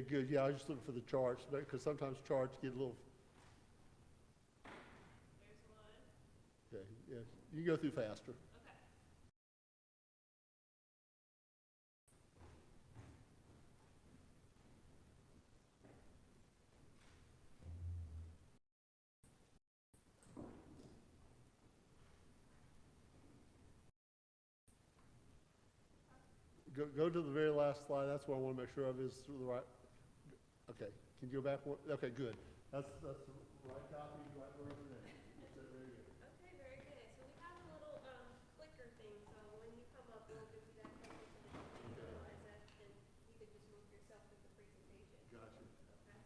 Good. Yeah, I was just looking for the charts because sometimes charts get a little. There's one. Okay. Yes. You can go through faster. Okay. Go to the very last slide. That's what I want to make sure of is the right. Okay. Can you go back one? Okay. Good. That's the right copy, right version. Very good. Okay, very good. So we have a little clicker thing. So when you come up, we'll give you that clicker so that you can utilize that, and you can just move yourself through the presentation. Gotcha. Okay.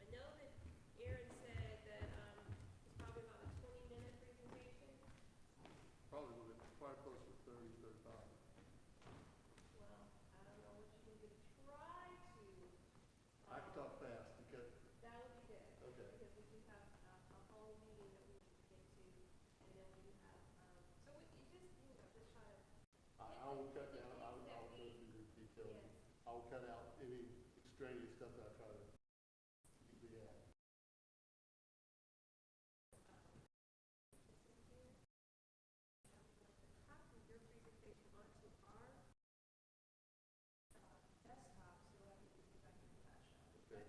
I know that Aaron said that it's probably about a 20-minute presentation. Probably closer to 30, 35. Well, I don't know what you can do to try to. I can talk fast because. That would be good. Okay. Because we do have a whole meeting that we need to get to, and then we have, so we you just try to. I will cut down. I will go through the details. Yes. I will cut out any extraneous stuff that I try to keep it at. Copy your presentation onto our desktop so that we can get back into that show. Okay.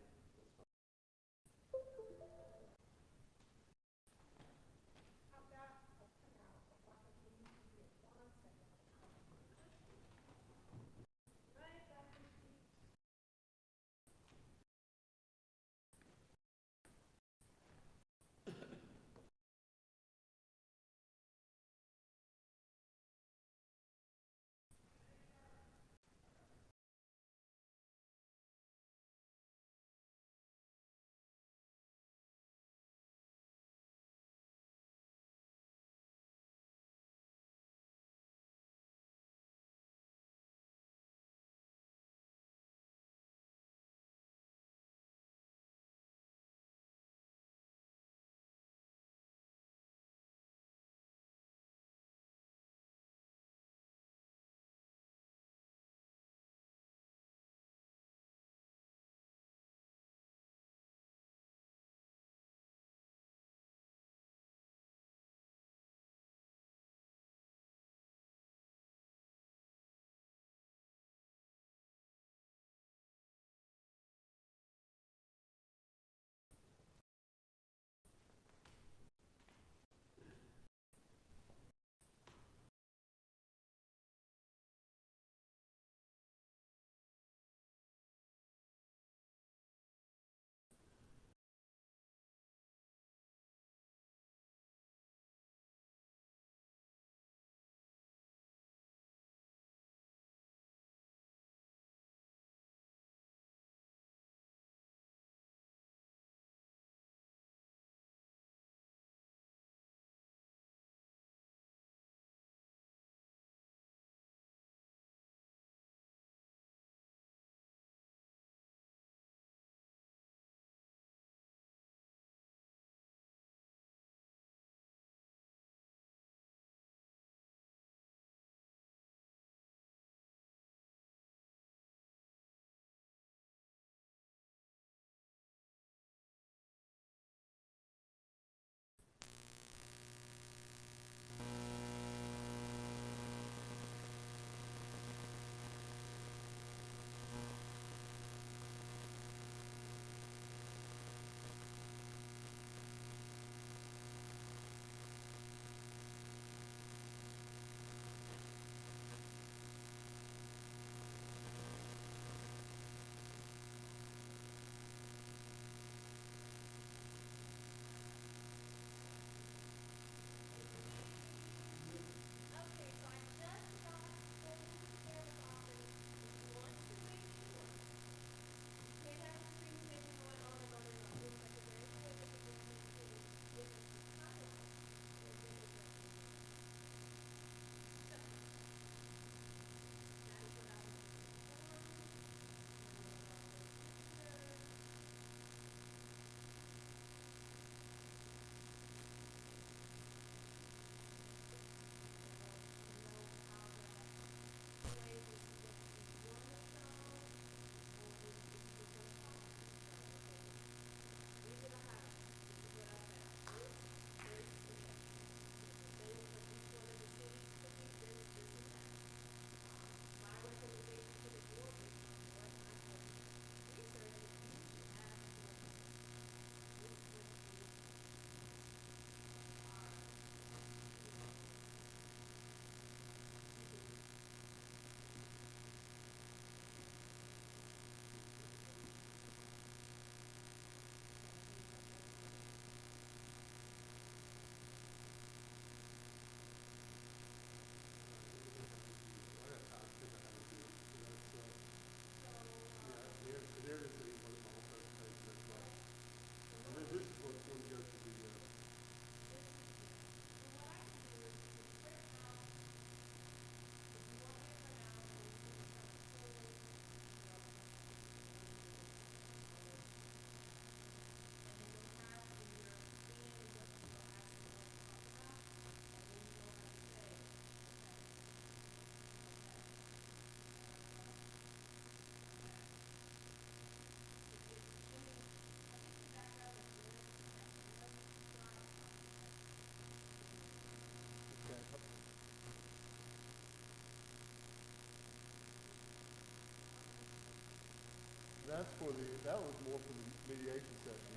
That's for the, that was more for the mediation session.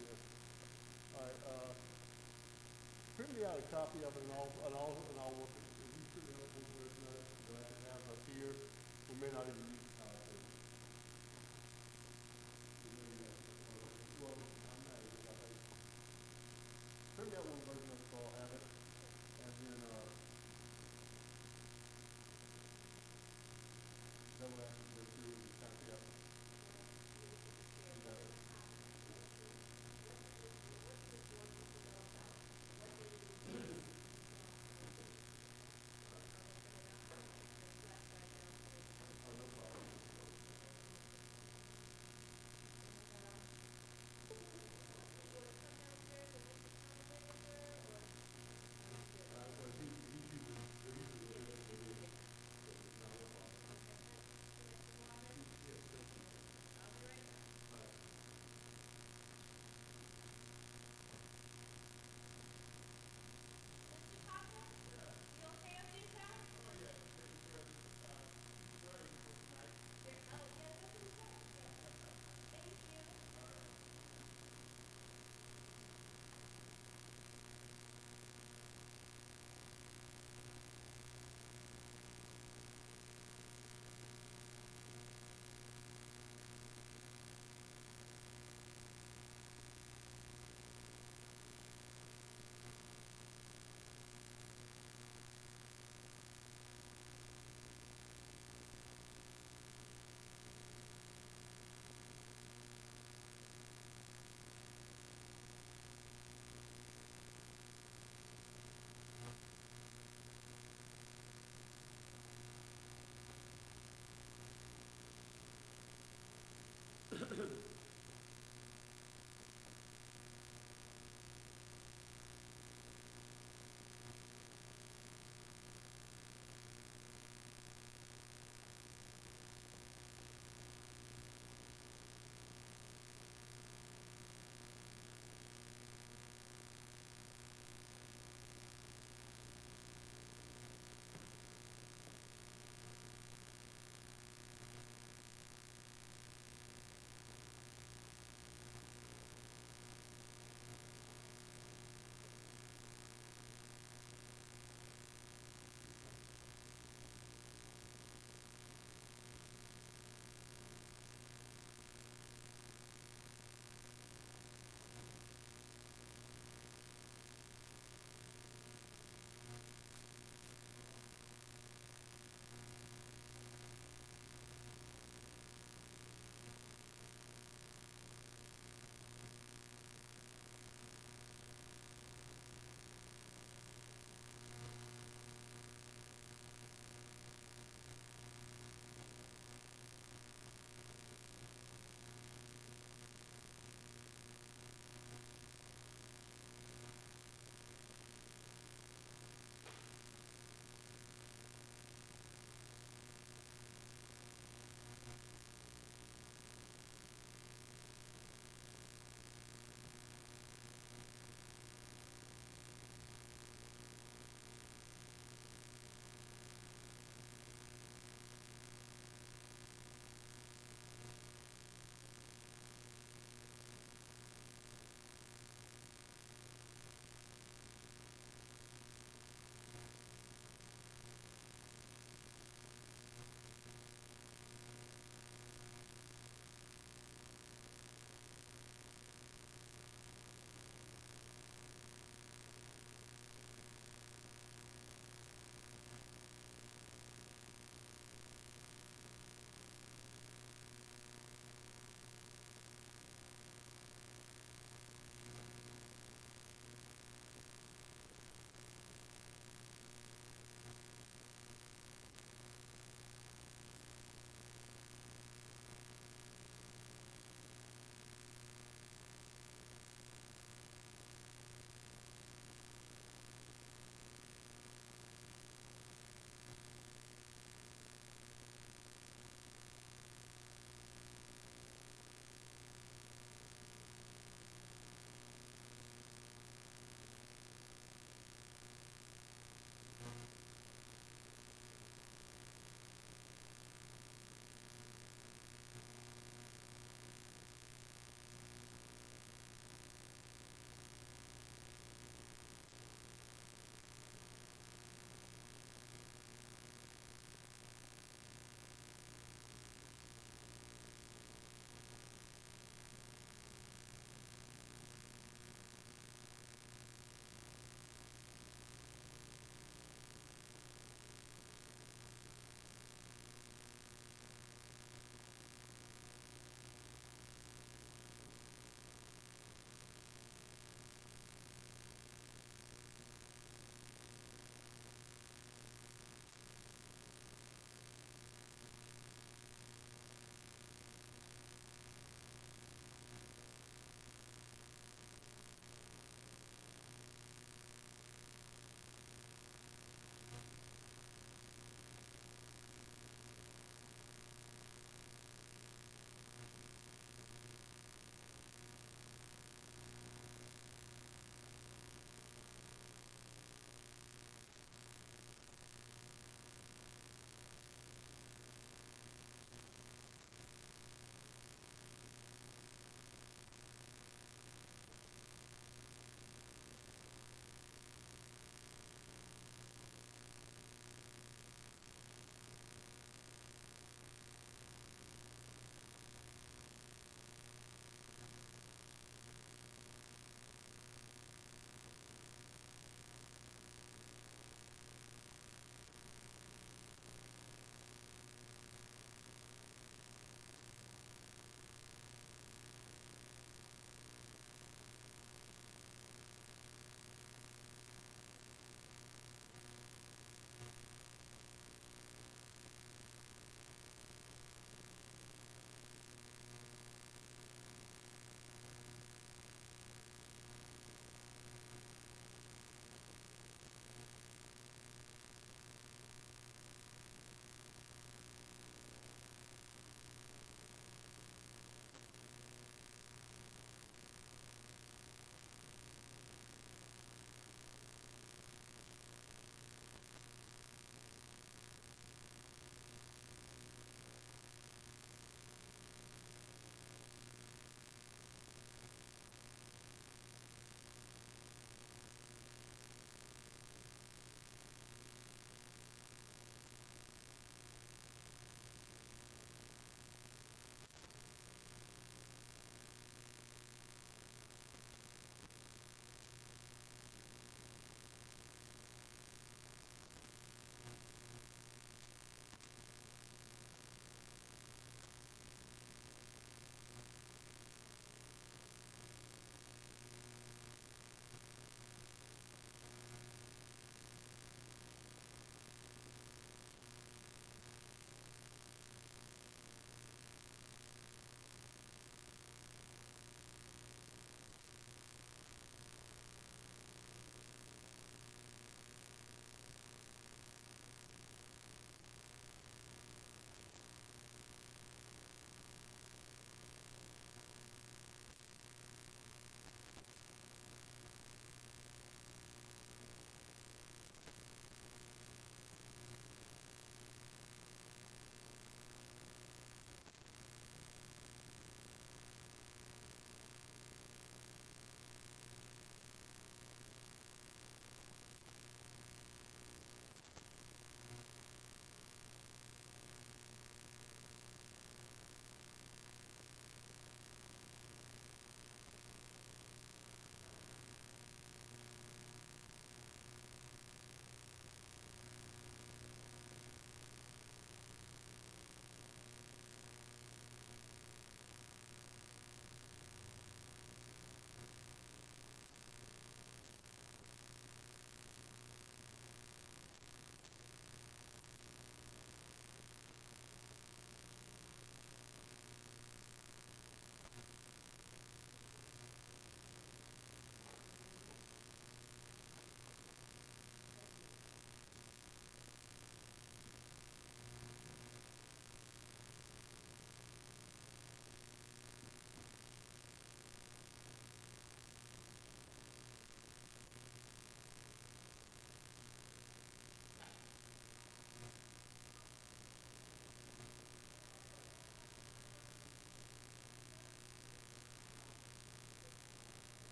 Yeah. All right, print me out a copy of it and I'll work it. If you print me out one where it's not, that I can have up here, we may not even use the copy. Well, I'm not, print me out one version of it, so I'll have it. And then, that way I can go through and kind of, yeah. Oh, no problem.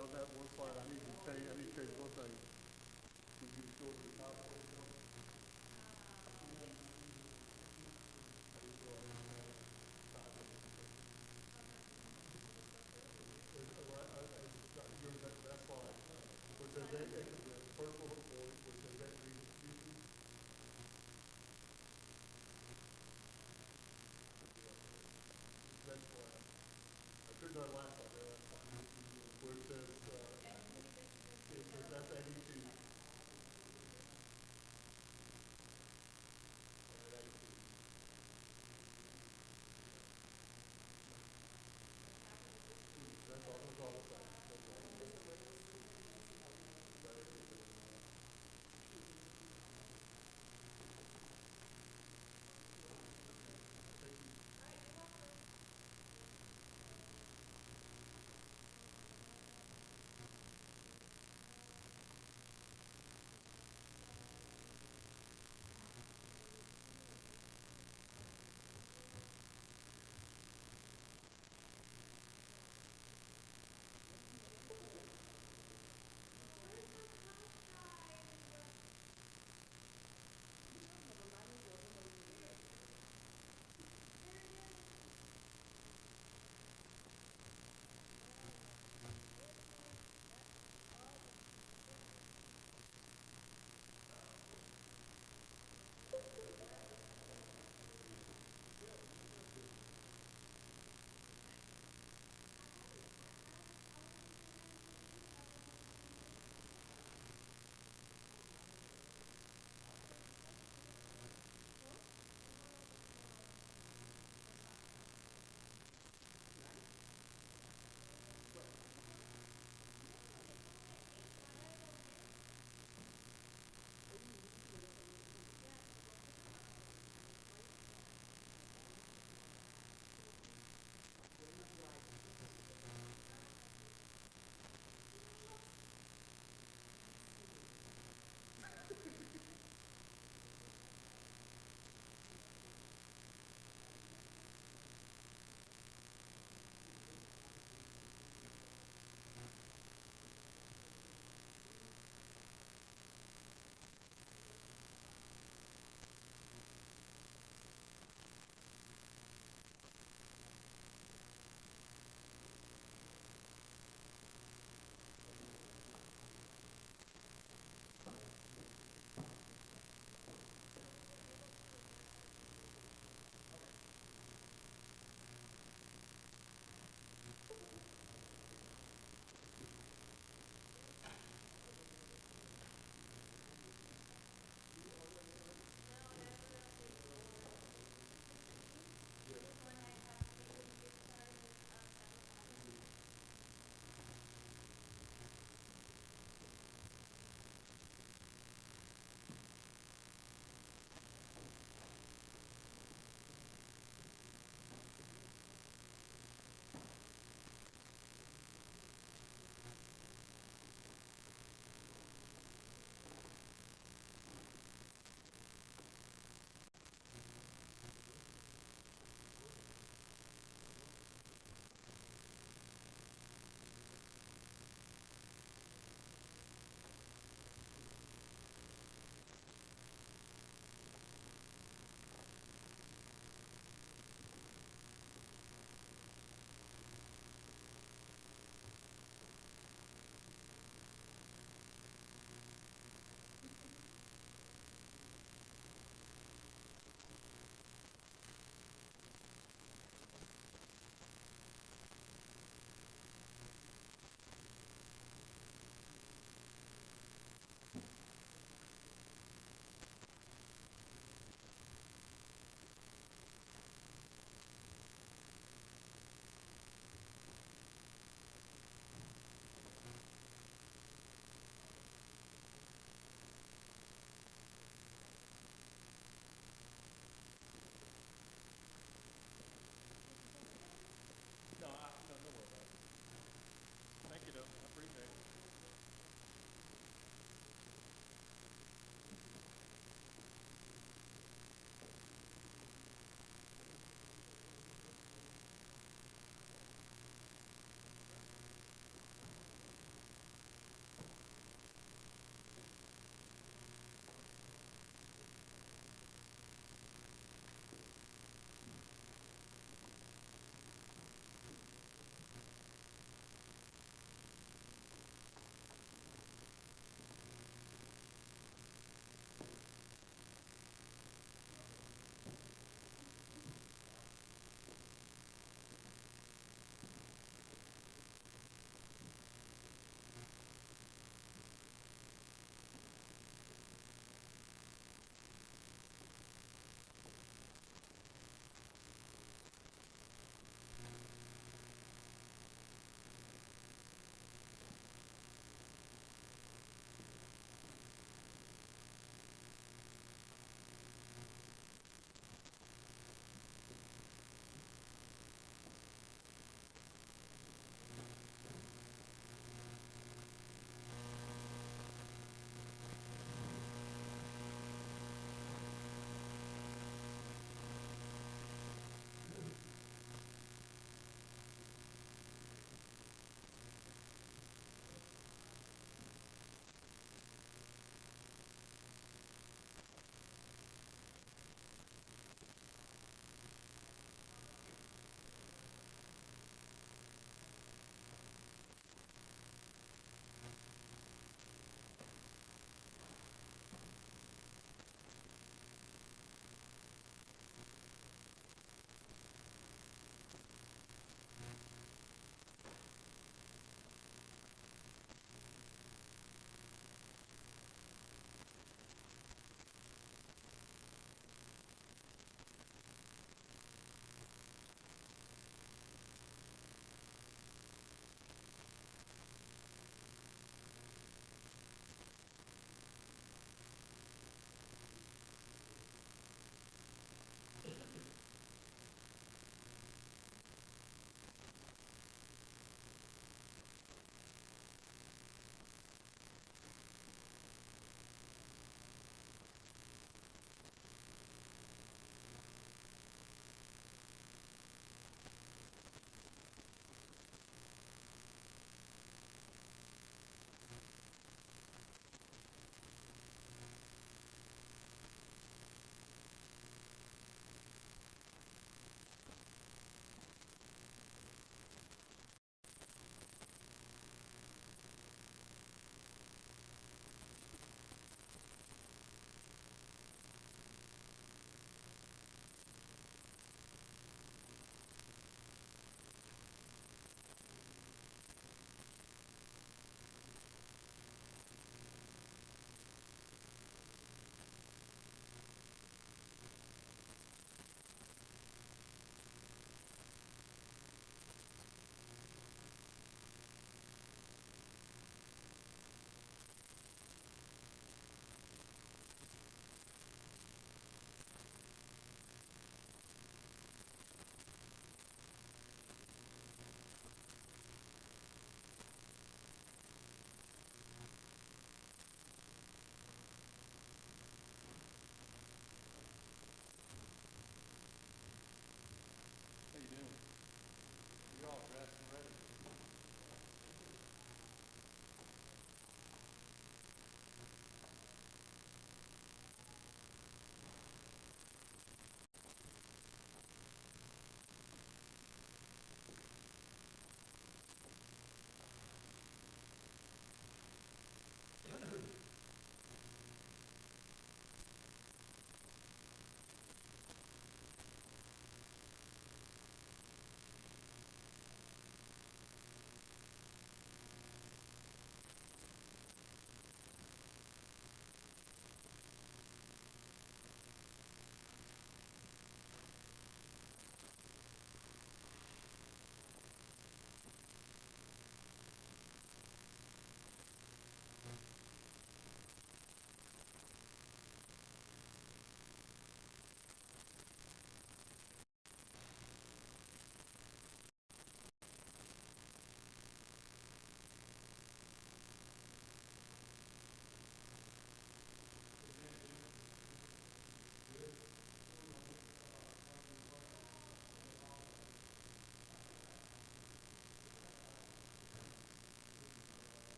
on that one slide, I need to change one thing. Can you just go to the top of it? That slide, which says that, the first bullet point, which says that redistribution. That's why I could not laugh like that. Where it says,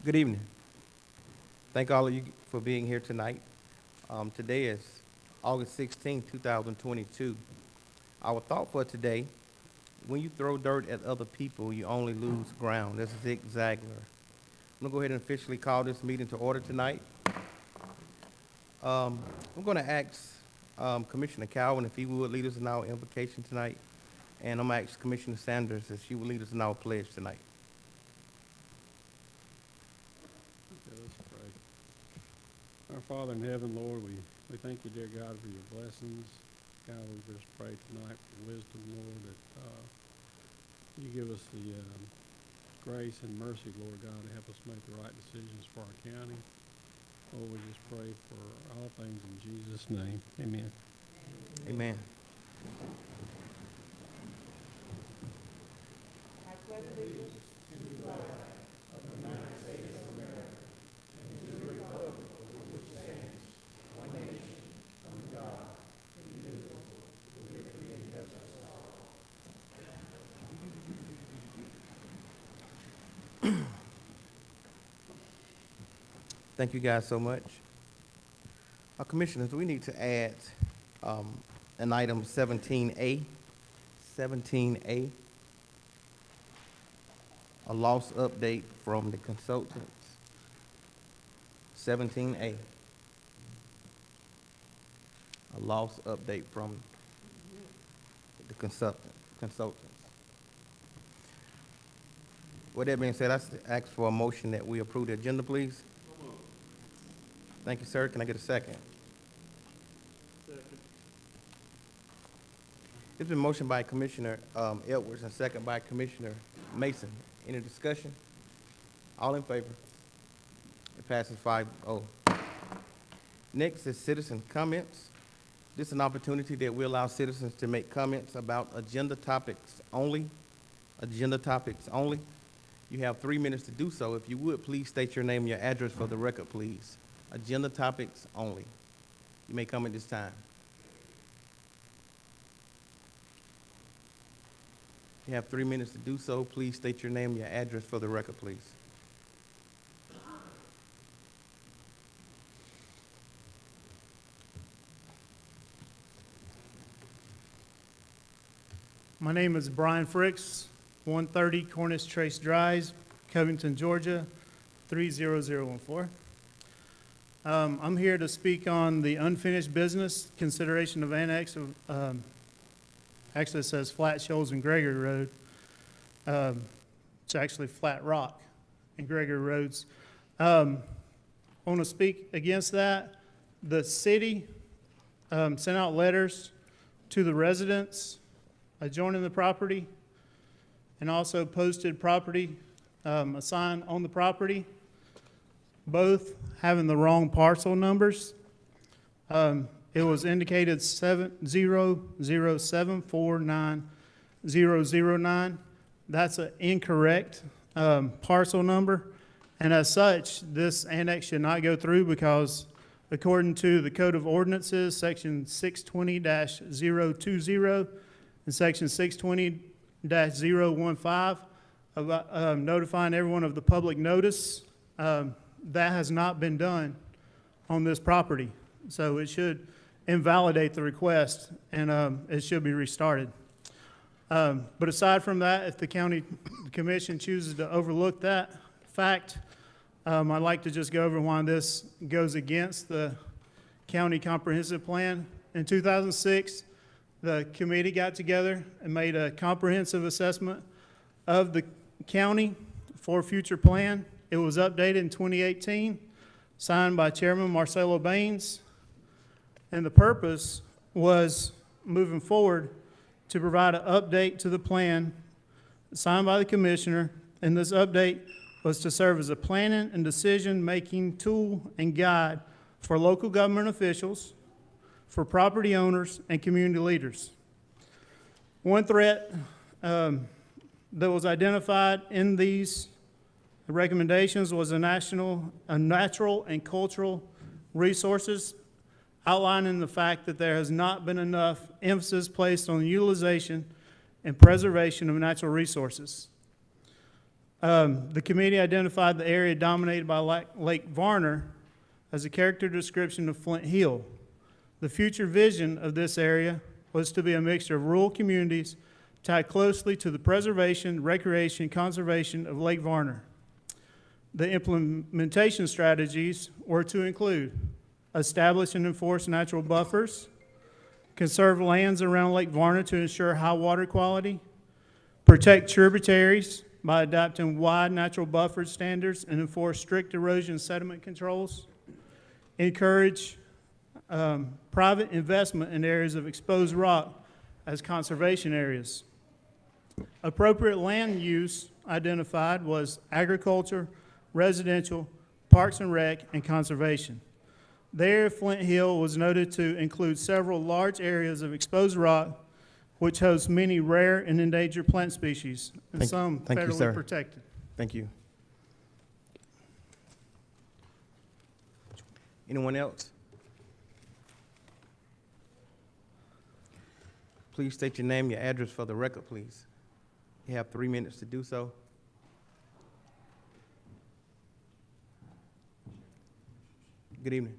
Good evening. Thank all of you for being here tonight. Today is August 16, 2022. Our thought for today, when you throw dirt at other people, you only lose ground. That's Zig Ziglar. I'm going to go ahead and officially call this meeting to order tonight. I'm going to ask Commissioner Cowan if he would lead us in our invocation tonight. And I'm going to ask Commissioner Sanders if she would lead us in our pledge tonight. Okay, let's pray. Our Father in heaven, Lord, we thank you, dear God, for your blessings. God, we just pray tonight for wisdom, Lord, that you give us the grace and mercy, Lord God, to help us make the right decisions for our county. Lord, we just pray for all things in Jesus' name. Amen. Amen. Thank you guys so much. Commissioners, we need to add an item 17A. 17A, a loss update from the consultants. 17A, a loss update from the consultants. With that being said, I ask for a motion that we approve the agenda, please. Thank you, sir. Can I get a second? Second. It's been motioned by Commissioner Edwards and second by Commissioner Mason. Any discussion? All in favor? It passes 5-0. Next is citizen comments. This is an opportunity that we allow citizens to make comments about agenda topics only. Agenda topics only. You have 3 minutes to do so. If you would, please state your name and your address for the record, please. Agenda topics only. You may come at this time. You have 3 minutes to do so. Please state your name and your address for the record, please. My name is Brian Fricks, 130 Cornish Trace Drive, Covington, Georgia, 30014. I'm here to speak on the unfinished business consideration of annex of, actually it says Flat Shoals and Gregory Road. It's actually Flat Rock and Gregory Roads. I want to speak against that. The city sent out letters to the residents adjoining the property and also posted property, a sign on the property, both having the wrong parcel numbers. It was indicated 700749009. That's an incorrect parcel number, and as such, this annex should not go through because according to the Code of Ordinances, Section 620-020 and Section 620-015, about notifying everyone of the public notice, that has not been done on this property. So it should invalidate the request, and it should be restarted. But aside from that, if the county commission chooses to overlook that fact, I'd like to just go over why this goes against the county comprehensive plan. In 2006, the committee got together and made a comprehensive assessment of the county for future plan. It was updated in 2018, signed by Chairman Marcelo Baines, and the purpose was moving forward to provide an update to the plan signed by the commissioner, and this update was to serve as a planning and decision-making tool and guide for local government officials, for property owners, and community leaders. One threat that was identified in these recommendations was a natural and cultural resources, outlining the fact that there has not been enough emphasis placed on the utilization and preservation of natural resources. The committee identified the area dominated by Lake Varner as a character description of Flint Hill. The future vision of this area was to be a mixture of rural communities tied closely to the preservation, recreation, conservation of Lake Varner. The implementation strategies were to include establish and enforce natural buffers, conserve lands around Lake Varner to ensure high water quality, protect tributaries by adopting wide natural buffer standards and enforce strict erosion sediment controls, encourage private investment in areas of exposed rock as conservation areas. Appropriate land use identified was agriculture, residential, parks and rec, and conservation. The area of Flint Hill was noted to include several large areas of exposed rock, which hosts many rare and endangered plant species, and some thank you, sir. federally protected. Thank you. Anyone else? Please state your name, your address for the record, please. You have 3 minutes to do so. Good evening.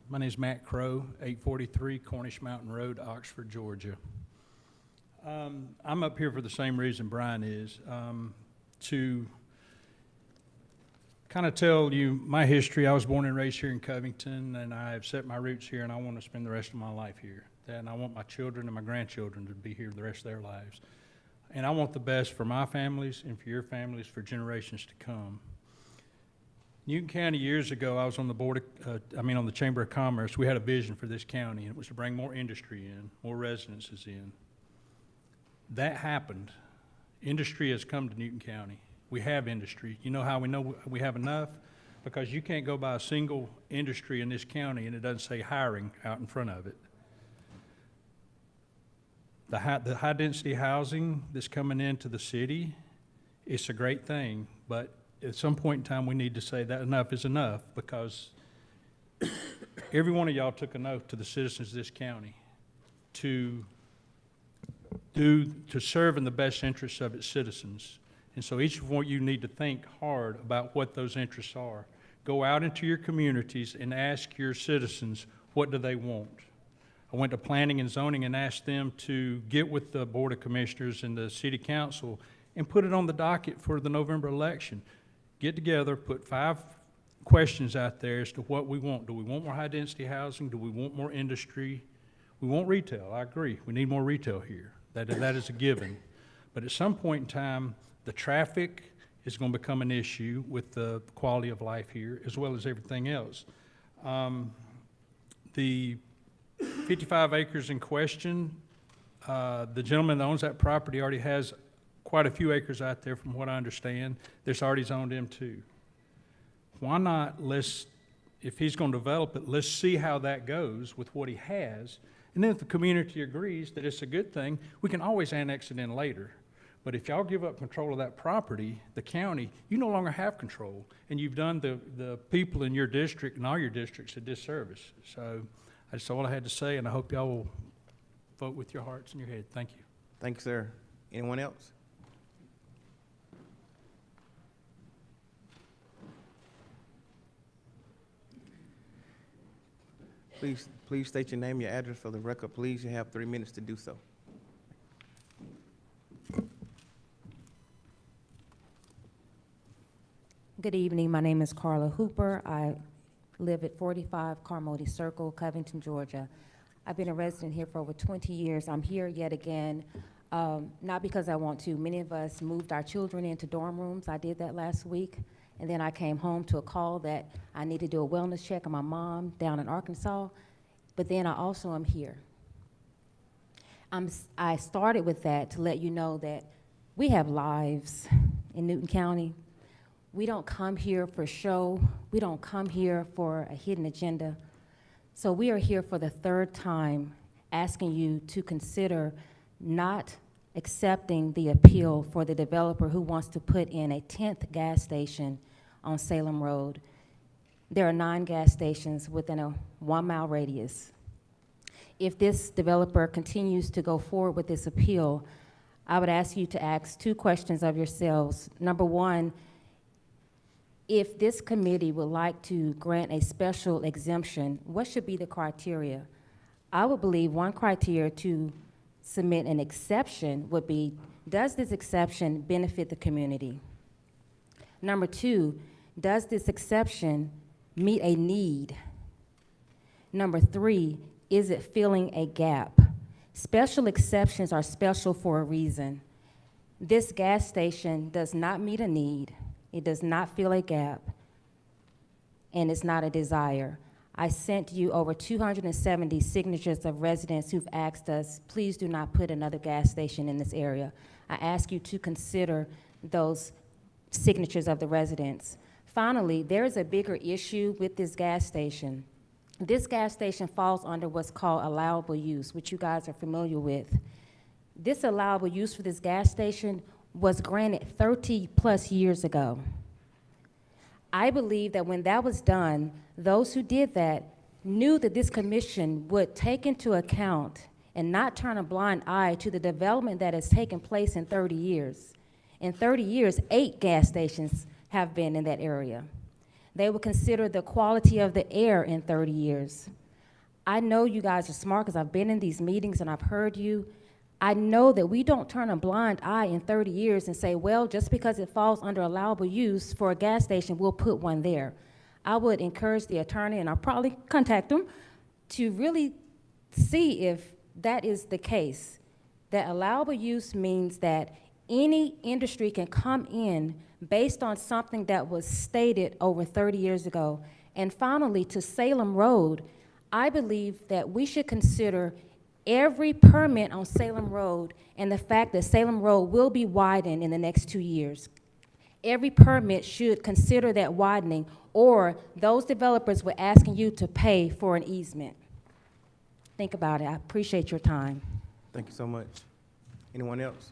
My name is Matt Crow, 843 Cornish Mountain Road, Oxford, Georgia. I'm up here for the same reason Brian is, to kind of tell you my history. I was born and raised here in Covington, and I have set my roots here, and I want to spend the rest of my life here. And I want my children and my grandchildren to be here the rest of their lives. And I want the best for my families and for your families for generations to come. Newton County, years ago, I was on the board of, on the Chamber of Commerce. We had a vision for this county, and it was to bring more industry in, more residences in. That happened. Industry has come to Newton County. We have industry. You know how we know we have enough? Because you can't go by a single industry in this county and it doesn't say hiring out in front of it. The high-density housing that's coming into the city, it's a great thing, but at some point in time, we need to say that enough is enough, because every one of y'all took an oath to the citizens of this county to serve in the best interests of its citizens. And so each of you need to think hard about what those interests are. Go out into your communities and ask your citizens, what do they want? I went to planning and zoning and asked them to get with the Board of Commissioners and the City Council and put it on the docket for the November election. Get together, put 5 questions out there as to what we want. Do we want more high-density housing? Do we want more industry? We want retail. I agree. We need more retail here. That is a given. But at some point in time, the traffic is going to become an issue with the quality of life here, as well as everything else. The 55 acres in question, the gentleman that owns that property already has quite a few acres out there, from what I understand. There's already zoned M2. Why not, if he's going to develop it, let's see how that goes with what he has. And then if the community agrees that it's a good thing, we can always annex it in later. But if y'all give up control of that property, the county, you no longer have control. And you've done the people in your district and all your districts a disservice. So that's all I had to say, and I hope y'all will vote with your hearts and your head. Thank you. Thank you, sir. Anyone else? Please state your name, your address for the record, please. You have 3 minutes to do so. Good evening. My name is Carla Hooper. I live at 45 Carmody Circle, Covington, Georgia. I've been a resident here for over 20 years. I'm here yet again, not because I want to. Many of us moved our children into dorm rooms. I did that last week. And then I came home to a call that I need to do a wellness check on my mom down in Arkansas. But then I also am here. I started with that to let you know that we have lives in Newton County. We don't come here for show. We don't come here for a hidden agenda. So we are here for the 3rd time asking you to consider not accepting the appeal for the developer who wants to put in a 10th gas station on Salem Road. There are 9 gas stations within a 1-mile radius. If this developer continues to go forward with this appeal, I would ask you to ask 2 questions of yourselves. Number one, if this committee would like to grant a special exemption, what should be the criteria? I would believe one criteria to submit an exception would be, does this exception benefit the community? Number 2, does this exception meet a need? Number 3, is it filling a gap? Special exceptions are special for a reason. This gas station does not meet a need. It does not fill a gap, and it's not a desire. I sent you over 270 signatures of residents who've asked us, please do not put another gas station in this area. I ask you to consider those signatures of the residents. Finally, there is a bigger issue with this gas station. This gas station falls under what's called allowable use, which you guys are familiar with. This allowable use for this gas station was granted 30+ years ago. I believe that when that was done, those who did that knew that this commission would take into account and not turn a blind eye to the development that has taken place in 30 years. In 30 years, 8 gas stations have been in that area. They will consider the quality of the air in 30 years. I know you guys are smart because I've been in these meetings and I've heard you. I know that we don't turn a blind eye in 30 years and say, well, just because it falls under allowable use for a gas station, we'll put one there. I would encourage the attorney, and I'll probably contact them, to really see if that is the case. That allowable use means that any industry can come in based on something that was stated over 30 years ago. And finally, to Salem Road, I believe that we should consider every permit on Salem Road and the fact that Salem Road will be widened in the next 2 years. Every permit should consider that widening, or those developers were asking you to pay for an easement. Think about it. I appreciate your time. Thank you so much. Anyone else?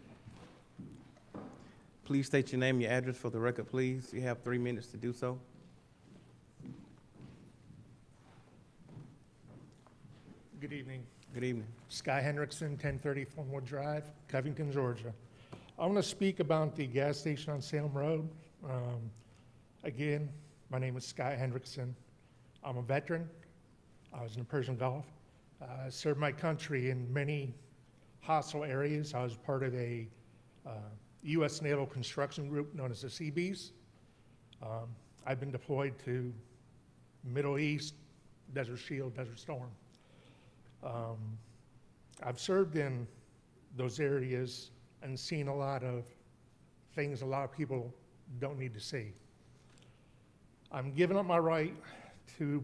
Please state your name and your address for the record, please. You have 3 minutes to do so. Good evening. Good evening. Sky Hendrickson, 1030 Fernwood Drive, Covington, Georgia. I want to speak about the gas station on Salem Road. Again, my name is Sky Hendrickson. I'm a veteran. I was in the Persian Gulf. I served my country in many hostile areas. I was part of a U.S. Naval Construction Group known as the Seabees. I've been deployed to Middle East, Desert Shield, Desert Storm. I've served in those areas and seen a lot of things a lot of people don't need to see. I'm giving up my right to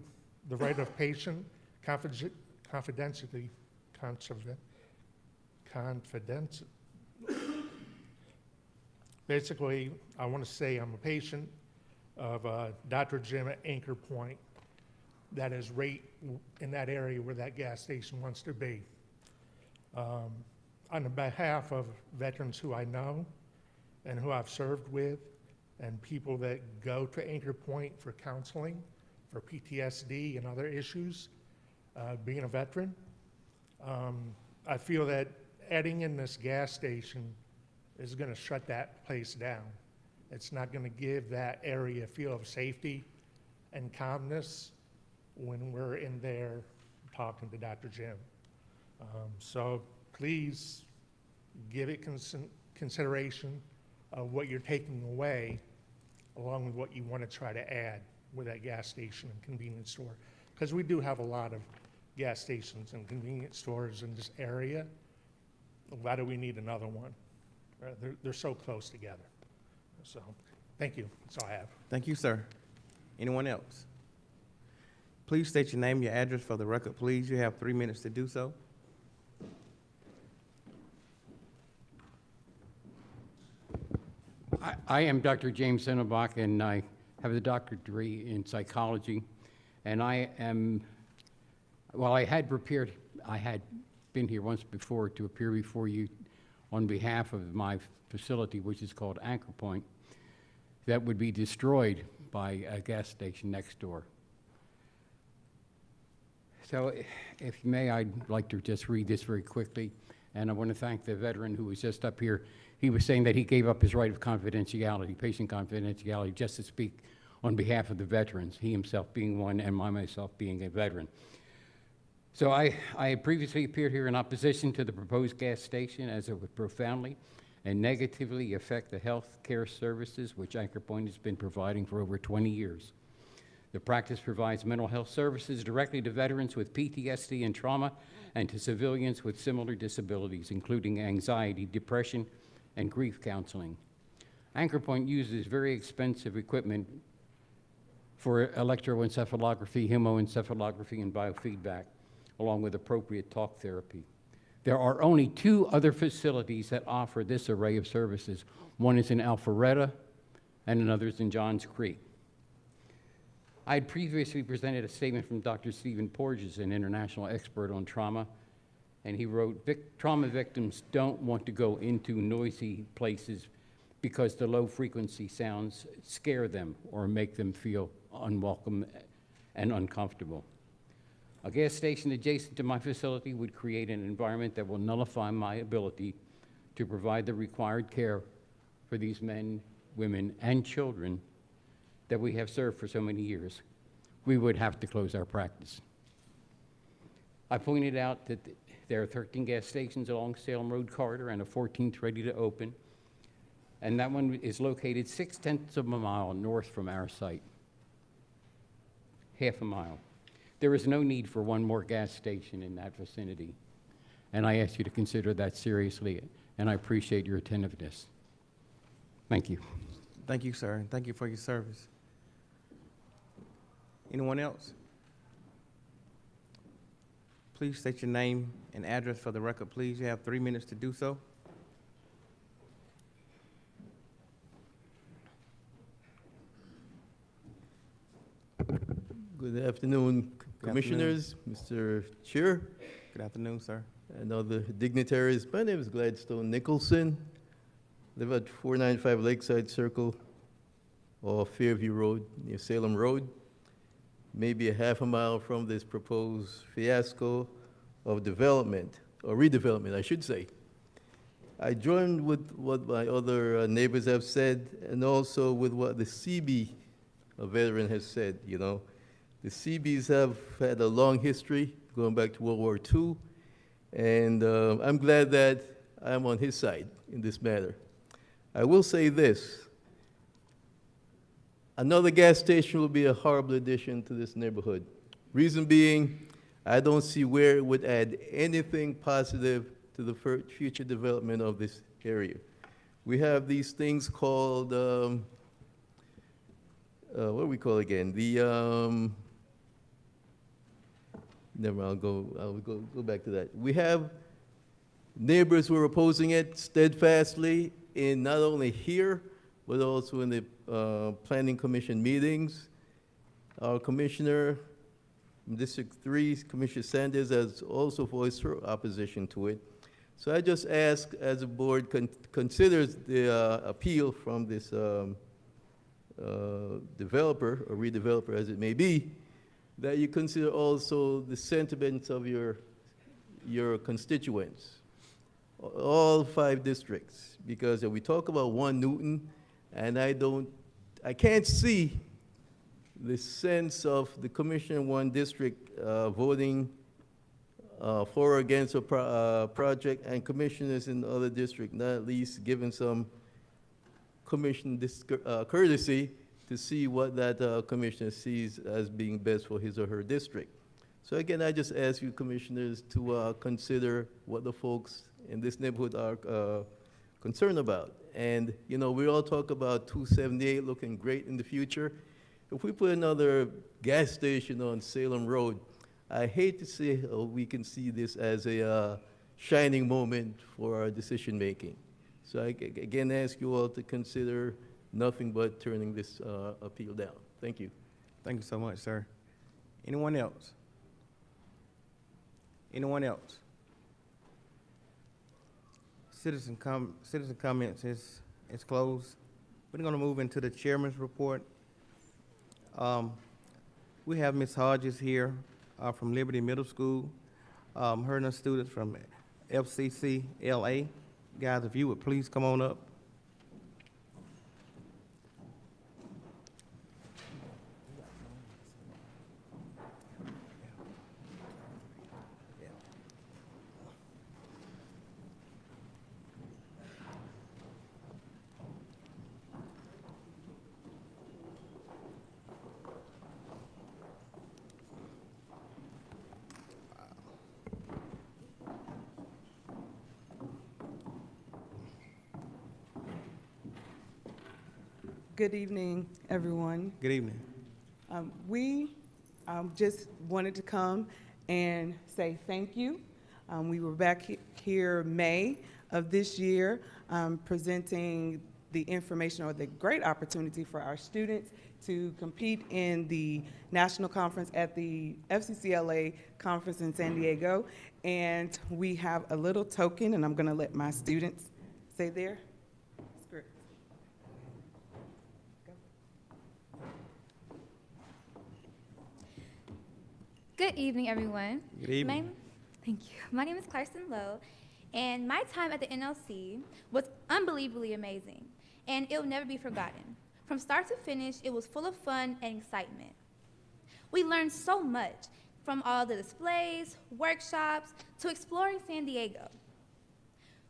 the right of patient confidentiality. Basically, I want to say I'm a patient of Dr. Jim at Anchor Point that is right in that area where that gas station wants to be. On the behalf of veterans who I know and who I've served with, and people that go to Anchor Point for counseling, for PTSD and other issues, being a veteran, I feel that adding in this gas station is going to shut that place down. It's not going to give that area a feel of safety and calmness when we're in there talking to Dr. Jim. So please give it consideration of what you're taking away along with what you want to try to add with that gas station and convenience store. Because we do have a lot of gas stations and convenience stores in this area. Why do we need another one? They're so close together. So thank you. That's all I have. Thank you, sir. Anyone else? Please state your name, your address for the record, please. You have 3 minutes to do so. I am Dr. James Zenobach, and I have a doctorate degree in psychology. And I am, well, I had been here once before to appear before you on behalf of my facility, which is called Anchor Point, that would be destroyed by a gas station next door. So if you may, I'd like to just read this very quickly. And I want to thank the veteran who was just up here. He was saying that he gave up his right of confidentiality, patient confidentiality, just to speak on behalf of the veterans, he himself being one and myself being a veteran. So I had previously appeared here in opposition to the proposed gas station, as it would profoundly and negatively affect the health care services which Anchor Point has been providing for over 20 years. The practice provides mental health services directly to veterans with PTSD and trauma and to civilians with similar disabilities, including anxiety, depression, and grief counseling. Anchor Point uses very expensive equipment for electroencephalography, hemoencephalography, and biofeedback, along with appropriate talk therapy. There are only 2 other facilities that offer this array of services. One is in Alpharetta, and another is in Johns Creek. I had previously presented a statement from Dr. Stephen Porges, an international expert on trauma, and he wrote, trauma victims don't want to go into noisy places because the low-frequency sounds scare them or make them feel unwelcome and uncomfortable. A gas station adjacent to my facility would create an environment that will nullify my ability to provide the required care for these men, women, and children that we have served for so many years. We would have to close our practice. I pointed out that there are 13 gas stations along Salem Road corridor and a 14th ready to open, and that one is located 0.6 of a mile north from our site. Half a mile. There is no need for one more gas station in that vicinity, and I ask you to consider that seriously, and I appreciate your attentiveness. Thank you. Thank you, sir, and thank you for your service. Anyone else? Please state your name and address for the record, please. You have 3 minutes to do so. Good afternoon, Commissioners, Mr. Chair, Good afternoon, sir. and other dignitaries. My name is Gladstone Nicholson. Live at 495 Lakeside Circle or Fairview Road near Salem Road, maybe a half a mile from this proposed fiasco of development, or redevelopment, I should say. I joined with what my other neighbors have said, and also with what the CB, a veteran, has said. You know, the CBs have had a long history, going back to World War II, and I'm glad that I'm on his side in this matter. I will say this. Another gas station will be a horrible addition to this neighborhood. Reason being, I don't see where it would add anything positive to the future development of this area. We have these things called, what do we call it again? The, never mind, I'll go back to that. We have neighbors who are opposing it steadfastly, in not only here, but also in the Planning Commission meetings. Our commissioner from District 3, Commissioner Sanders, has also voiced her opposition to it. So I just ask, as the board considers the appeal from this developer, or redeveloper as it may be, that you consider also the sentiments of your constituents, all 5 districts, because if we talk about 1 Newton, and I can't see the sense of the Commissioner in 1 district voting for or against a project, and commissioners in the other district not at least giving some commission courtesy to see what that commissioner sees as being best for his or her district. So again, I just ask you commissioners to consider what the folks in this neighborhood are concerned about. And, you know, we all talk about 278 looking great in the future. If we put another gas station on Salem Road, I hate to say we can see this as a shining moment for our decision-making. So I again ask you all to consider nothing but turning this appeal down. Thank you. Thank you so much, sir. Anyone else? Anyone else? Citizen comments is closed. We're going to move into the chairman's report. We have Ms. Hodges here from Liberty Middle School. Her and her students from FCCLA. Guys, if you would please come on up. Good evening, everyone. Good evening. We just wanted to come and say thank you. We were back here May of this year presenting the information or the great opportunity for our students to compete in the national conference at the FCCLA conference in San Diego. And we have a little token, and I'm going to let my students say their script. Good evening, everyone. Good evening. Thank you. My name is Carson Lowe, and my time at the NLC was unbelievably amazing, and it will never be forgotten. From start to finish, it was full of fun and excitement. We learned so much, from all the displays, workshops, to exploring San Diego.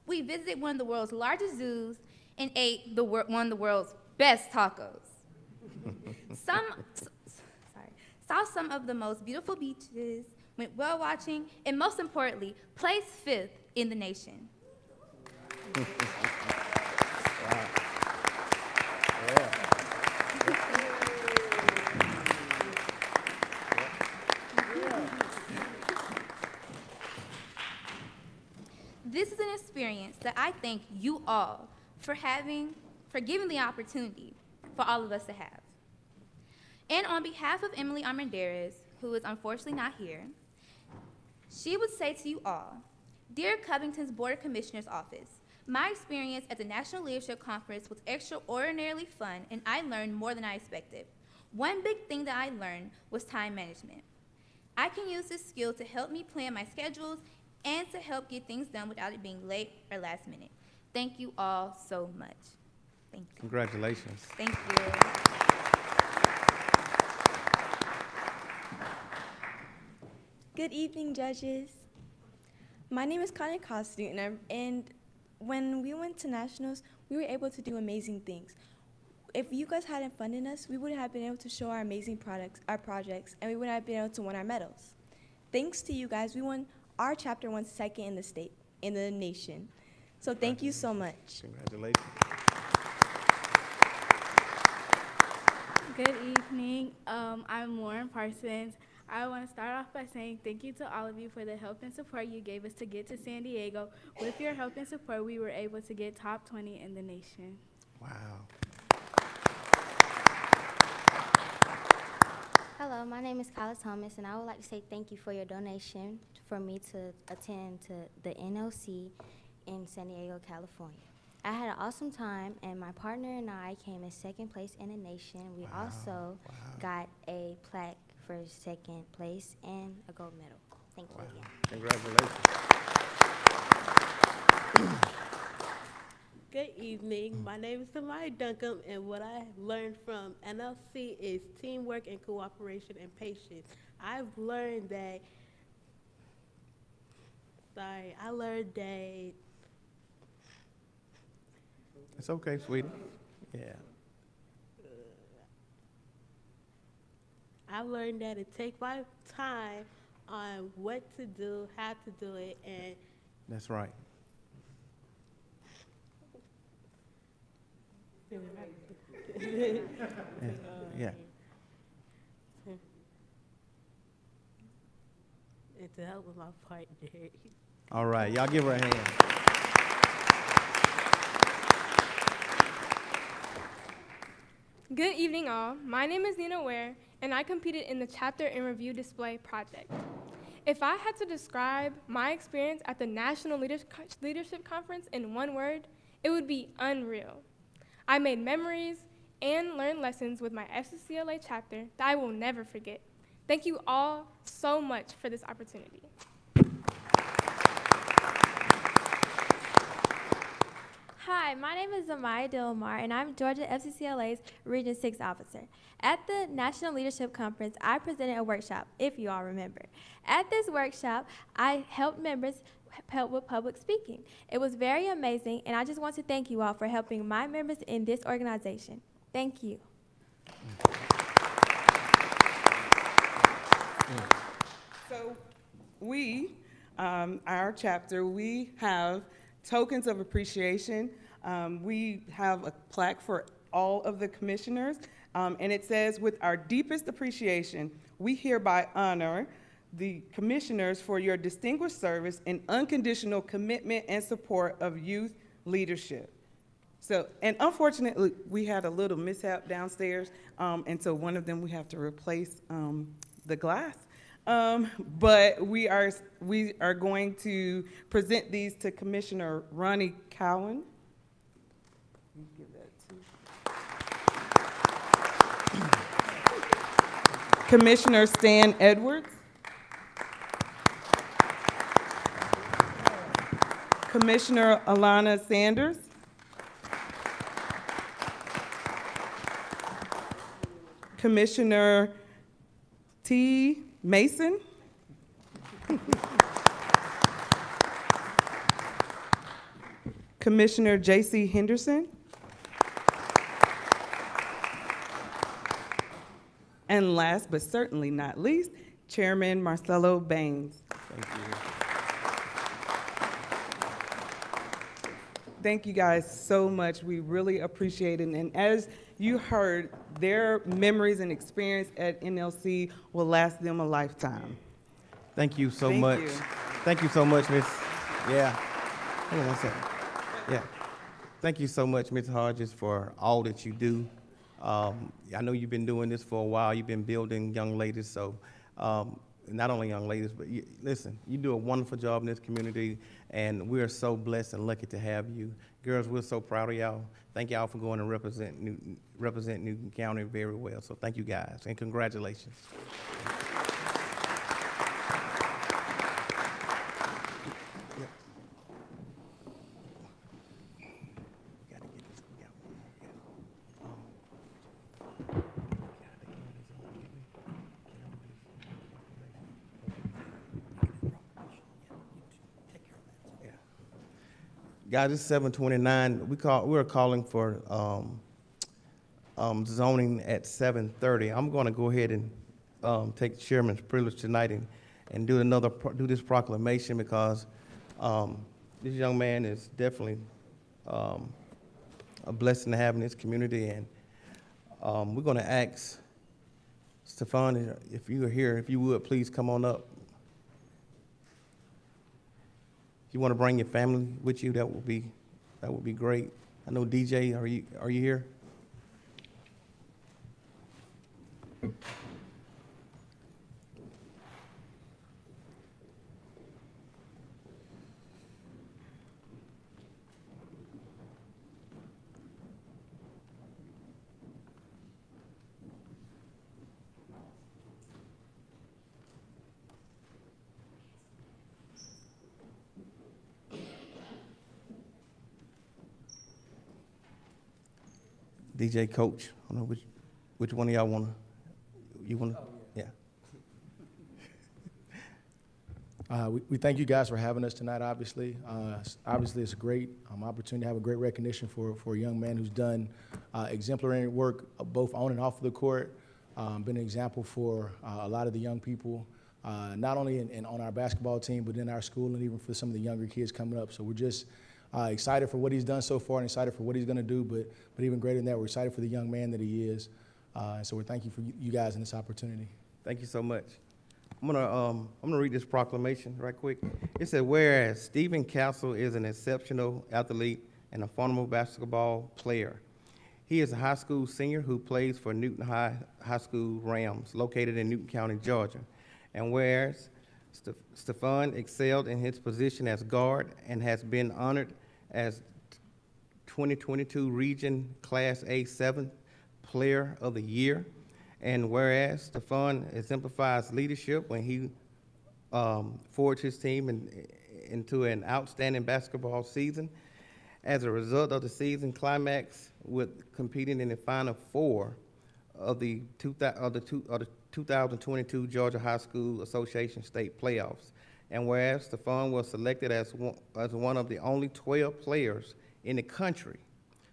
We visited one of the world's largest zoos and ate one of the world's best tacos. Saw some of the most beautiful beaches, went whale watching, and most importantly, placed 5th in the nation. This is an experience that I thank you all for giving the opportunity for all of us to have. And on behalf of Emily Armendariz, who is unfortunately not here, she would say to you all, Dear Covington's Board of Commissioners Office, my experience at the National Leadership Conference was extraordinarily fun, and I learned more than I expected. One big thing that I learned was time management. I can use this skill to help me plan my schedules and to help get things done without it being late or last minute. Thank you all so much. Thank you. Congratulations. Thank you. Good evening, judges. My name is Connie Costu, and when we went to nationals, we were able to do amazing things. If you guys hadn't funded us, we wouldn't have been able to show our amazing projects, and we wouldn't have been able to win our medals. Thanks to you guys, our chapter won 2nd in the nation. So thank you so much. Congratulations. Good evening. I'm Lauren Parsons. I want to start off by saying thank you to all of you for the help and support you gave us to get to San Diego. With your help and support, we were able to get top 20 in the nation. Wow. Hello, my name is Carla Thomas, and I would like to say thank you for your donation for me to attend to the NLC in San Diego, California. I had an awesome time, and my partner and I came in 2nd place in the nation. We also got a plaque for 2nd place and a gold medal. Thank you again. Congratulations. Good evening. My name is Samaya Duncombe, and what I learned from NLC is teamwork and cooperation and patience. I've learned that, It's okay, sweetie. Yeah. I learned that to take my time on what to do, how to do it, and That's right. Yeah. and to help with my partner. All right, y'all give her a hand. Good evening, all. My name is Nina Ware, and I competed in the Chapter and Review Display project. If I had to describe my experience at the National Leadership Conference in one word, it would be unreal. I made memories and learned lessons with my FCCLA chapter that I will never forget. Thank you all so much for this opportunity. Hi, my name is Amaya Dillamar, and I'm Georgia FCCLA's Region 6 officer. At the National Leadership Conference, I presented a workshop, if you all remember. At this workshop, I helped members help with public speaking. It was very amazing, and I just want to thank you all for helping my members in this organization. Thank you. So we, our chapter, we have tokens of appreciation. We have a plaque for all of the commissioners, and it says, with our deepest appreciation, we hereby honor the commissioners for your distinguished service and unconditional commitment and support of youth leadership. So, and unfortunately, we had a little mishap downstairs, and so one of them we have to replace the glass. But we are going to present these to Commissioner Ronnie Cowan. Give that to Commissioner Stan Edwards. Commissioner Alana Sanders. Commissioner T. Mason. Commissioner J.C. Henderson. And last but certainly not least, Chairman Marcelo Baines. Thank you. Thank you guys so much. We really appreciate it. And as you heard, their memories and experience at NLC will last them a lifetime. Thank you so Thank much. you. Thank you so much, Miss. Yeah. Hold on one second. Yeah. Thank you so much, Ms. Hodges, for all that you do. I know you've been doing this for a while. You've been building young ladies, so not only young ladies, but listen, you do a wonderful job in this community, and we're so blessed and lucky to have you. Girls, we're so proud of y'all. Thank y'all for going to represent Newton County very well. So thank you guys, and congratulations. Guys, it's 7:29. We're calling for zoning at 7:30. I'm going to go ahead and take the chairman's privilege tonight and do this proclamation, because this young man is definitely a blessing to have in this community. And we're going to ask Stefan, if you are here, if you would please come on up. If you want to bring your family with you, that would be great. I know DJ, are you here? DJ Coach, I don't know which one of y'all want to, yeah. We thank you guys for having us tonight, obviously. Obviously, it's a great opportunity to have a great recognition for a young man who's done exemplary work both on and off of the court, been an example for a lot of the young people, not only on our basketball team, but in our school and even for some of the younger kids coming up. So we're just excited for what he's done so far and excited for what he's going to do, but even greater than that, we're excited for the young man that he is. And so we're thanking for you guys in this opportunity. Thank you so much. I'm gonna read this proclamation right quick. It says, whereas Stephen Castle is an exceptional athlete and a phenomenal basketball player. He is a high school senior who plays for Newton High School Rams, located in Newton County, Georgia. And whereas Stefan excelled in his position as guard and has been honored as 2022 Region Class A7 Player of the Year. And whereas Stefan exemplifies leadership when he forged his team into an outstanding basketball season. As a result of the season climax with competing in the Final Four of the 2022 Georgia High School Association State Playoffs. And whereas Stephon was selected as one of the only 12 players in the country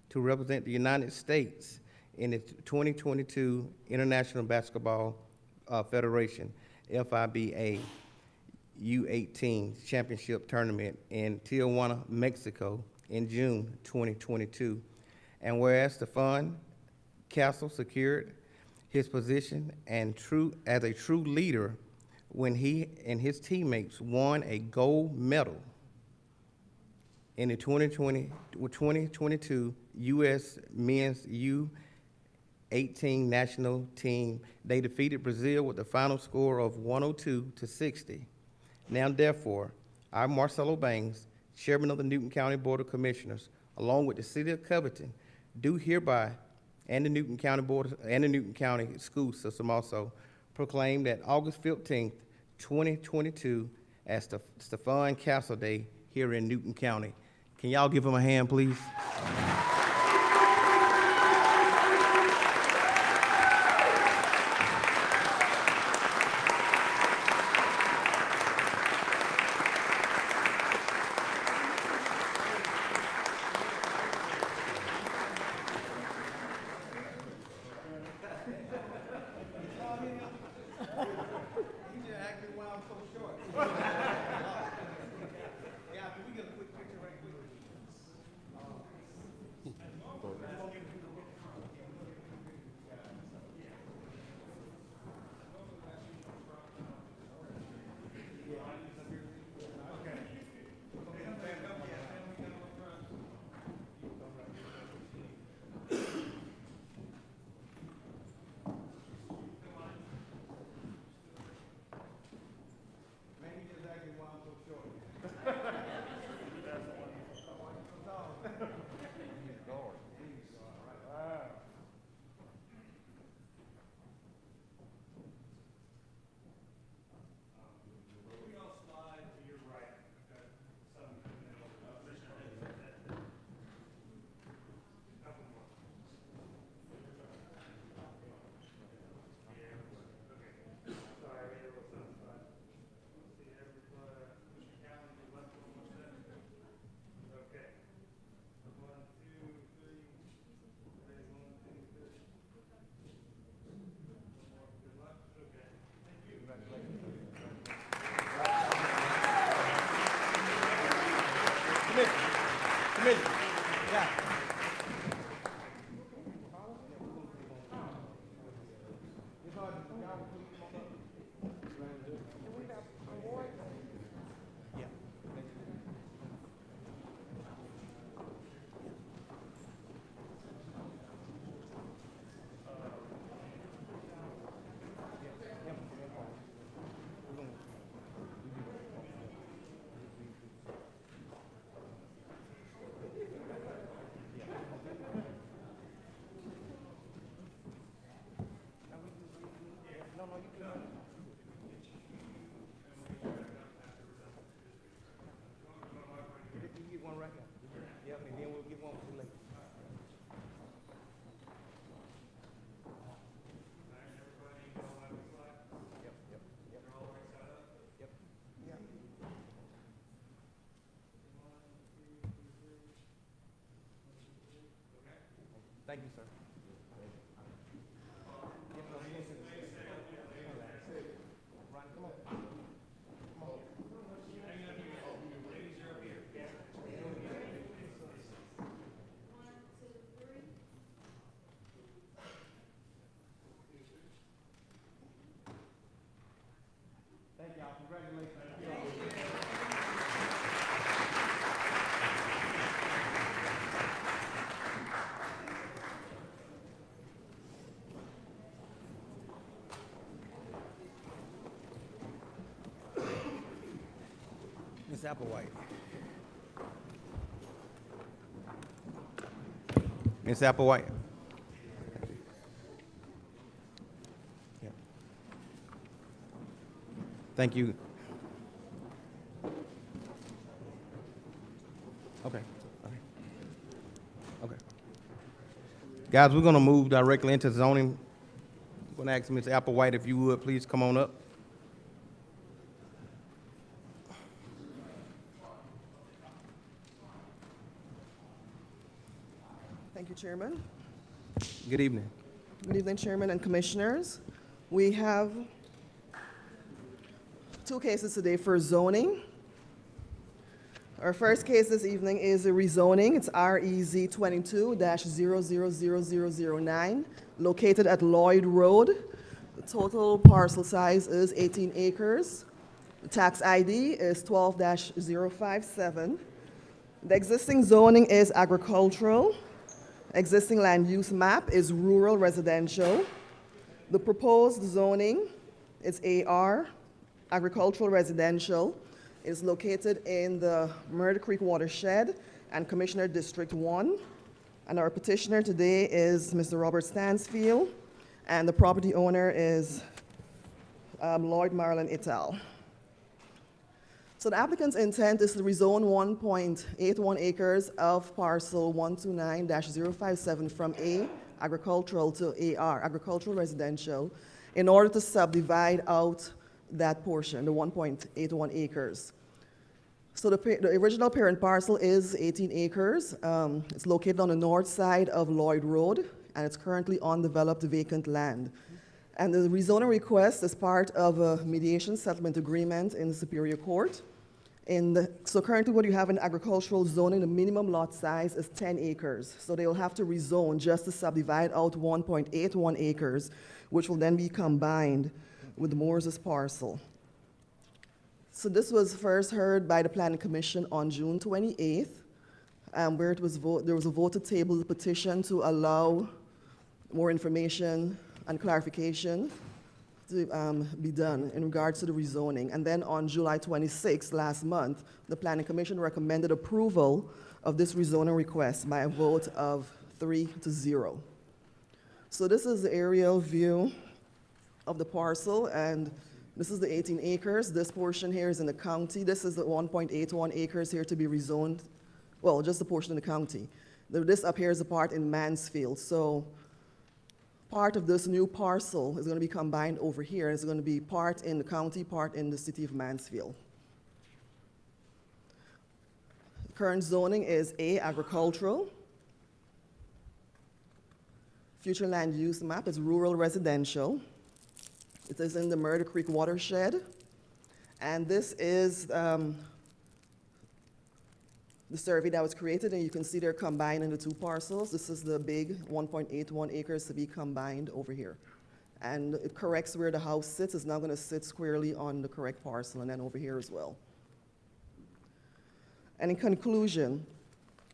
to represent the United States in the 2022 International Basketball Federation, FIBA U18 Championship Tournament in Tijuana, Mexico in June 2022. And whereas Stephon Castle secured his position as a true leader when he and his teammates won a gold medal in the 2022 U.S. Men's U18 national team. They defeated Brazil with the final score of 102-60. Now, therefore, I, Marcelo Bangs, Chairman of the Newton County Board of Commissioners, along with the City of Covington, do hereby, and the Newton County Board and the Newton County School System also, proclaim that August 15th, 2022 as the Stephon Castle Day here in Newton County. Can y'all give him a hand, please? Thank you, sir. Ron, come on. Come on. Thank y'all. Congratulations. Ms. Applewhite. Ms. Applewhite. Yeah. Thank you. Okay. Okay. Guys, we're gonna move directly into zoning. I'm gonna ask Ms. Applewhite if you would, please come on up. Thank you, Chairman. Good evening. Good evening, Chairman and Commissioners. We have two cases today for zoning. Our first case this evening is a rezoning. It's REZ 22-000009, located at Lloyd Road. The total parcel size is 18 acres. The tax ID is 12-057. The existing zoning is agricultural. Existing land use map is rural residential. The proposed zoning is AR, agricultural residential. It's located in the Murder Creek watershed and Commissioner District 1. And our petitioner today is Mr. Robert Stansfield, and the property owner is Lloyd Marlin et al. So the applicant's intent is to rezone 1.81 acres of parcel 129-057 from A, agricultural, to AR, agricultural residential, in order to subdivide out that portion, the 1.81 acres. So the original parent parcel is 18 acres. It's located on the north side of Lloyd Road, and it's currently undeveloped vacant land. And the rezoning request is part of a mediation settlement agreement in the Superior Court. So currently what you have in agricultural zoning, the minimum lot size is 10 acres. So they will have to rezone just to subdivide out 1.81 acres, which will then be combined with Moore's parcel. So this was first heard by the Planning Commission on June 28th, where there was a vote to table the petition to allow more information and clarification to be done in regards to the rezoning. And then on July 26th, last month, the Planning Commission recommended approval of this rezoning request by a vote of 3-0. So this is the aerial view of the parcel, and this is the 18 acres. This portion here is in the county. This is the 1.81 acres here to be rezoned, well, just the portion in the county. This up here is a part in Mansfield. So part of this new parcel is going to be combined over here. It's going to be part in the county, part in the city of Mansfield. Current zoning is A, agricultural. Future land use map is rural residential. It is in the Murder Creek watershed. And this is the survey that was created, and you can see they're combined in the two parcels. This is the big 1.81 acres to be combined over here. And it corrects where the house sits. It's now going to sit squarely on the correct parcel, and then over here as well. And in conclusion,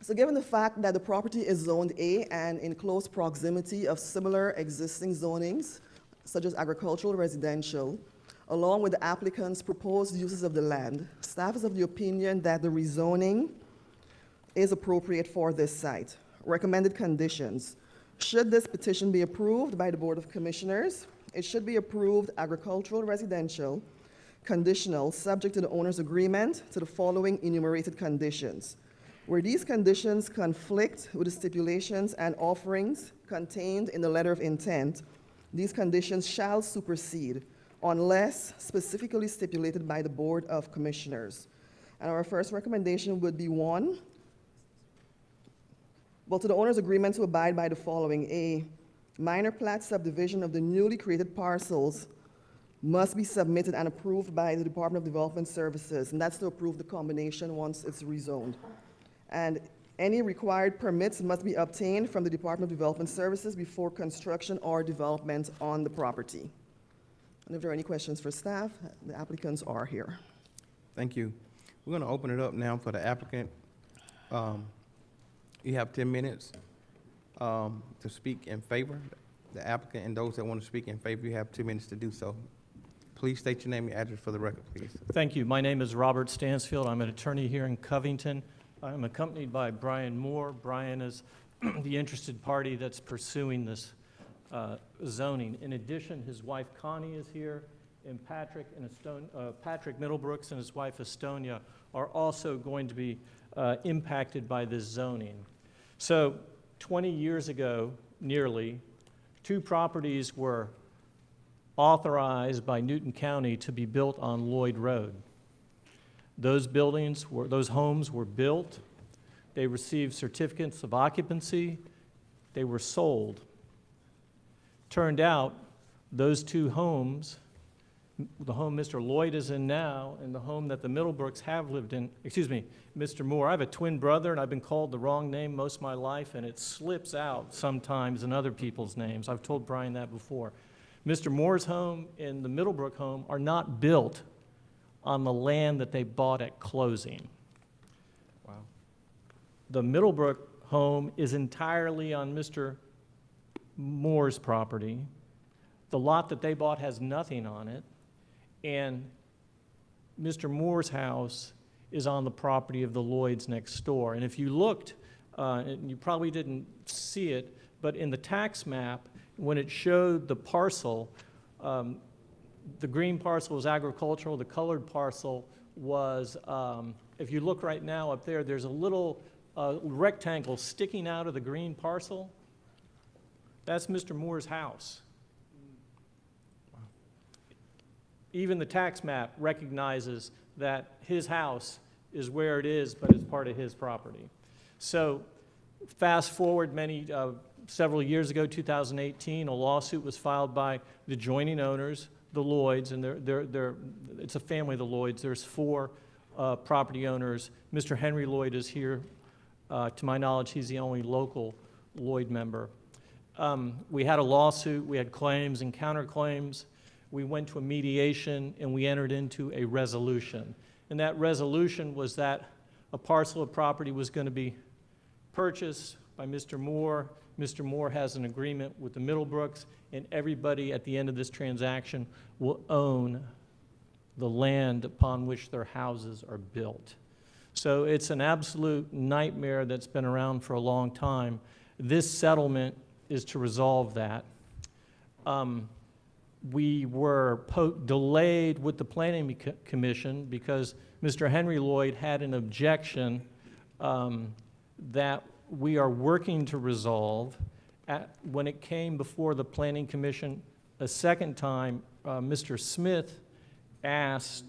so given the fact that the property is zoned A and in close proximity of similar existing zonings, such as agricultural residential, along with the applicant's proposed uses of the land, staff is of the opinion that the rezoning is appropriate for this site. Recommended conditions. Should this petition be approved by the Board of Commissioners, it should be approved agricultural residential, conditional, subject to the owner's agreement to the following enumerated conditions. Where these conditions conflict with the stipulations and offerings contained in the letter of intent, these conditions shall supersede unless specifically stipulated by the Board of Commissioners. And our first recommendation would be 1, well, to the owner's agreement to abide by the following. A minor plat subdivision of the newly created parcels must be submitted and approved by the Department of Development Services, and that's to approve the combination once it's rezoned. And any required permits must be obtained from the Department of Development Services before construction or development on the property. And if there are any questions for staff, the applicants are here. Thank you. We're going to open it up now for the applicant. You have 10 minutes to speak in favor. The applicant and those that want to speak in favor, you have 2 minutes to do so. Please state your name and address for the record, please. Thank you. My name is Robert Stansfield. I'm an attorney here in Covington. I'm accompanied by Brian Moore. Brian is the interested party that's pursuing this zoning. In addition, his wife Connie is here, and Patrick Middlebrooks and his wife Estonia are also going to be impacted by this zoning. So 20 years ago, nearly, 2 properties were authorized by Newton County to be built on Lloyd Road. Those homes were built, they received certificates of occupancy, they were sold. Turned out, those 2 homes, the home Mr. Lloyd is in now and the home that the Middlebrooks have lived in, excuse me, Mr. Moore, I have a twin brother and I've been called the wrong name most of my life and it slips out sometimes in other people's names. I've told Brian that before. Mr. Moore's home and the Middlebrook home are not built on the land that they bought at closing. Wow. The Middlebrook home is entirely on Mr. Moore's property. The lot that they bought has nothing on it, and Mr. Moore's house is on the property of the Lloyds next door. And if you looked, and you probably didn't see it, but in the tax map, when it showed the parcel, the green parcel was agricultural, the colored parcel was, if you look right now up there, there's a little rectangle sticking out of the green parcel. That's Mr. Moore's house. Even the tax map recognizes that his house is where it is, but it's part of his property. So fast forward several years ago, 2018, a lawsuit was filed by the adjoining owners, the Lloyds, and it's a family of the Lloyds. There's 4 property owners. Mr. Henry Lloyd is here. To my knowledge, he's the only local Lloyd member. We had a lawsuit, we had claims and counterclaims. We went to a mediation and we entered into a resolution. And that resolution was that a parcel of property was going to be purchased by Mr. Moore. Mr. Moore has an agreement with the Middlebrooks, and everybody at the end of this transaction will own the land upon which their houses are built. So it's an absolute nightmare that's been around for a long time. This settlement is to resolve that. We were delayed with the Planning Commission because Mr. Henry Lloyd had an objection that we are working to resolve. When it came before the Planning Commission a second time, Mr. Smith asked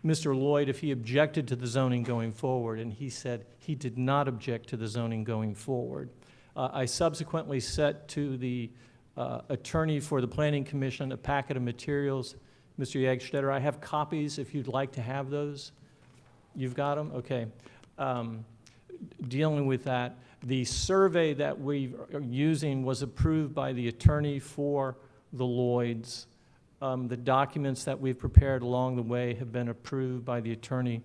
Mr. Lloyd if he objected to the zoning going forward, and he said he did not object to the zoning going forward. I subsequently sent to the attorney for the Planning Commission a packet of materials. Mr. Jagstetter, I have copies if you'd like to have those. You've got them? Okay. Dealing with that, the survey that we are using was approved by the attorney for the Lloyds. The documents that we've prepared along the way have been approved by the attorney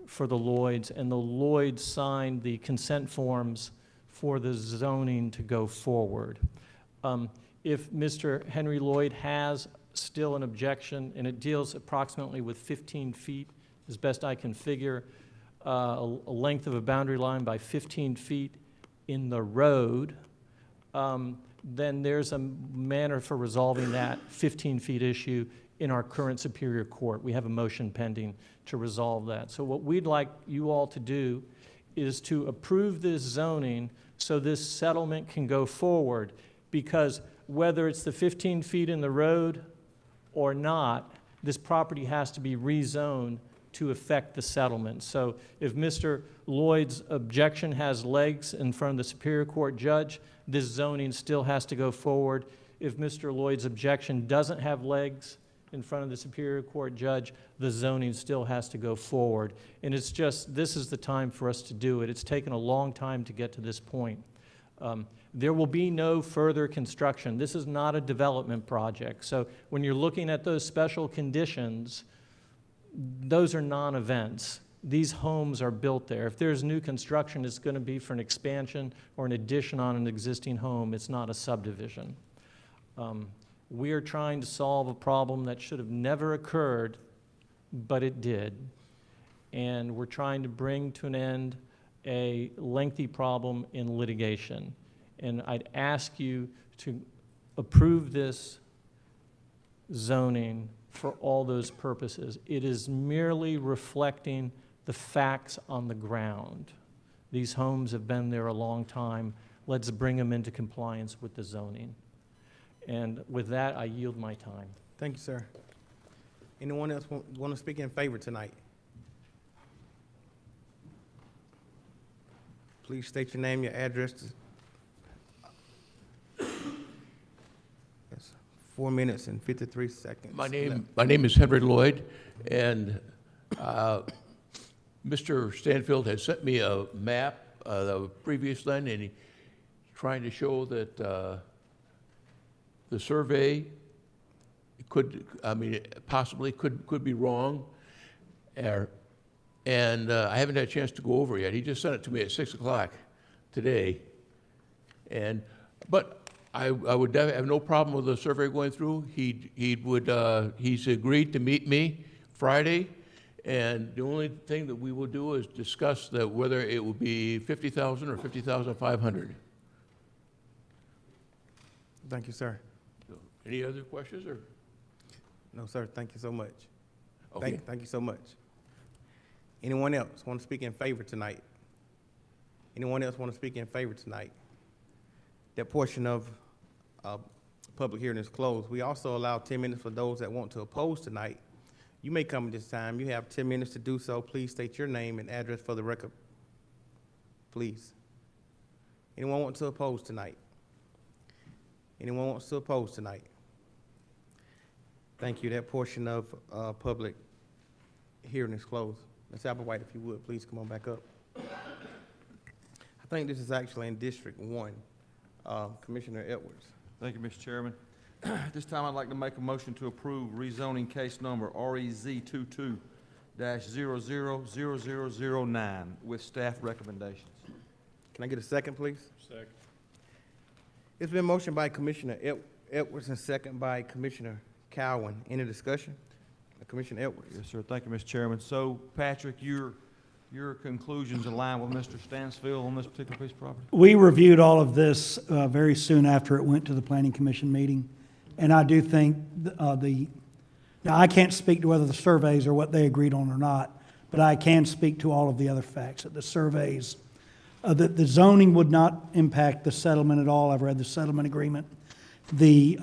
for the Lloyds, and the Lloyds signed the consent forms for the zoning to go forward. If Mr. Henry Lloyd has still an objection, and it deals approximately with 15 feet, as best I can figure, a length of a boundary line by 15 feet in the road, then there's a manner for resolving that 15 feet issue in our current Superior Court. We have a motion pending to resolve that. So what we'd like you all to do is to approve this zoning so this settlement can go forward, because whether it's the 15 feet in the road or not, this property has to be rezoned to affect the settlement. So if Mr. Lloyd's objection has legs in front of the Superior Court judge, this zoning still has to go forward. If Mr. Lloyd's objection doesn't have legs in front of the Superior Court judge, the zoning still has to go forward. And it's just, this is the time for us to do it. It's taken a long time to get to this point. There will be no further construction. This is not a development project. So when you're looking at those special conditions, those are non-events. These homes are built there. If there's new construction, it's going to be for an expansion or an addition on an existing home. It's not a subdivision. We are trying to solve a problem that should have never occurred, but it did. And we're trying to bring to an end a lengthy problem in litigation. And I'd ask you to approve this zoning for all those purposes. It is merely reflecting the facts on the ground. These homes have been there a long time. let's bring them into compliance with the zoning. And with that, I yield my time. Thank you, sir. Anyone else want to speak in favor tonight? Please state your name, your address. Yes, 4 minutes and 53 seconds. My name is Henry Lloyd, and Mr. Stanfield has sent me a map the previous then, and he's trying to show that the survey possibly could be wrong, and I haven't had a chance to go over it yet. He just sent it to me at 6 o'clock today, but I would have no problem with the survey going through. He's agreed to meet me Friday, and the only thing that we will do is discuss whether it will be 50,000 or 50,500. Thank you, sir. Any other questions, or? No, sir. Thank you so much. Okay. Thank you so much. Anyone else want to speak in favor tonight? Anyone else want to speak in favor tonight? That portion of public hearing is closed. We also allow 10 minutes for those that want to oppose tonight. You may come at this time. You have 10 minutes to do so. Please state your name and address for the record, please. Anyone want to oppose tonight? Anyone wants to oppose tonight? Thank you. That portion of public hearing is closed. Ms. Applewhite, if you would, please come on back up. I think this is actually in District 1. Commissioner Edwards. Thank you, Mr. Chairman. At this time, I'd like to make a motion to approve rezoning case number REZ22-000009 with staff recommendations. Can I get a second, please? Second. It's been motioned by Commissioner Edwards and second by Commissioner Cowan. Any discussion? Commissioner Edwards. Yes, sir. Thank you, Mr. Chairman. So, Patrick, your conclusions align with Mr. Stansfield on this particular piece of property? We reviewed all of this very soon after it went to the Planning Commission meeting, and I do think now I can't speak to whether the surveys are what they agreed on or not, but I can speak to all of the other facts, that the surveys, that the zoning would not impact the settlement at all. I've read the settlement agreement. The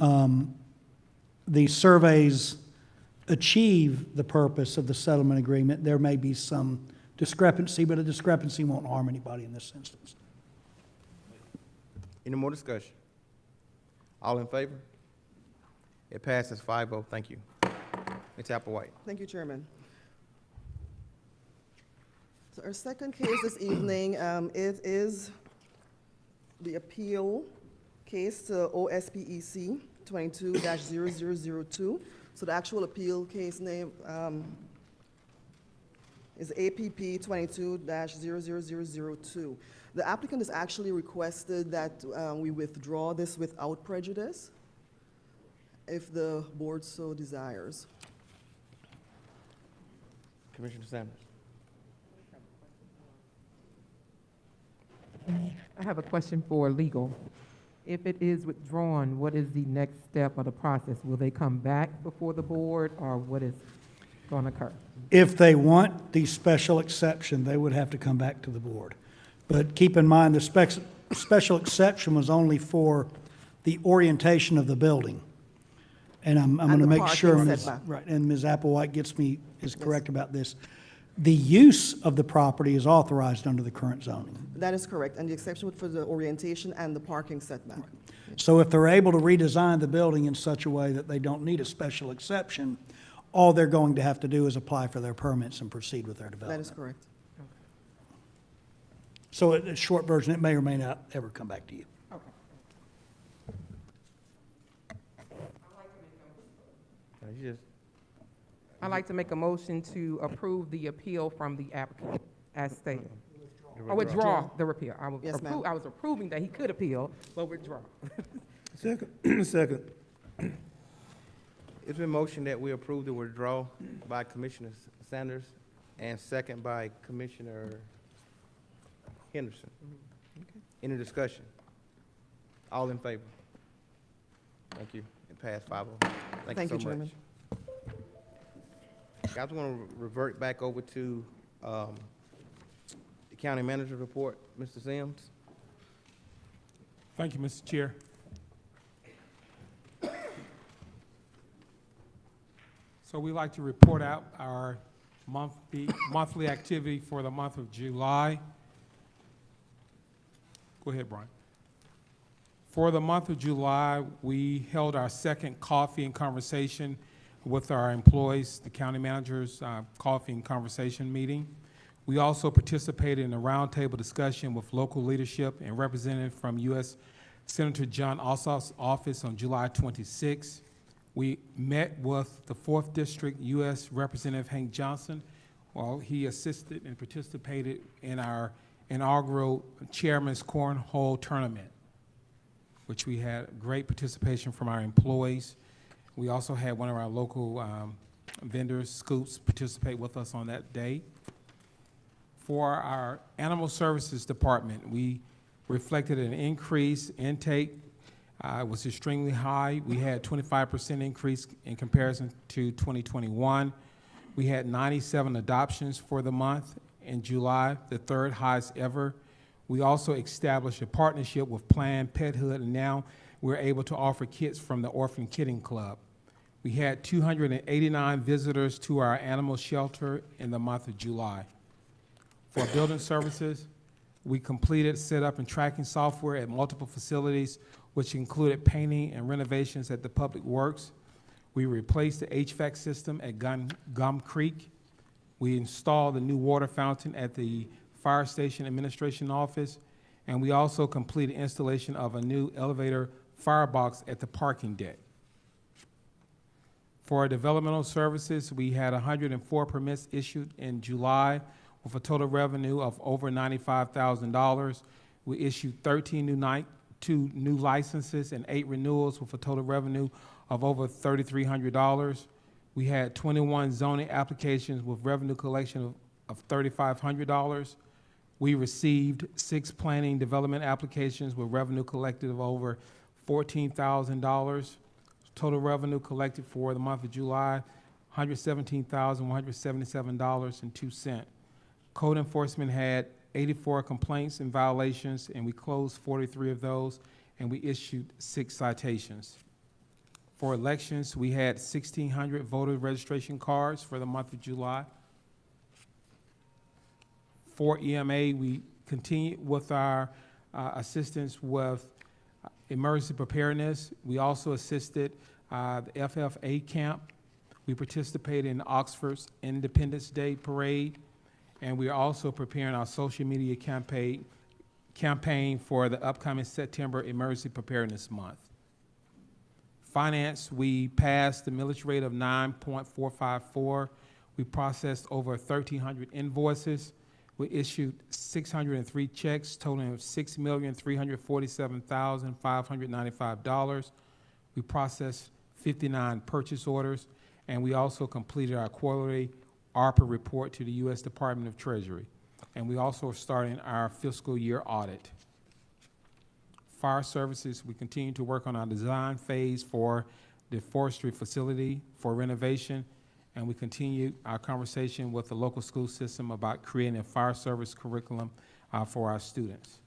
surveys achieve the purpose of the settlement agreement. There may be some discrepancy, but a discrepancy won't harm anybody in this instance. Any more discussion? All in favor? It passes 5-0. Thank you. Ms. Applewhite. Thank you, Chairman. So our second case this evening, it is the appeal case to OSPEC 22-0002. So the actual appeal case name is APP 22-0002. The applicant has actually requested that we withdraw this without prejudice, if the board so desires. Commissioner Sanders. I have a question for legal. If it is withdrawn, what is the next step of the process? Will they come back before the board, or what is going to occur? If they want the special exception, they would have to come back to the board. But keep in mind, the special exception was only for the orientation of the building. And I'm going to make sure, right, and Ms. Applewhite is correct about this. The use of the property is authorized under the current zoning. That is correct, and the exception for the orientation and the parking setback. So if they're able to redesign the building in such a way that they don't need a special exception, all they're going to have to do is apply for their permits and proceed with their development. That is correct. So a short version, it may or may not ever come back to you. I'd like to make a motion to approve the appeal from the applicant as stated. Or withdraw the repeal. I was approving that he could appeal, but withdraw. Second. It's been motioned that we approve the withdrawal by Commissioner Sanders and second by Commissioner Henderson. Any discussion? All in favor? Thank you. It passed 5-0. Thank you so much. Guys, we're going to revert back over to the county manager's report. Mr. Sims. Thank you, Mr. Chair. So we like to report out our monthly activity for the month of July. Go ahead, Brian. For the month of July, we held our second coffee and conversation with our employees, the county managers' coffee and conversation meeting. We also participated in a roundtable discussion with local leadership and representative from U.S. Senator John Ossoff's office on July 26. We met with the 4th District U.S. Representative Hank Johnson while he assisted and participated in our inaugural Chairman's Cornhole Tournament, which we had great participation from our employees. We also had one of our local vendors, Scoops, participate with us on that day. For our Animal Services Department, we reflected an increase intake. It was extremely high. We had 25% increase in comparison to 2021. We had 97 adoptions for the month in July, the 3rd highest ever. We also established a partnership with Planned Parenthood, and now we're able to offer kits from the Orphan Kidding Club. We had 289 visitors to our animal shelter in the month of July. For building services, we completed setup and tracking software at multiple facilities, which included painting and renovations at the Public Works. We replaced the HVAC system at Gum Creek. We installed a new water fountain at the Fire Station Administration Office, and we also completed installation of a new elevator firebox at the parking deck. For our developmental services, we had 104 permits issued in July with a total revenue of over $95,000. We issued 2 new licenses and 8 renewals with a total revenue of over $3,300. We had 21 zoning applications with revenue collection of $3,500. We received 6 planning development applications with revenue collected of over $14,000. Total revenue collected for the month of July, $117,177.02. Code enforcement had 84 complaints and violations, and we closed 43 of those, and we issued 6 citations. For elections, we had 1,600 voter registration cards for the month of July. For EMA, we continued with our assistance with emergency preparedness. We also assisted the FFA camp. We participated in Oxford's Independence Day Parade, and we are also preparing our social media campaign for the upcoming September Emergency Preparedness Month. Finance, we passed the millage rate of 9.454. We processed over 1,300 invoices. We issued 603 checks totaling $6,347,595. We processed 59 purchase orders, and we also completed our quarterly ARPA report to the U.S. Department of Treasury. And we also are starting our fiscal year audit. Fire services, we continue to work on our design phase for the forestry facility for renovation, and we continue our conversation with the local school system about creating a fire service curriculum for our students.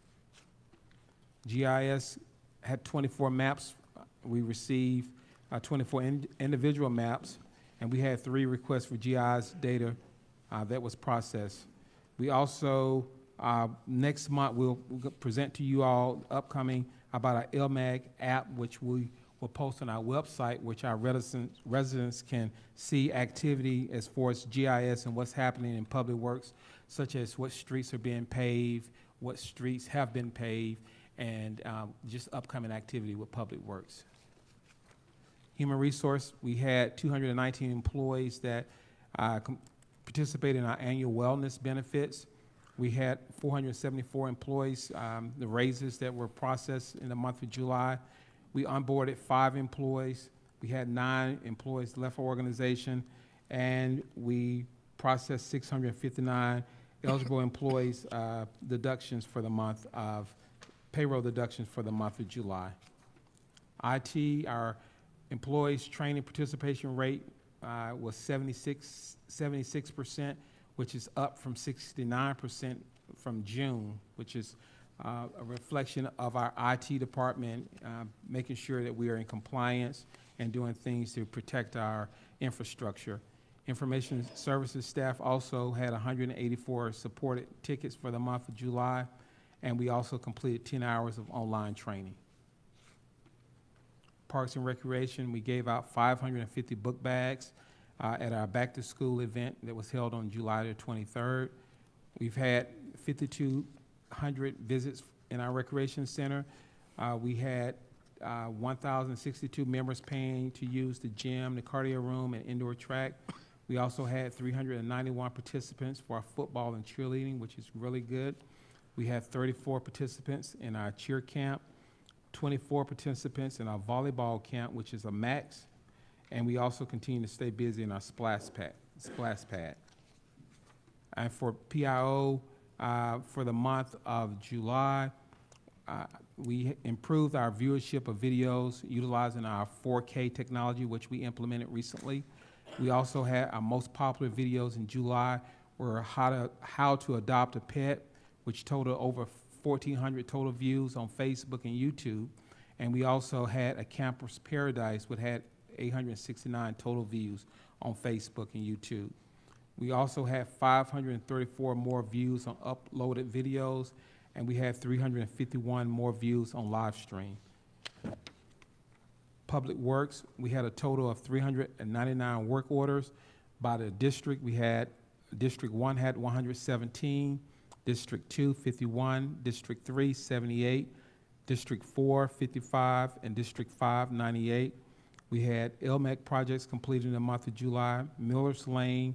GIS had 24 maps. We received 24 individual maps, and we had 3 requests for GIS data that was processed. We also, next month, we'll present to you all upcoming about our LMAG app, which we will post on our website, which our residents can see activity as far as GIS and what's happening in public works, such as what streets are being paved, what streets have been paved, and just upcoming activity with public works. Human resource, we had 219 employees that participated in our annual wellness benefits. We had 474 employees, the raises that were processed in the month of July. We onboarded 5 employees. We had 9 employees left our organization, and we processed 659 eligible employees deductions for the month of payroll deductions for the month of July. IT, our employees training participation rate was 76%, which is up from 69% from June, which is a reflection of our IT department, making sure that we are in compliance and doing things to protect our infrastructure. Information services staff also had 184 supported tickets for the month of July, and we also completed 10 hours of online training. Parks and Recreation, we gave out 550 book bags at our back-to-school event that was held on July the 23rd. We've had 5,200 visits in our recreation center. We had 1,062 members paying to use the gym, the cardio room, and indoor track. We also had 391 participants for our football and cheerleading, which is really good. We had 34 participants in our cheer camp, 24 participants in our volleyball camp, which is a max, and we also continue to stay busy in our splash pad. And for PIO, for the month of July, we improved our viewership of videos utilizing our 4K technology, which we implemented recently. We also had our most popular videos in July were how to adopt a pet, which totaled over 1,400 total views on Facebook and YouTube. And we also had a Camper's Paradise, which had 869 total views on Facebook and YouTube. We also had 534 more views on uploaded videos, and we had 351 more views on live stream. Public Works, we had a total of 399 work orders. By the district, we had District 1 had 117, District 2, 51, District 3, 78, District 4, 55, and District 5, 98. We had LMEC projects completed in the month of July, Miller's Lane,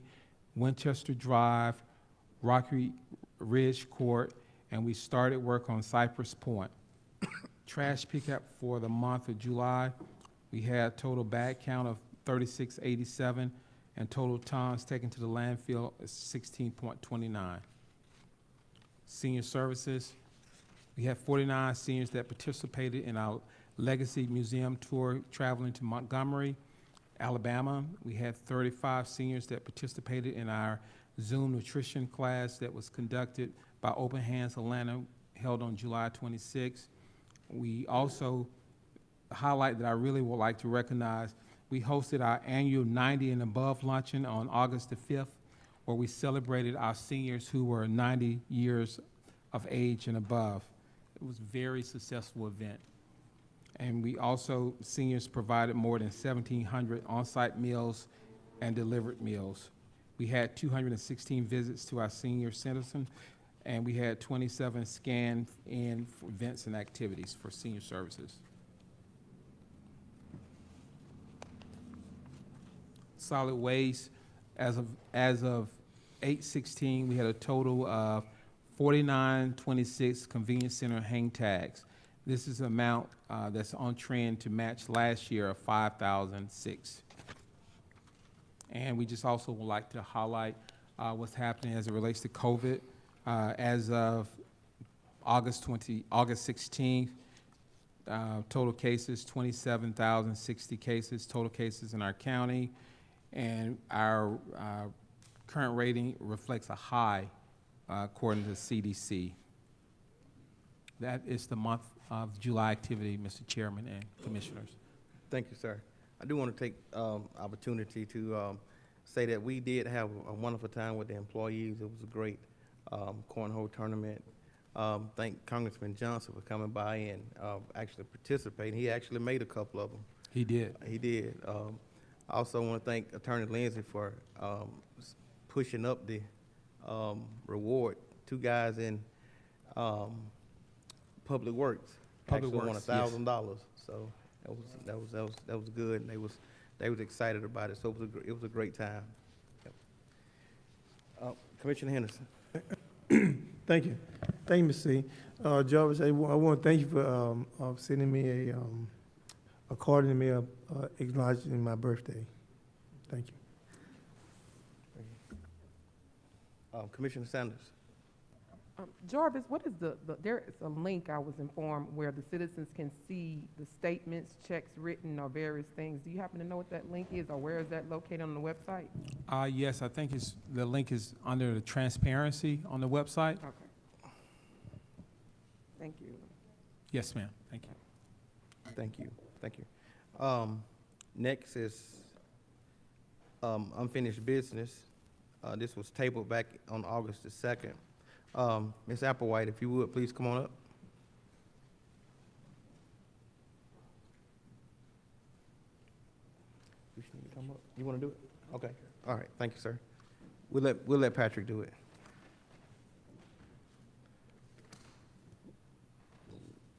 Winchester Drive, Rocky Ridge Court, and we started work on Cypress Point. Trash pickup for the month of July, we had total bag count of 3687, and total tons taken to the landfill is 16.29. Senior services, we had 49 seniors that participated in our Legacy Museum tour traveling to Montgomery, Alabama. We had 35 seniors that participated in our Zoom nutrition class that was conducted by Open Hands Atlanta, held on July 26. We also highlight that I really would like to recognize, we hosted our annual 90 and above luncheon on August the 5th, where we celebrated our seniors who were 90 years of age and above. It was a very successful event. And we also, seniors provided more than 1,700 on-site meals and delivered meals. We had 216 visits to our senior citizen, and we had 27 scanned in for events and activities for senior services. Solid waste, as of 8/16, we had a total of 4926 convenience center hang tags. This is an amount that's on trend to match last year of 5,006. And we just also would like to highlight what's happening as it relates to COVID. As of August 16th, total cases, 27,060 cases, total cases in our county. And our current rating reflects a high according to the CDC. That is the month of July activity, Mr. Chairman and Commissioners. Thank you, sir. I do want to take opportunity to say that we did have a wonderful time with the employees. It was a great cornhole tournament. Thank Congressman Johnson for coming by and actually participating. He actually made a couple of them. He did. He did. I also want to thank Attorney Lindsay for pushing up the reward. Two guys in Public Works actually won $1,000. So that was good, and they was excited about it. So it was a great time. Yep. Commissioner Henderson. Thank you. Thank you, Ms. C. Jarvis, I want to thank you for sending me a card in the mail acknowledging my birthday. Thank you. Commissioner Sanders. Jarvis, what is there is a link I was informed where the citizens can see the statements, checks written, or various things. Do you happen to know what that link is, or where is that located on the website? Yes, I think the link is under the transparency on the website. Okay. Yes, ma'am. Thank you. Thank you, thank you. Next is unfinished business. This was tabled back on August the 2nd. Ms. Applewhite, if you would, please come on up. You want to do it? Okay, all right, thank you, sir. We'll let Patrick do it.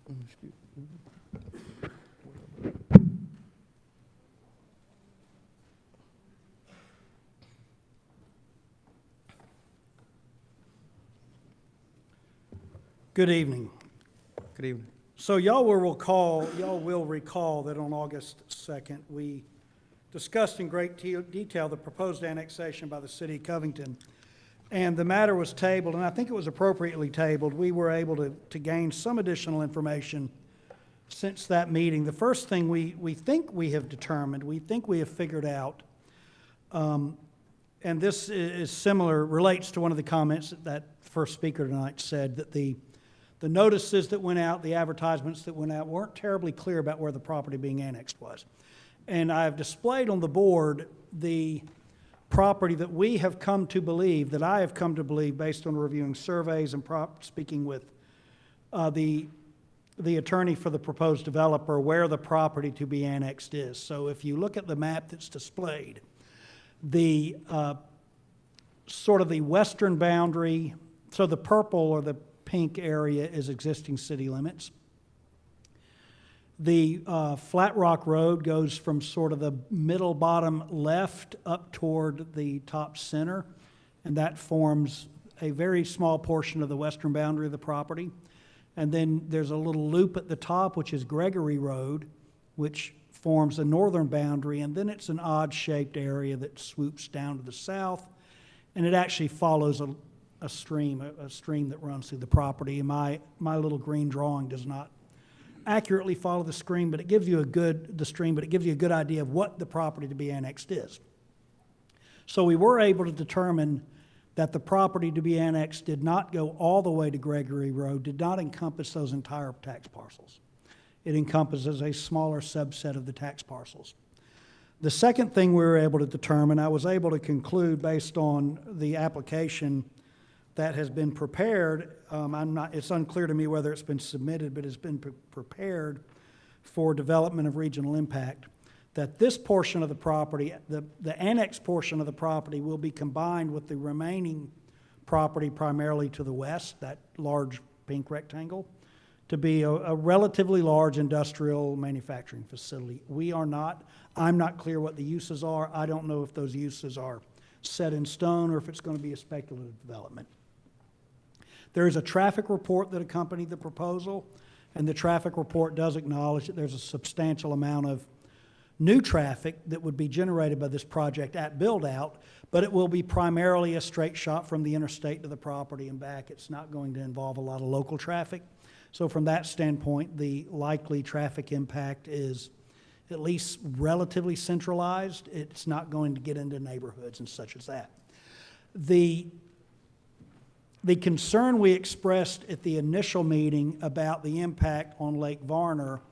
Excuse me. Good evening. Good evening. So y'all will recall that on August 2nd, we discussed in great detail the proposed annexation by the city of Covington. And the matter was tabled, and I think it was appropriately tabled. We were able to gain some additional information since that meeting. The first thing we think we have determined, we think we have figured out, and this is similar, relates to one of the comments that first speaker tonight said, that the notices that went out, the advertisements that went out, weren't terribly clear about where the property being annexed was. And I've displayed on the board the property that we have come to believe, that I have come to believe based on reviewing surveys and speaking with the attorney for the proposed developer, where the property to be annexed is. So if you look at the map that's displayed, the sort of the western boundary, so the purple or the pink area is existing city limits. The Flat Rock Road goes from sort of the middle bottom left up toward the top center, and that forms a very small portion of the western boundary of the property. And then there's a little loop at the top, which is Gregory Road, which forms the northern boundary, and then it's an odd-shaped area that swoops down to the south, and it actually follows a stream that runs through the property. And my little green drawing does not accurately follow the stream, but it gives you a good idea of what the property to be annexed is. So we were able to determine that the property to be annexed did not go all the way to Gregory Road, did not encompass those entire tax parcels. It encompasses a smaller subset of the tax parcels. The second thing we were able to determine, I was able to conclude based on the application that has been prepared. It's unclear to me whether it's been submitted, but it's been prepared for development of regional impact, that this portion of the property, the annexed portion of the property, will be combined with the remaining property primarily to the west, that large pink rectangle, to be a relatively large industrial manufacturing facility. I'm not clear what the uses are. I don't know if those uses are set in stone or if it's going to be a speculative development. There is a traffic report that accompanied the proposal, and the traffic report does acknowledge that there's a substantial amount of new traffic that would be generated by this project at build-out, but it will be primarily a straight shot from the interstate to the property and back. It's not going to involve a lot of local traffic. So from that standpoint, the likely traffic impact is at least relatively centralized. It's not going to get into neighborhoods and such as that. The concern we expressed at the initial meeting about the impact on Lake Varner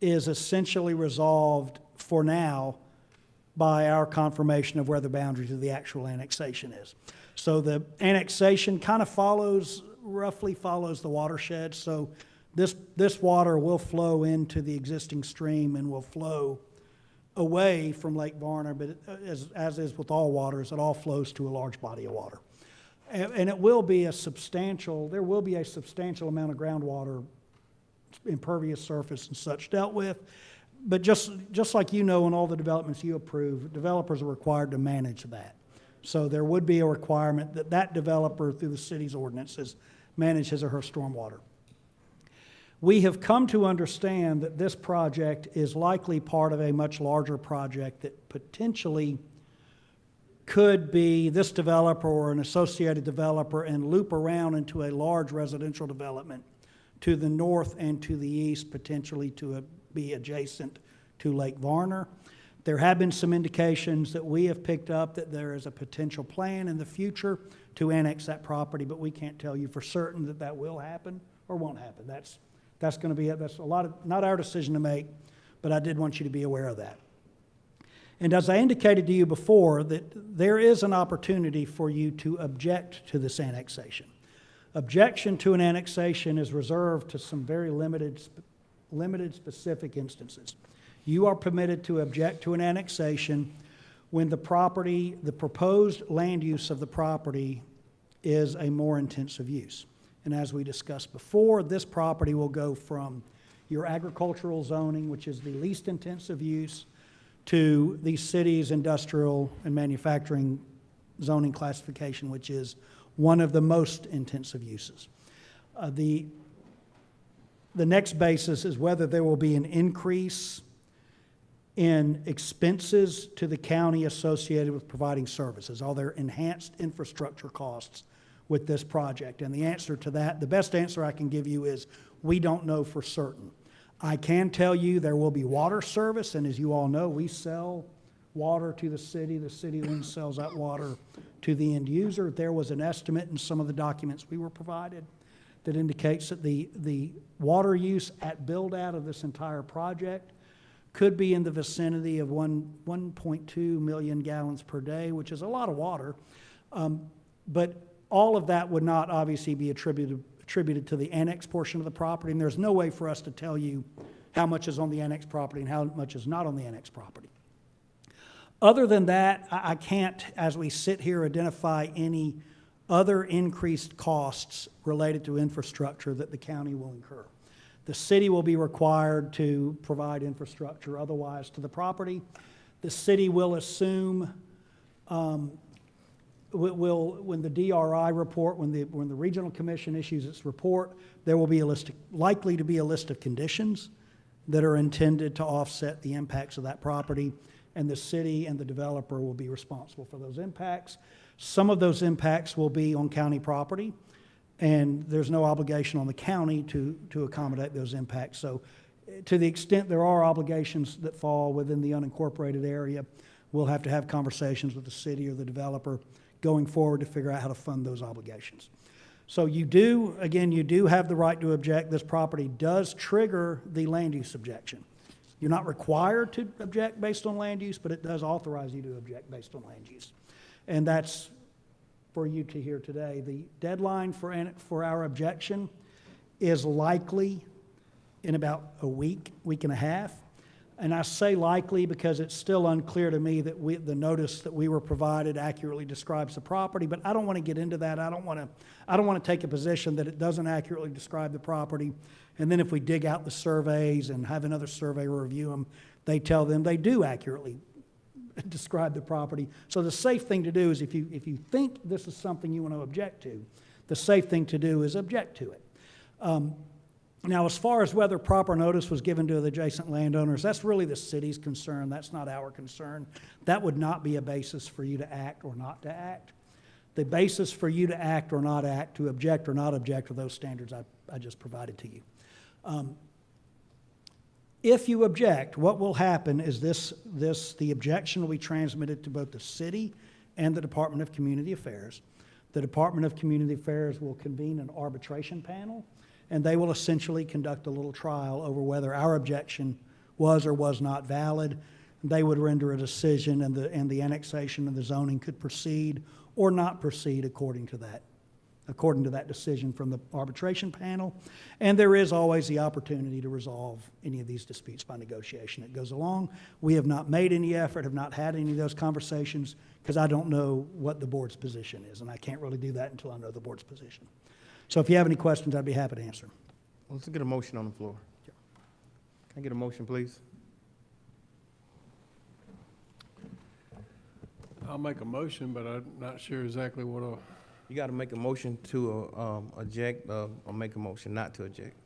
is essentially resolved for now by our confirmation of where the boundaries of the actual annexation is. So the annexation kind of roughly follows the watershed. So this water will flow into the existing stream and will flow away from Lake Varner, but as is with all waters, it all flows to a large body of water. And it will be there will be a substantial amount of groundwater, impervious surface and such dealt with. But just like you know in all the developments you approve, developers are required to manage that. So there would be a requirement that developer, through the city's ordinances, manage his or her stormwater. We have come to understand that this project is likely part of a much larger project that potentially could be this developer or an associated developer and loop around into a large residential development to the north and to the east, potentially to be adjacent to Lake Varner. There have been some indications that we have picked up that there is a potential plan in the future to annex that property, but we can't tell you for certain that will happen or won't happen. That's going to be, that's a lot of, not our decision to make, but I did want you to be aware of that. And as I indicated to you before, that there is an opportunity for you to object to this annexation. Objection to an annexation is reserved to some very limited specific instances. You are permitted to object to an annexation when the property, the proposed land use of the property is a more intensive use. And as we discussed before, this property will go from your agricultural zoning, which is the least intensive use, to the city's industrial and manufacturing zoning classification, which is one of the most intensive uses. The next basis is whether there will be an increase in expenses to the county associated with providing services. Are there enhanced infrastructure costs with this project? And the answer to that, the best answer I can give you is we don't know for certain. I can tell you there will be water service, and as you all know, we sell water to the city. The city then sells that water to the end user. There was an estimate in some of the documents we were provided that indicates that the water use at build-out of this entire project could be in the vicinity of 1.2 million gallons per day, which is a lot of water. But all of that would not obviously be attributed to the annex portion of the property, and there's no way for us to tell you how much is on the annex property and how much is not on the annex property. Other than that, I can't, as we sit here, identify any other increased costs related to infrastructure that the county will incur. The city will be required to provide infrastructure otherwise to the property. The city will assume, when the DRI report, when the Regional Commission issues its report, there will be likely to be a list of conditions that are intended to offset the impacts of that property, and the city and the developer will be responsible for those impacts. Some of those impacts will be on county property, and there's no obligation on the county to accommodate those impacts. So to the extent there are obligations that fall within the unincorporated area, we'll have to have conversations with the city or the developer going forward to figure out how to fund those obligations. So you do have the right to object. This property does trigger the land use objection. You're not required to object based on land use, but it does authorize you to object based on land use. And that's for you to hear today. The deadline for our objection is likely in about a week and a half. And I say likely because it's still unclear to me that the notice that we were provided accurately describes the property, but I don't want to get into that. I don't want to take a position that it doesn't accurately describe the property. And then if we dig out the surveys and have another surveyor review them, they tell them they do accurately describe the property. So the safe thing to do is if you think this is something you want to object to, the safe thing to do is object to it. Now, as far as whether proper notice was given to the adjacent landowners, that's really the city's concern. That's not our concern. That would not be a basis for you to act or not to act. The basis for you to act or not act, to object or not object, are those standards I just provided to you. If you object, what will happen is the objection will be transmitted to both the city and the Department of Community Affairs. The Department of Community Affairs will convene an arbitration panel, and they will essentially conduct a little trial over whether our objection was or was not valid. They would render a decision, and the annexation and the zoning could proceed or not proceed according to that decision from the arbitration panel. And there is always the opportunity to resolve any of these disputes by negotiation that goes along. We have not made any effort, have not had any of those conversations, because I don't know what the board's position is, and I can't really do that until I know the board's position. So if you have any questions, I'd be happy to answer them. Let's get a motion on the floor. Can I get a motion, please? I'll make a motion, but I'm not sure exactly what I'll... You got to make a motion to eject or make a motion not to eject.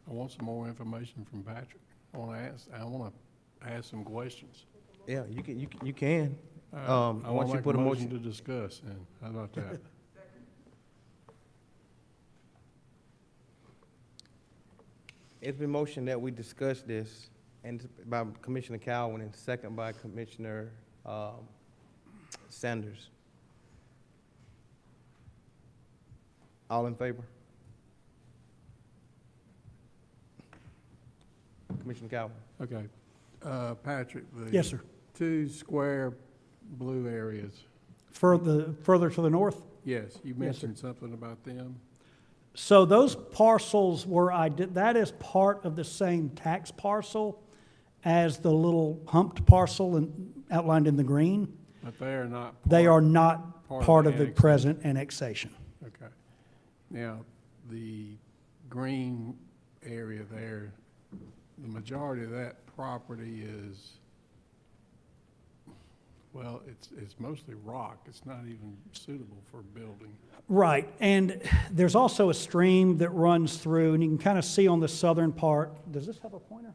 I want some more information from Patrick. I want to ask some questions. Yeah, you can. I Once want to you make put a a motion motion to discuss, and how about that? It's been motioned that we discuss this, and by Commissioner Calvin and second by Commissioner Sanders. All in favor? Commissioner Calvin? Okay. Patrick, the Yes, sir. 2 square blue areas. Further to the north? Yes, you Yes, sir. mentioned something about them. So those parcels that is part of the same tax parcel as the little humped parcel outlined in the green. But they are not. They are not part of the annexation. present annexation. Okay. Now, the green area there, the majority of that property is, well, it's mostly rock. It's not even suitable for building. Right, and there's also a stream that runs through, and you can kind of see on the southern part. Does this have a pointer?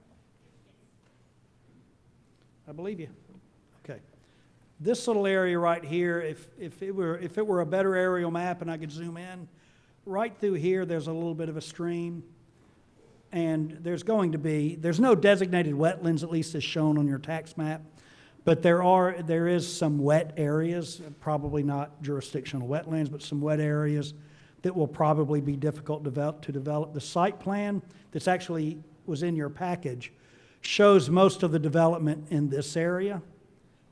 I believe you. Okay. This little area right here, if it were a better aerial map and I could zoom in, right through here, there's a little bit of a stream. And there's no designated wetlands, at least as shown on your tax map. But there is some wet areas, probably not jurisdictional wetlands, but some wet areas that will probably be difficult to develop. The site plan that's actually was in your package shows most of the development in this area,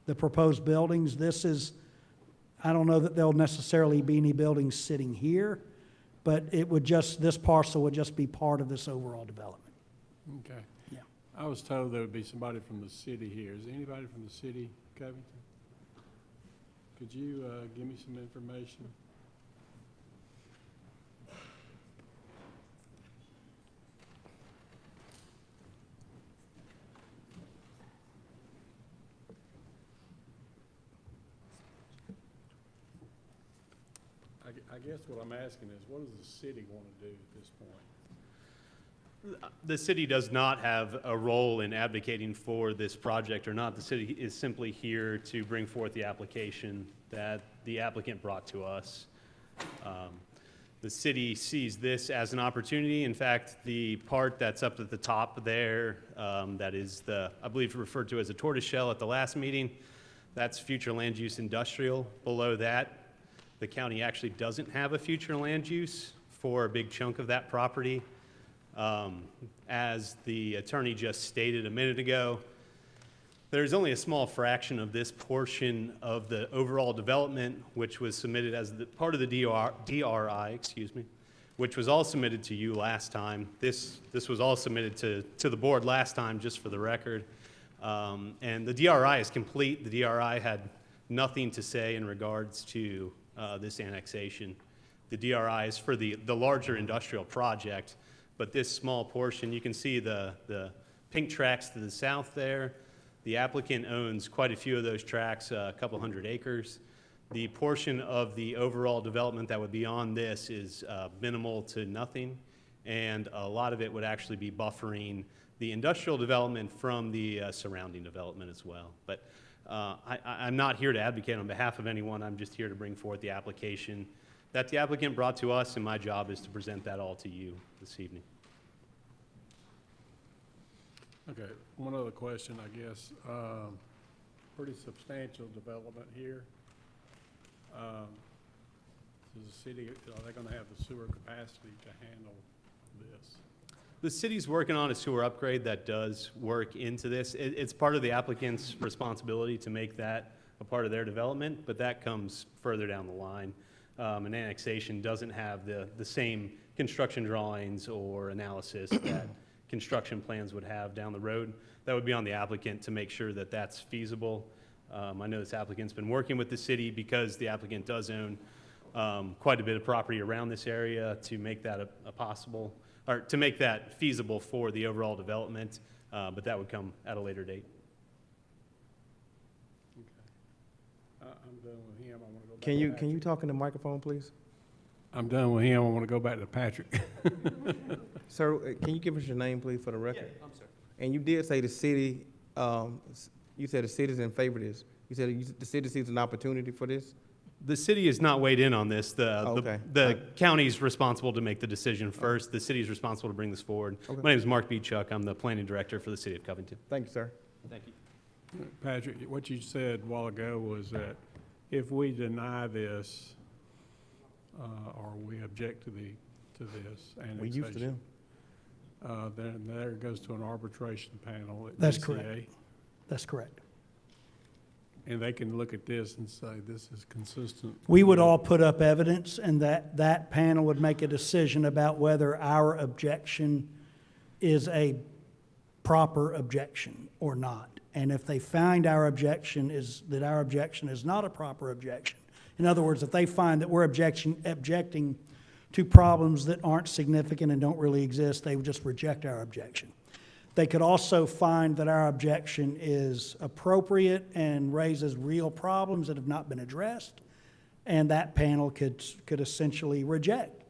the proposed buildings. I don't know that there'll necessarily be any buildings sitting here, but this parcel would just be part of this overall development. Okay. Yeah. I was told there would be somebody from the city here. Is there anybody from the city, Covington? Could you give me some information? I guess what I'm asking is, what does the city want to do at this point? The city does not have a role in advocating for this project or not. The city is simply here to bring forth the application that the applicant brought to us. The city sees this as an opportunity. In fact, the part that's up at the top there, that is I believe referred to as a tortoise shell at the last meeting, that's future land use industrial. Below that, the county actually doesn't have a future land use for a big chunk of that property. As the attorney just stated a minute ago, there's only a small fraction of this portion of the overall development which was submitted as part of the DRI, which was all submitted to you last time. This was all submitted to the board last time, just for the record. And the DRI is complete. The DRI had nothing to say in regards to this annexation. The DRI is for the larger industrial project, but this small portion, you can see the pink tracts to the south there. The applicant owns quite a few of those tracts, a couple hundred acres. The portion of the overall development that would be on this is minimal to nothing, and a lot of it would actually be buffering the industrial development from the surrounding development as well. But I'm not here to advocate on behalf of anyone. I'm just here to bring forth the application that the applicant brought to us, and my job is to present that all to you this evening. Okay, one other question, I guess. Pretty substantial development here. Does the city, are they going to have the sewer capacity to handle this? The city's working on a sewer upgrade that does work into this. It's part of the applicant's responsibility to make that a part of their development, but that comes further down the line. An annexation doesn't have the same construction drawings or analysis that construction plans would have down the road. That would be on the applicant to make sure that that's feasible. I know this applicant's been working with the city because the applicant does own quite a bit of property around this area to make that or to make that feasible for the overall development, but that would come at a later date. Okay. I'm done with him. I want to go back Can to you Patrick. talk in the microphone, please? I'm done with him. I want to go back to Patrick. Sir, can you give us your name, please, for the record? Yeah, I'm sorry. And you did say the city, you said the city's in favor of this. You said the city sees an opportunity for this? The city has not weighed in on this. Okay. The county's responsible to make the decision first. The city's responsible to bring this forward. Okay. My name is Mark B. Chuck. I'm the planning director for the city of Covington. Thank you, sir. Thank you. Patrick, what you said a while ago was that if we deny this, or we object to this annexation. We used to them. Then there it goes to an arbitration panel at That's DCA. correct. That's correct. And they can look at this and say, this is consistent. We would all put up evidence, and that panel would make a decision about whether our objection is a proper objection or not. And if they find our objection is not a proper objection, in other words, if they find that we're objecting to problems that aren't significant and don't really exist, they would just reject our objection. They could also find that our objection is appropriate and raises real problems that have not been addressed, and that panel could essentially reject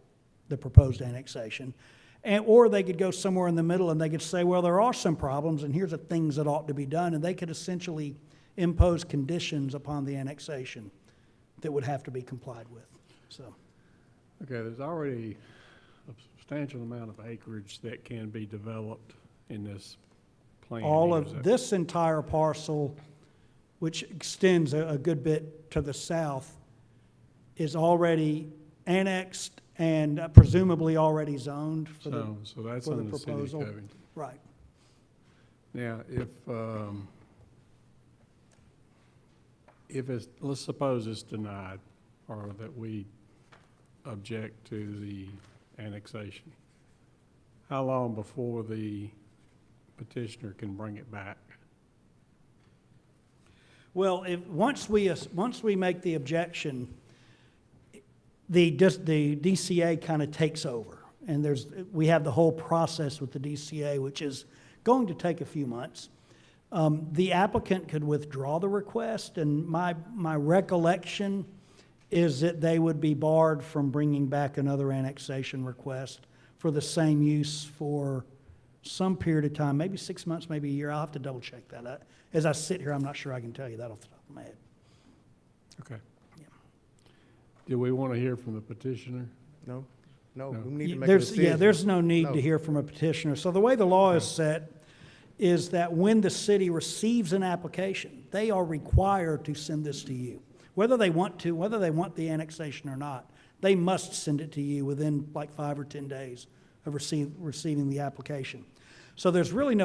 the proposed annexation. Or they could go somewhere in the middle and they could say, well, there are some problems and here's the things that ought to be done, and they could essentially impose conditions upon the annexation that would have to be complied with. So, Okay, there's already a substantial amount of acreage that can be developed in this plan. all here. Is of that- this entire parcel, which extends a good bit to the south, is already annexed and presumably already zoned for the So that's for the on the city of proposal. Covington. Right. Now, if it's, let's suppose it's denied, or that we object to the annexation, how long before the petitioner can bring it back? Well, once we make the objection, the DCA kind of takes over. And we have the whole process with the DCA, which is going to take a few months. The applicant could withdraw the request, and my recollection is that they would be barred from bringing back another annexation request for the same use for some period of time, maybe 6 months, maybe a year. I'll have to double check that. As I sit here, I'm not sure I can tell you that off the top of my head. Okay. Do we want to hear from the petitioner? No? No, No. we need to make a decision. There's no need No. to hear from a petitioner. So the way the law is set is that when the city receives an application, they are required to send this to you. Whether they want the annexation or not, they must send it to you within like 5 or 10 days of receiving the application. So there's really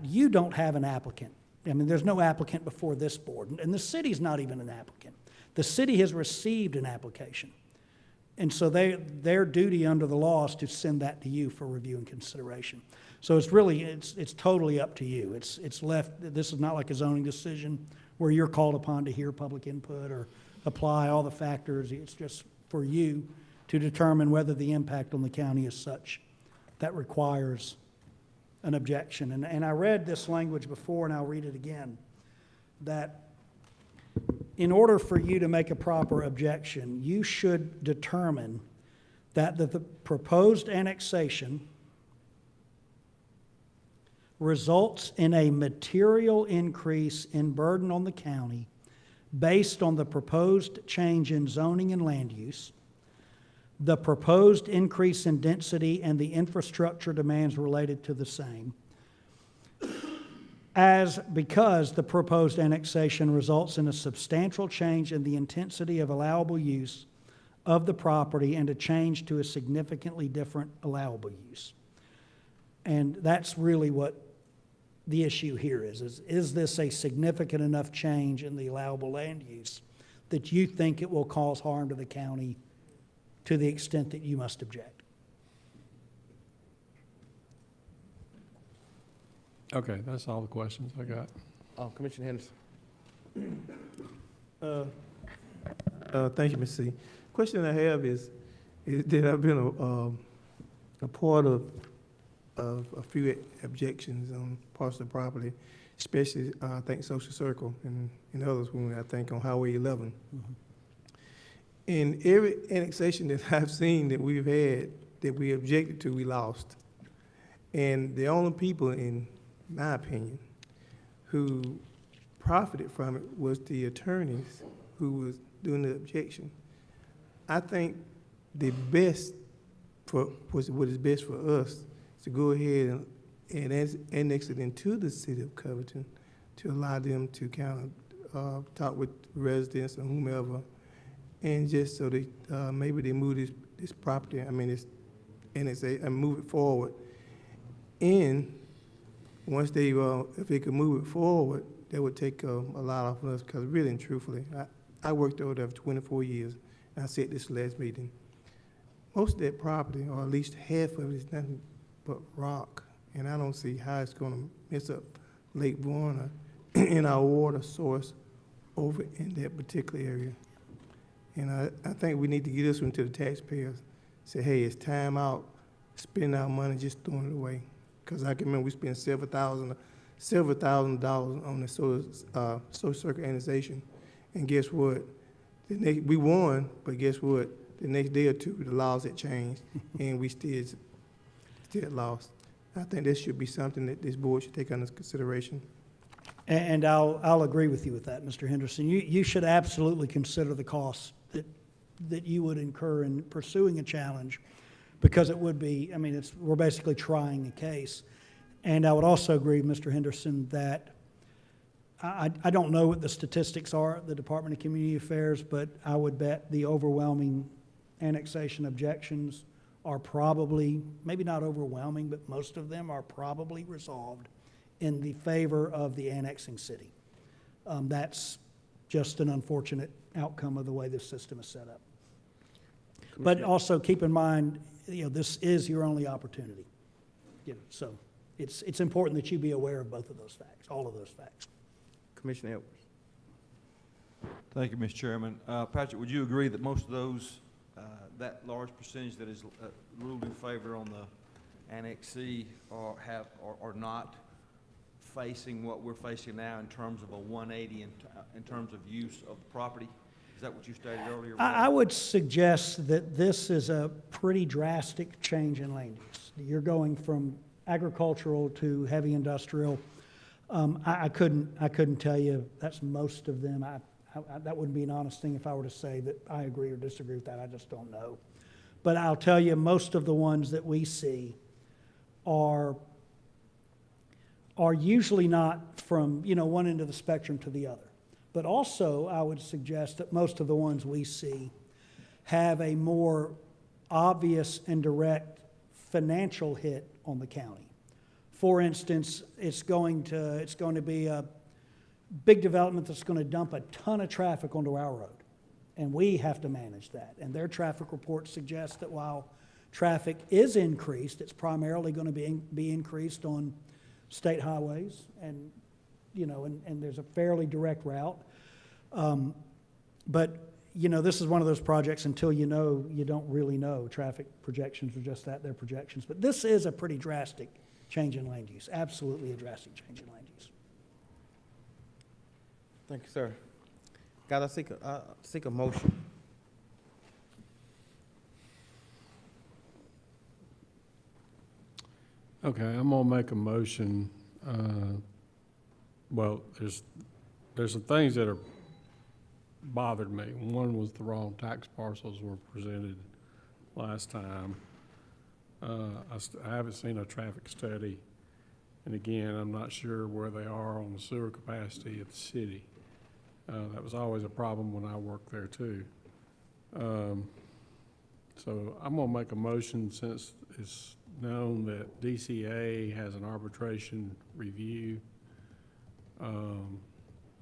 you don't have an applicant. I mean, there's no applicant before this board, and the city's not even an applicant. The city has received an application. And so their duty under the law is to send that to you for review and consideration. So it's totally up to you. This is not like a zoning decision where you're called upon to hear public input or apply all the factors. It's just for you to determine whether the impact on the county is such that requires an objection. And I read this language before, and I'll read it again, that in order for you to make a proper objection, you should determine that the proposed annexation results in a material increase in burden on the county based on the proposed change in zoning and land use, the proposed increase in density and the infrastructure demands related to the same, because the proposed annexation results in a substantial change in the intensity of allowable use of the property and a change to a significantly different allowable use. And that's really what the issue here is this a significant enough change in the allowable land use that you think it will cause harm to the county to the extent that you must object? Okay, that's all the questions I got. Commissioner Henderson. Thank you, Ms. C. Question I have is that I've been a part of a few objections on parts of the property, especially I think Social Circle and others, when I think on Highway 11. In every annexation that I've seen that we've had that we objected to, we lost. And the only people, in my opinion, who profited from it was the attorneys who was doing the objection. I think the best what is best for us is to go ahead and annex it into the city of Covington to allow them to kind of talk with residents or whomever and just so they, maybe they move this property, I mean, this NSA, and move it forward. And once they, if they could move it forward, that would take a lot off of us, because really and truthfully, I worked over there for 24 years, and I said this last meeting. Most of that property, or at least half of it, is nothing but rock, and I don't see how it's gonna mess up Lake Warner and our water source over in that particular area. And I think we need to get this one to the taxpayers. Say, hey, it's time out, spending our money just throwing it away. Because I can remember we spent several thousand dollars on the social circuit annexation. And guess what? We won, but guess what? The next day or two, the laws had changed, and we still lost. I think this should be something that this board should take under consideration. And I'll agree with you with that, Mr. Henderson. You should absolutely consider the costs that you would incur in pursuing a challenge, because it would be, I mean, we're basically trying a case. And I would also agree with Mr. Henderson that I don't know what the statistics are at the Department of Community Affairs, but I would bet the overwhelming annexation objections are probably, maybe not overwhelming, but most of them are probably resolved in the favor of the annexing city. That's just an unfortunate outcome of the way this system is set up. But also keep in mind, this is your only opportunity. So it's important that you be aware of both of those facts, all of those facts. Commissioner Edwards. Thank you, Mr. Chairman. Patrick, would you agree that most of those, that large percentage that is ruled in favor on the annexee are not facing what we're facing now in terms of a 180 in terms of use of the property? Is that what you stated earlier? I would suggest that this is a pretty drastic change in land use. You're going from agricultural to heavy industrial. I couldn't tell you that's most of them. That wouldn't be an honest thing if I were to say that I agree or disagree with that. I just don't know. But I'll tell you, most of the ones that we see are usually not from, one end of the spectrum to the other. But also, I would suggest that most of the ones we see have a more obvious and direct financial hit on the county. For instance, it's going to be a big development that's going to dump a ton of traffic onto our road, and we have to manage that. And their traffic report suggests that while traffic is increased, it's primarily going to be increased on state highways, and and there's a fairly direct route. But this is one of those projects, until you don't really know. Traffic projections are just that, they're projections. But this is a pretty drastic change in land use, absolutely a drastic change in land use. Thank you, sir. Guys, I seek a motion. Okay, I'm gonna make a motion. Well, there's some things that are bothered me. One was the wrong tax parcels were presented last time. I haven't seen a traffic study, and again, I'm not sure where they are on the sewer capacity of the city. That was always a problem when I worked there too. So I'm gonna make a motion, since it's known that DCA has an arbitration review. I'm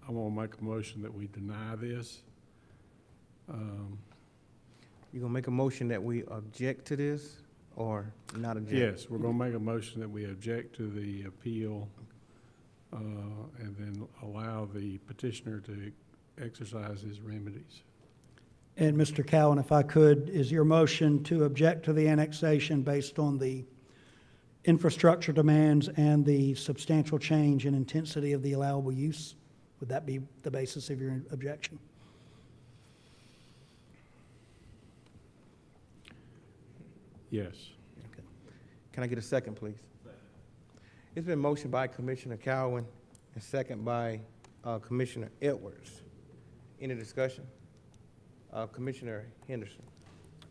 gonna make a motion that we deny this. You gonna make a motion that we object to this, or not object? Yes, we're gonna make a motion that we object to the appeal, and then allow the petitioner to exercise his remedies. And Mr. Cowan, if I could, is your motion to object to the annexation based on the infrastructure demands and the substantial change in intensity of the allowable use? Would that be the basis of your objection? Yes. Okay. Can I get a second, please? It's been motioned by Commissioner Cowan and second by Commissioner Edwards. Any discussion? Commissioner Henderson.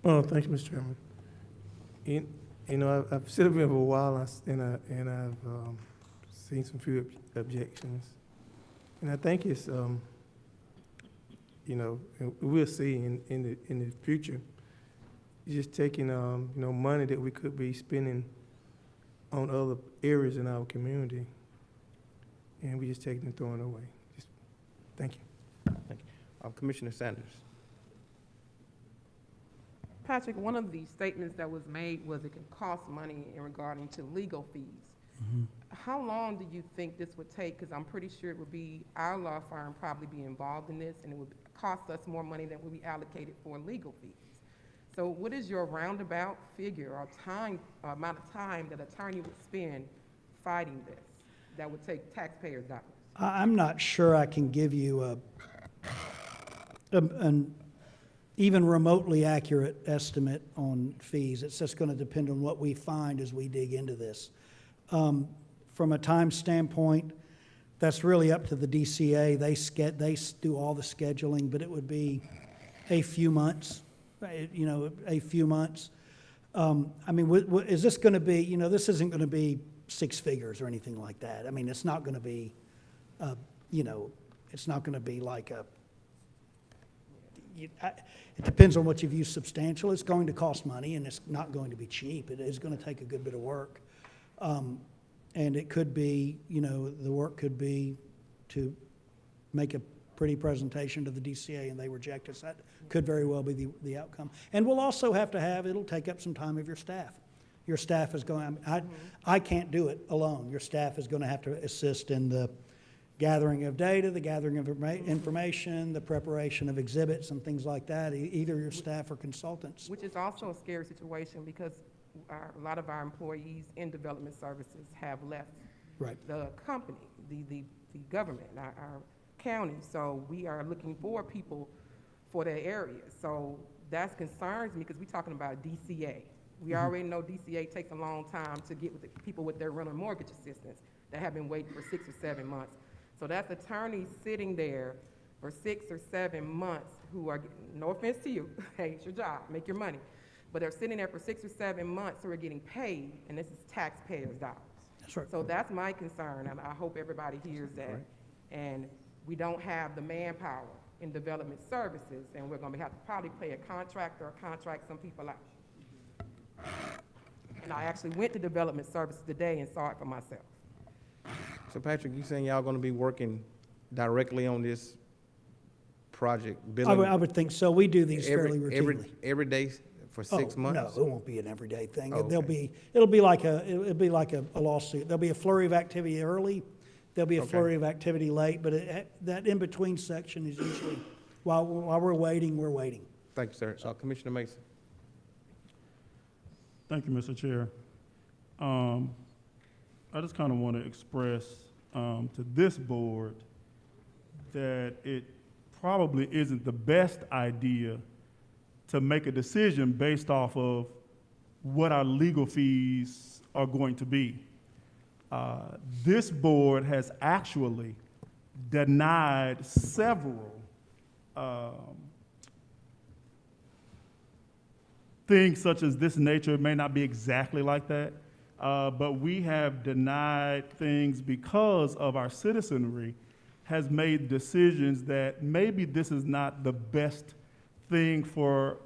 Oh, thank you, Mr. Chairman. I've sat up here for a while, and I've seen some few objections, and I think it's you know, and we'll see in the future. Just taking, you know, money that we could be spending on other areas in our community, and we just taking and throwing it away. Just, thank you. Thank you. Commissioner Sanders. Patrick, one of the statements that was made was it can cost money in regarding to legal fees. How long do you think this would take? Because I'm pretty sure it would be our law firm probably be involved in this, and it would cost us more money than would be allocated for legal fees. So what is your roundabout figure or amount of time that attorney would spend fighting this that would take taxpayers' dollars? I'm not sure I can give you an even remotely accurate estimate on fees. It's just going to depend on what we find as we dig into this. From a time standpoint, that's really up to the DCA. They do all the scheduling, but it would be a few months, you know, a few months. I mean, is this going to be, you know, this isn't going to be six figures or anything like that. I mean, it's not going to be, you know, it's not going to be like it depends on what you view substantial. It's going to cost money, and it's not going to be cheap. It is going to take a good bit of work. And it could be, you know, the work could be to make a pretty presentation to the DCA and they reject us. That could very well be the outcome. And we'll also have to have, it'll take up some time of your staff. Your staff is going, I can't do it alone. Your staff is going to have to assist in the gathering of data, the gathering of information, the preparation of exhibits and things like that, either your staff or consultants. Which is also a scary situation because a lot of our employees in development services have left the company, the government, our county. So we are looking for people for that area. So that concerns me because we're talking about DCA. We already know DCA takes a long time to get with the people with their rental mortgage assistance that have been waiting for 6 or 7 months. So that's attorneys sitting there for 6 or 7 months who are, no offense to you, hey, it's your job, make your money. But they're sitting there for 6 or 7 months who are getting paid, and this is taxpayers' dollars. That's right. So that's my concern, and I hope everybody hears that. Right. And we don't have the manpower in development services, and we're going to have to probably pay a contractor or contract some people out. And I actually went to development services today and saw it for myself. So Patrick, you saying y'all going to be working directly on this project? I would think so. We do these fairly routinely. Every day for 6 months? No, it won't be an everyday thing. Oh, okay. It'll be like a lawsuit. There'll be a flurry of activity early. There'll be a flurry of activity late, but that in-between section is usually, while we're waiting, we're waiting. Thank you, sir. Commissioner Mason. Thank you, Mr. Chair. I just kind of want to express to this board that it probably isn't the best idea to make a decision based off of what our legal fees are going to be. This board has actually denied several things such as this nature. It may not be exactly like that, but we have denied things because of our citizenry has made decisions that maybe this is not the best thing for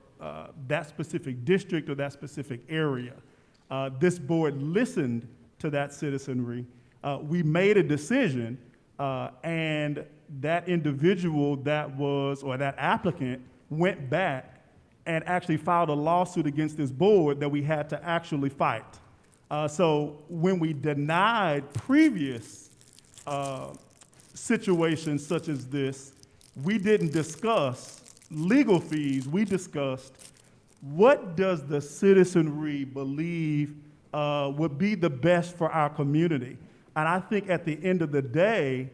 that specific district or that specific area. This board listened to that citizenry. We made a decision, and that individual that applicant went back and actually filed a lawsuit against this board that we had to actually fight. So when we denied previous situations such as this, we didn't discuss legal fees. We discussed what does the citizenry believe would be the best for our community. And I think at the end of the day,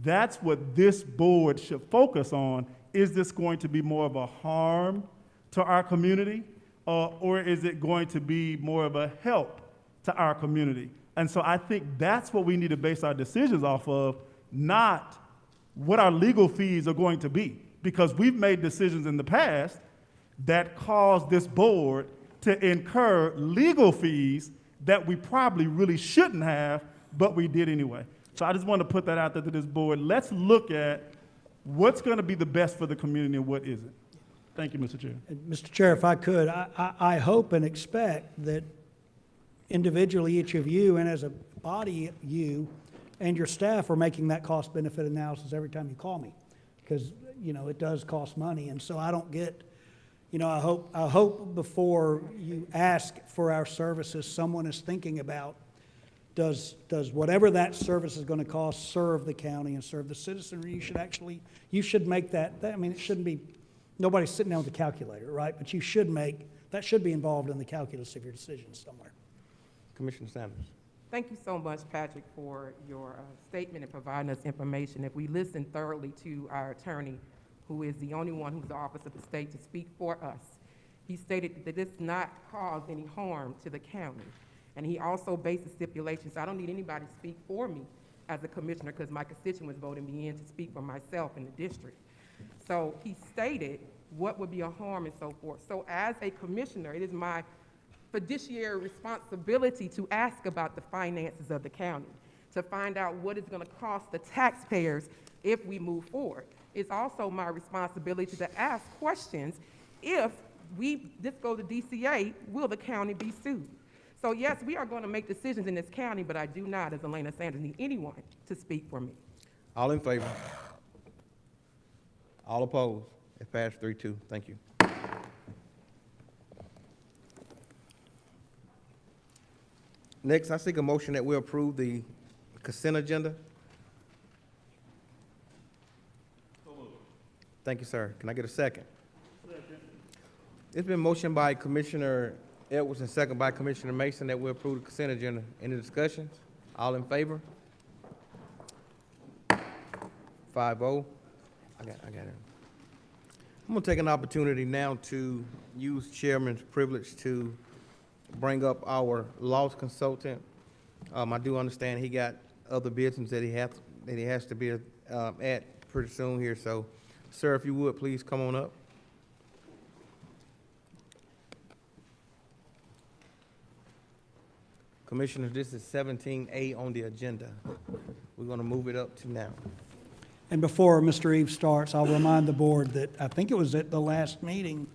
that's what this board should focus on. Is this going to be more of a harm to our community, or is it going to be more of a help to our community? And so I think that's what we need to base our decisions off of, not what our legal fees are going to be, because we've made decisions in the past that caused this board to incur legal fees that we probably really shouldn't have, but we did anyway. So I just want to put that out there to this board. Let's look at what's going to be the best for the community and what isn't. Thank you, Mr. Chair. And Mr. Chair, if I could, I hope and expect that individually, each of you, and as a body, you and your staff are making that cost-benefit analysis every time you call me, because, you know, it does cost money, and so I don't get, you know, I hope before you ask for our services, someone is thinking about, does whatever that service is going to cost serve the county and serve the citizenry? You should make that, I mean, it shouldn't be, nobody's sitting down with a calculator, right? But you should make, that should be involved in the calculus of your decisions somewhere. Commissioner Sanders. Thank you so much, Patrick, for your statement and providing us information. If we listen thoroughly to our attorney, who is the only one who's the office of the state to speak for us, he stated that this not cause any harm to the county. And he also based the stipulations. I don't need anybody to speak for me as a commissioner because my constituents voted me in to speak for myself in the district. So he stated what would be a harm and so forth. So as a commissioner, it is my fiduciary responsibility to ask about the finances of the county, to find out what it's going to cost the taxpayers if we move forward. It's also my responsibility to ask questions. If this goes to DCA, will the county be sued? So yes, we are going to make decisions in this county, but I do not, as Elena Sanders, need anyone to speak for me. All in favor? All opposed? It passed 3-2. Thank you. Next, I seek a motion that we approve the consent agenda. Thank you, sir. Can I get a second? Second. It's been motioned by Commissioner Edwards and second by Commissioner Mason that we approve the consent agenda. Any discussions? All in favor? 5-0. I got it. I'm gonna take an opportunity now to use chairman's privilege to bring up our law consultant. I do understand he got other business that he has to be at pretty soon here. So, sir, if you would please come on up. Commissioners, this is 17A on the agenda. We're going to move it up to now. And before Mr. Eves starts, I'll remind the board that I think it was at the last meeting,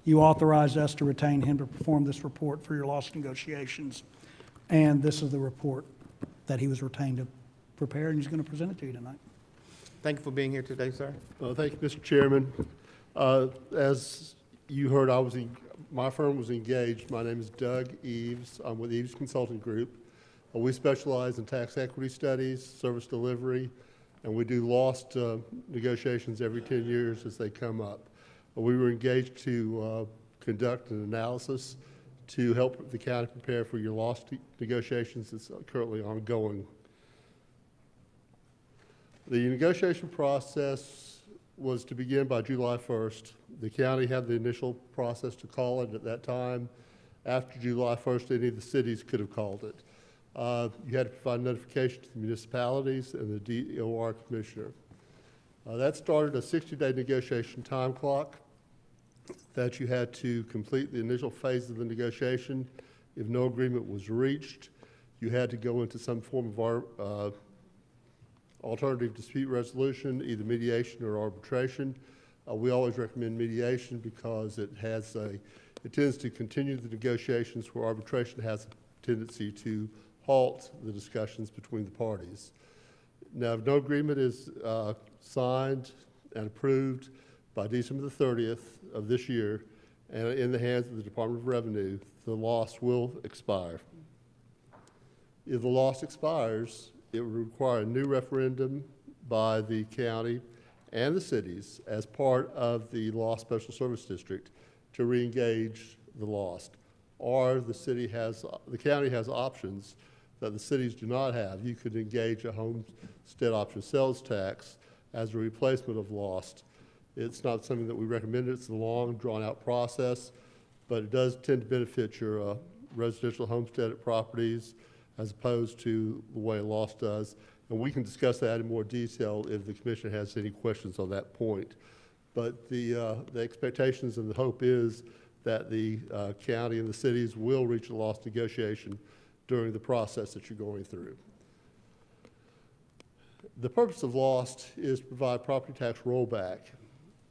you authorized us to retain him to perform this report for your loss negotiations. And this is the report that he was retained to prepare, and he's going to present it to you tonight. Thank you for being here today, sir. Thank you, Mr. Chairman. As you heard, my firm was engaged. My name is Doug Eves. I'm with Eves Consulting Group. We specialize in tax equity studies, service delivery, and we do loss negotiations every 10 years as they come up. We were engaged to conduct an analysis to help the county prepare for your loss negotiations that's currently ongoing. The negotiation process was to begin by July 1st. The county had the initial process to call it at that time. After July 1st, any of the cities could have called it. You had to provide notification to the municipalities and the DOR commissioner. That started a 60-day negotiation time clock that you had to complete the initial phase of the negotiation. If no agreement was reached, you had to go into some form of our alternative dispute resolution, either mediation or arbitration. We always recommend mediation because it tends to continue the negotiations, where arbitration has a tendency to halt the discussions between the parties. Now, if no agreement is signed and approved by December the 30th of this year and in the hands of the Department of Revenue, the loss will expire. If the loss expires, it would require a new referendum by the county and the cities as part of the Loss Special Service District to re-engage the lost. Or the county has options that the cities do not have. You could engage a homestead option sales tax as a replacement of lost. It's not something that we recommend. It's a long, drawn-out process, but it does tend to benefit your residential homestead properties as opposed to the way lost does. And we can discuss that in more detail if the commission has any questions on that point. But the expectations and the hope is that the county and the cities will reach a loss negotiation during the process that you're going through. The purpose of lost is to provide property tax rollback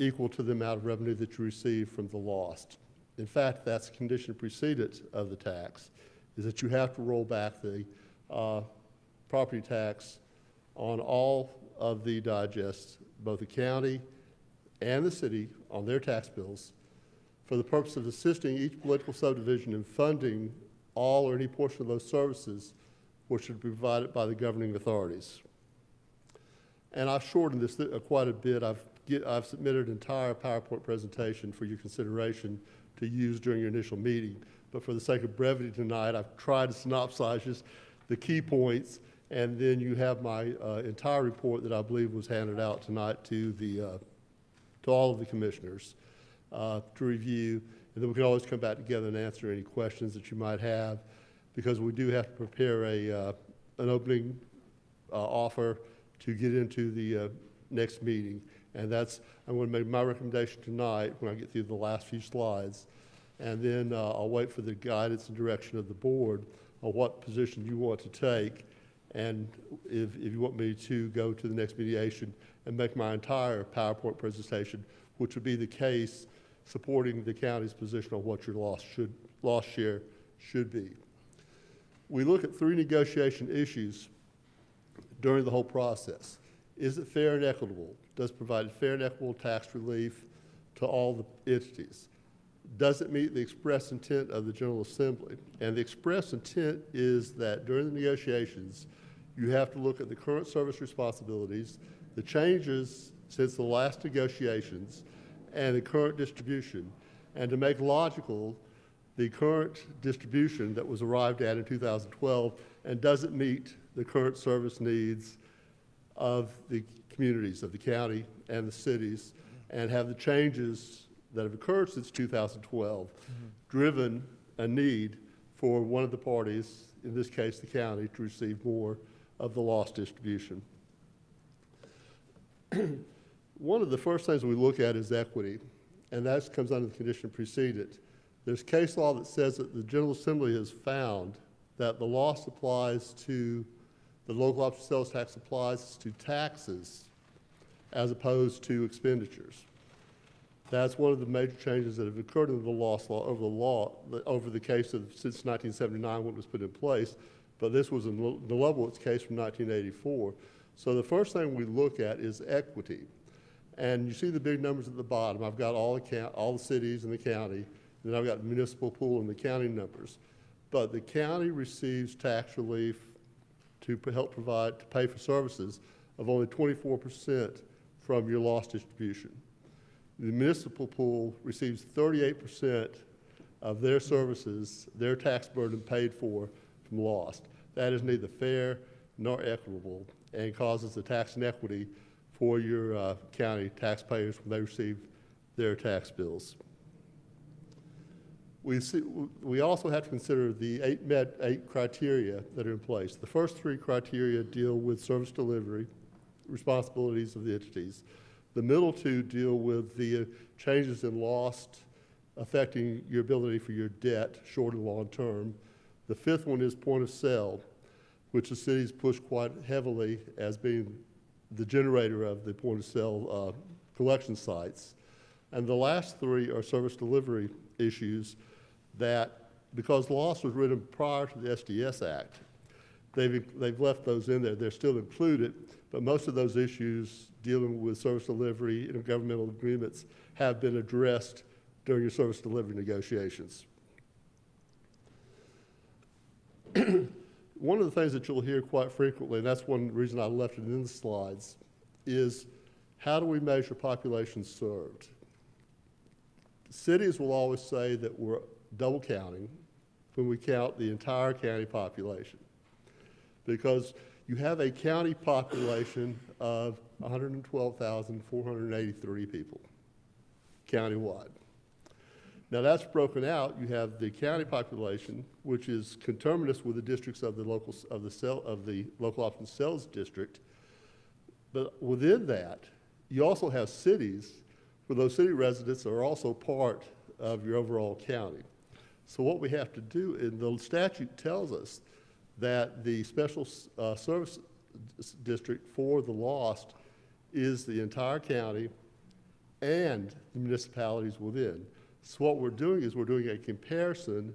equal to the amount of revenue that you receive from the lost. In fact, that's a condition precedent of the tax, is that you have to roll back the property tax on all of the digests, both the county and the city, on their tax bills, for the purpose of assisting each political subdivision in funding all or any portion of those services which should be provided by the governing authorities. And I've shortened this quite a bit. I've submitted an entire PowerPoint presentation for your consideration to use during your initial meeting. But for the sake of brevity tonight, I've tried to synopsize just the key points, and then you have my entire report that I believe was handed out tonight to all of the commissioners to review. And then we can always come back together and answer any questions that you might have, because we do have to prepare an opening offer to get into the next meeting. And I'm going to make my recommendation tonight when I get through the last few slides. And then I'll wait for the guidance and direction of the board on what position you want to take. And if you want me to go to the next mediation and make my entire PowerPoint presentation, which would be the case supporting the county's position on what your loss share should be. We look at 3 negotiation issues during the whole process. Is it fair and equitable? Does it provide fair and equitable tax relief to all the entities? Does it meet the express intent of the General Assembly? And the express intent is that during the negotiations, you have to look at the current service responsibilities, the changes since the last negotiations, and the current distribution, and to make logical the current distribution that was arrived at in 2012, and does it meet the current service needs of the communities, of the county and the cities, and have the changes that have occurred since 2012 driven a need for one of the parties, in this case the county, to receive more of the lost distribution. One of the first things we look at is equity, and that comes under the condition precedent. There's case law that says that the General Assembly has found that the loss applies to, the local option sales tax applies to taxes as opposed to expenditures. That's one of the major changes that have occurred in the loss law over the case of since 1979 when it was put in place, but this was in the Leibowitz case from 1984. So the first thing we look at is equity. And you see the big numbers at the bottom. I've got all the cities in the county, and then I've got the municipal pool and the county numbers. But the county receives tax relief to help provide, to pay for services of only 24% from your loss distribution. The municipal pool receives 38% of their services, their tax burden paid for from lost. That is neither fair nor equitable and causes the tax inequity for your county taxpayers when they receive their tax bills. We also have to consider the eight criteria that are in place. The first 3 criteria deal with service delivery, responsibilities of the entities. The middle 2 deal with the changes in lost affecting your ability for your debt, short and long term. The 5th one is point of sale, which the cities push quite heavily as being the generator of the point of sale collection sites. And the last 3 are service delivery issues that, because loss was written prior to the SDS Act, they've left those in there. They're still included, but most of those issues dealing with service delivery and intergovernmental agreements have been addressed during your service delivery negotiations. One of the things that you'll hear quite frequently, and that's one reason I left it in the slides, is how do we measure population served? Cities will always say that we're double counting when we count the entire county population, because you have a county population of 112,483 people countywide. Now that's broken out. You have the county population, which is conterminous with the districts of the local option sales district. But within that, you also have cities where those city residents are also part of your overall county. So what we have to do, and the statute tells us that the special service district for the lost is the entire county and the municipalities within. So what we're doing is we're doing a comparison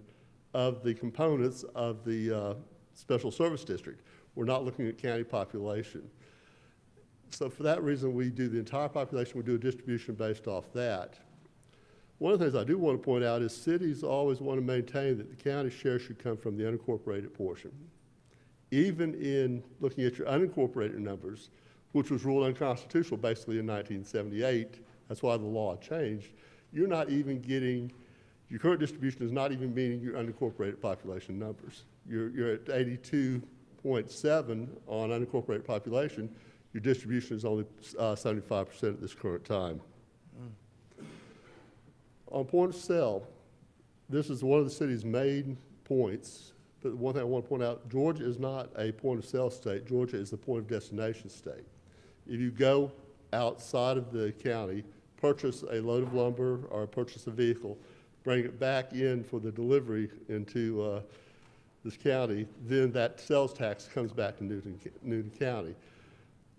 of the components of the special service district. We're not looking at county population. So for that reason, we do the entire population, we do a distribution based off that. One of the things I do want to point out is cities always want to maintain that the county share should come from the unincorporated portion. Even in looking at your unincorporated numbers, which was ruled unconstitutional basically in 1978, that's why the law changed, you're not even getting, your current distribution is not even meeting your unincorporated population numbers. You're at 82.7 on unincorporated population. Your distribution is only 75% at this current time. On point of sale, this is one of the city's main points, but one thing I want to point out, Georgia is not a point of sale state. Georgia is the point of destination state. If you go outside of the county, purchase a load of lumber or purchase a vehicle, bring it back in for the delivery into this county, then that sales tax comes back to Newton County.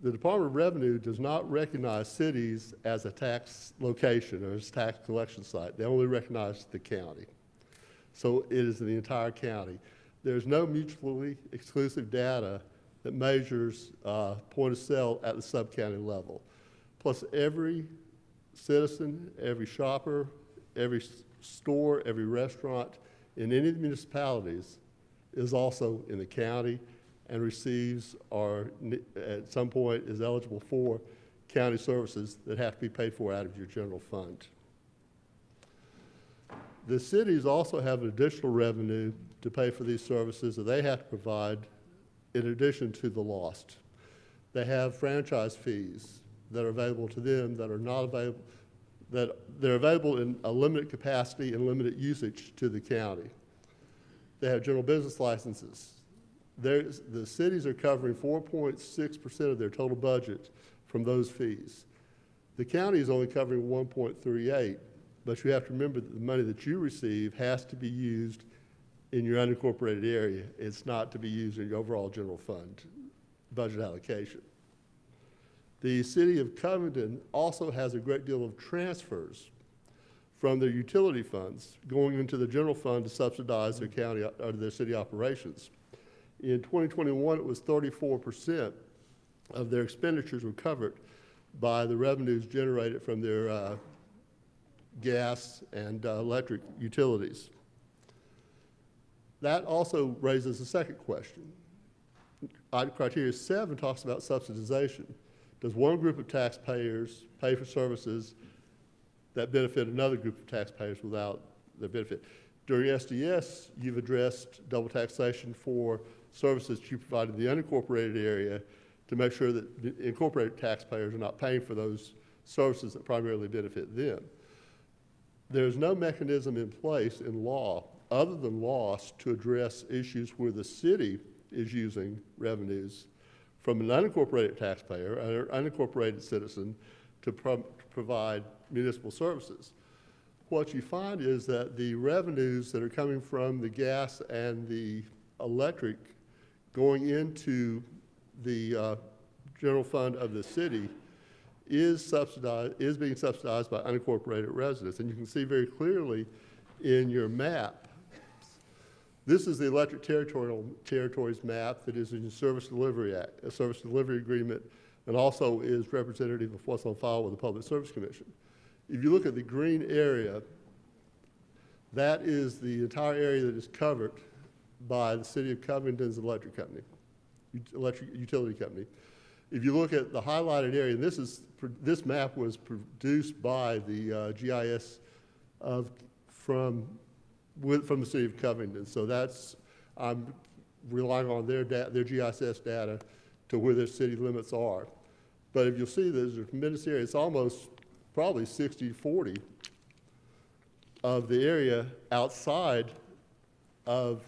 The Department of Revenue does not recognize cities as a tax location or as a tax collection site. They only recognize the county. So it is the entire county. There's no mutually exclusive data that measures point of sale at the sub-county level. Plus every citizen, every shopper, every store, every restaurant in any of the municipalities is also in the county and receives or at some point is eligible for county services that have to be paid for out of your general fund. The cities also have an additional revenue to pay for these services that they have to provide in addition to the lost. They have franchise fees that are available to them that are not available, that they're available in a limited capacity and limited usage to the county. They have general business licenses. The cities are covering 4.6% of their total budget from those fees. The county is only covering 1.38, but you have to remember that the money that you receive has to be used in your unincorporated area. It's not to be used in your overall general fund budget allocation. The city of Covington also has a great deal of transfers from their utility funds going into the general fund to subsidize their county or their city operations. In 2021, it was 34% of their expenditures were covered by the revenues generated from their gas and electric utilities. That also raises a second question. Item criteria 7 talks about subsidization. Does one group of taxpayers pay for services that benefit another group of taxpayers without the benefit? During SDS, you've addressed double taxation for services you provide in the unincorporated area to make sure that the incorporated taxpayers are not paying for those services that primarily benefit them. There's no mechanism in place in law other than loss to address issues where the city is using revenues from an unincorporated taxpayer or unincorporated citizen to provide municipal services. What you find is that the revenues that are coming from the gas and the electric going into the general fund of the city is being subsidized by unincorporated residents. And you can see very clearly in your map, this is the electric territories map that is in the Service Delivery Act, a service delivery agreement, and also is representative of what's on file with the Public Service Commission. If you look at the green area, that is the entire area that is covered by the City of Covington's electric utility company. If you look at the highlighted area, and this map was produced by the GIS from the City of Covington. So I'm relying on their GIS data to where their city limits are. But if you'll see, there's a tremendous area. It's almost probably 60-40 of the area outside of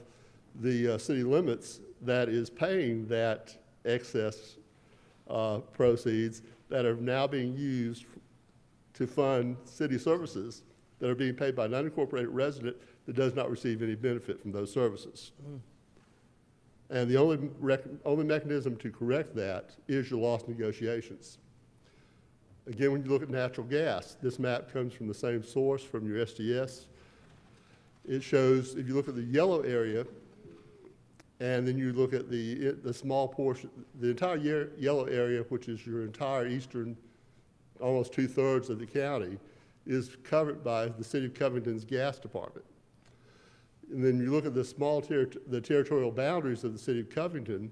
the city limits that is paying that excess proceeds that are now being used to fund city services that are being paid by an unincorporated resident that does not receive any benefit from those services. And the only mechanism to correct that is your loss negotiations. Again, when you look at natural gas, this map comes from the same source, from your SDS. It shows, if you look at the yellow area, and then you look at the small portion, the entire yellow area, which is your entire eastern, almost 2/3 of the county, is covered by the City of Covington's gas department. And then you look at the territorial boundaries of the City of Covington,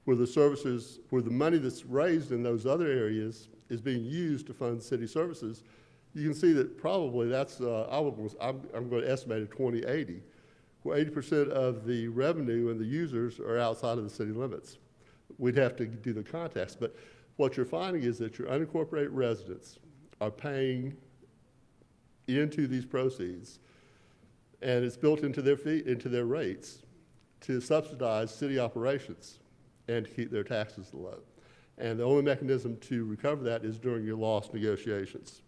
where the services, where the money that's raised in those other areas is being used to fund city services. You can see that probably that's, I'm going to estimate at 20/80, where 80% of the revenue and the users are outside of the city limits. We'd have to do the context, but what you're finding is that your unincorporated residents are paying into these proceeds, and it's built into their into their rates to subsidize city operations and to keep their taxes low. And the only mechanism to recover that is during your loss negotiations.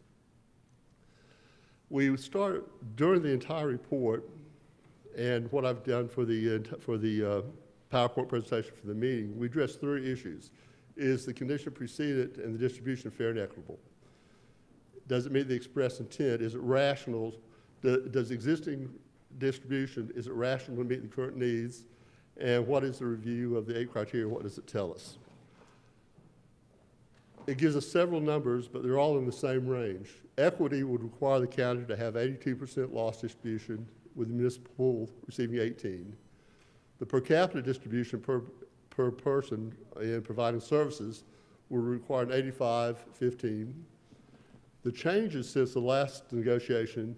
We start during the entire report, and what I've done for the PowerPoint presentation for the meeting, we address 3 issues. Is the condition precedent and the distribution fair and equitable? Does it meet the express intent? Is it rational? Does existing distribution, is it rational to meet the current needs? And what is the review of the 8 criteria? What does it tell us? It gives us several numbers, but they're all in the same range. Equity would require the county to have 82% loss distribution, with the municipal pool receiving 18. The per capita distribution per person in providing services will require an 85-15. The changes since the last negotiation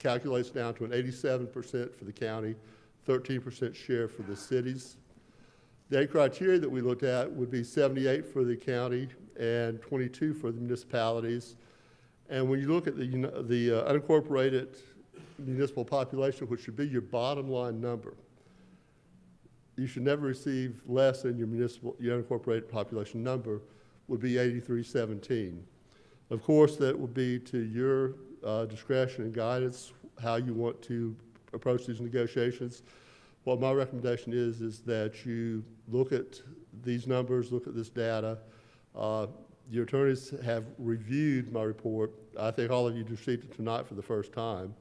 calculates down to an 87% for the county, 13% share for the cities. The 8 criteria that we looked at would be 78 for the county and 22 for the municipalities. And when you look at the unincorporated municipal population, which should be your bottom line number, you should never receive less than your unincorporated population number, would be 8317. Of course, that would be to your discretion and guidance how you want to approach these negotiations. What my recommendation is that you look at these numbers, look at this data. Your attorneys have reviewed my report. I think all of you received it tonight for the first time.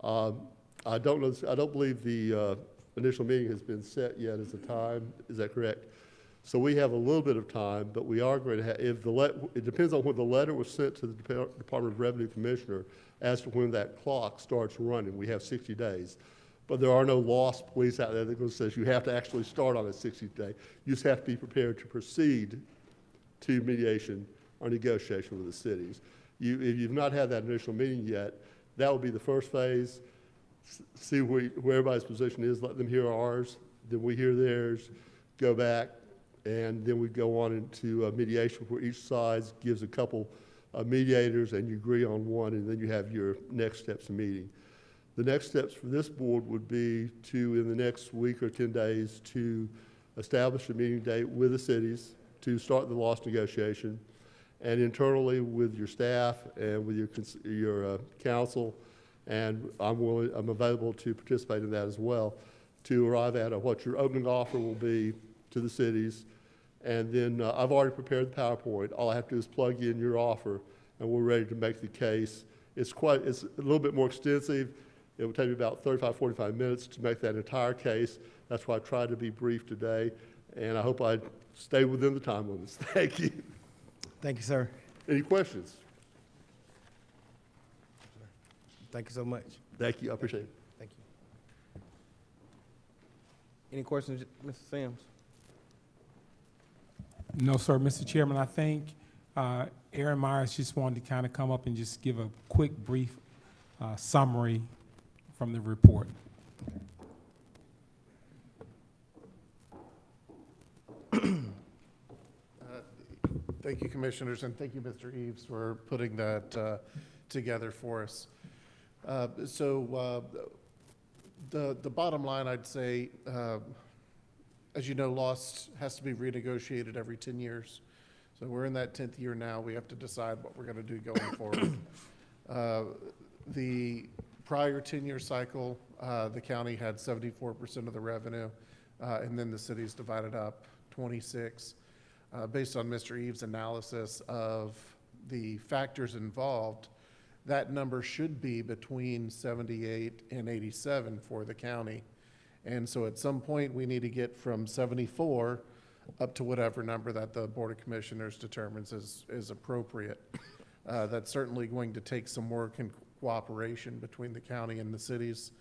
I don't believe the initial meeting has been set yet as a time. Is that correct? So we have a little bit of time, but we are going to have, it depends on when the letter was sent to the Department of Revenue Commissioner as to when that clock starts running. We have 60 days. But there are no lost police out there that says you have to actually start on a 60 day. You just have to be prepared to proceed to mediation or negotiation with the cities. If you've not had that initial meeting yet, that will be the first phase. See where everybody's position is, let them hear ours, then we hear theirs, go back, and then we go on into mediation where each side gives a couple of mediators and you agree on one, and then you have your next steps in meeting. The next steps for this board would be to, in the next week or 10 days, to establish a meeting date with the cities to start the loss negotiation, and internally with your staff and with your council, and I'm available to participate in that as well, to arrive at what your opening offer will be to the cities. And then I've already prepared the PowerPoint. All I have to do is plug in your offer, and we're ready to make the case. It's a little bit more extensive. It will take me about 35, 45 minutes to make that entire case. That's why I tried to be brief today, and I hope I stay within the time limits. Thank you. Thank you, sir. Any questions? Thank you so much. Thank you. I appreciate it. Thank you. Any questions, Mr. Sims? No, sir, Mr. Chairman. I think Aaron Myers just wanted to kind of come up and just give a quick, brief summary from the report. Thank you, Commissioners, and thank you, Mr. Eves, for putting that together for us. The bottom line, I'd say, as you know, loss has to be renegotiated every 10 years. So we're in that 10th year now. We have to decide what we're going to do going forward. The prior 10-year cycle, the county had 74% of the revenue. and then the cities divided up 26. Based on Mr. Eves' analysis of the factors involved, that number should be between 78 and 87 for the county. And so at some point, we need to get from 74 up to whatever number that the Board of Commissioners determines is appropriate. That's certainly going to take some work and cooperation between the county and the cities.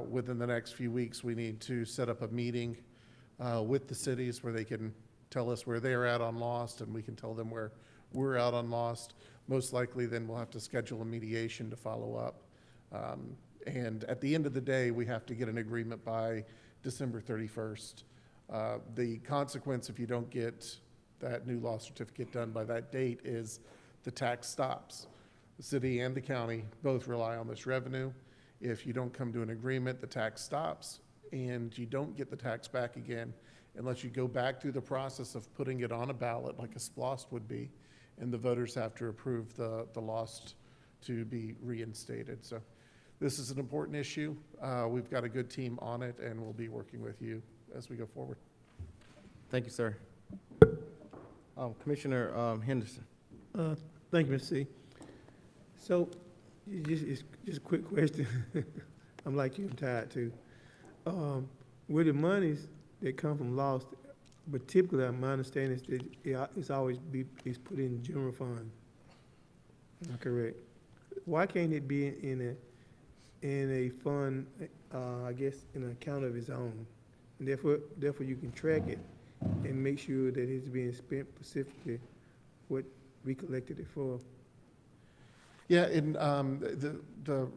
Within the next few weeks, we need to set up a meeting with the cities where they can tell us where they're at on lost, and we can tell them where we're out on lost. Most likely, then we'll have to schedule a mediation to follow up. And at the end of the day, we have to get an agreement by December 31st. The consequence if you don't get that new loss certificate done by that date is the tax stops. The city and the county both rely on this revenue. If you don't come to an agreement, the tax stops, and you don't get the tax back again unless you go back through the process of putting it on a ballot like a SPLOST would be, and the voters have to approve the lost to be reinstated. So this is an important issue. We've got a good team on it, and we'll be working with you as we go forward. Thank you, sir. Commissioner Henderson. Thank you, Mr. C. So, just a quick question. I'm like you, I'm tired too. With the monies that come from lost, but typically my understanding is that it's always it's put in general fund. Am I correct? Why can't it be in a fund, I guess, in an account of its own? And therefore you can track it and make sure that it's being spent specifically what we collected it for. Yeah, and the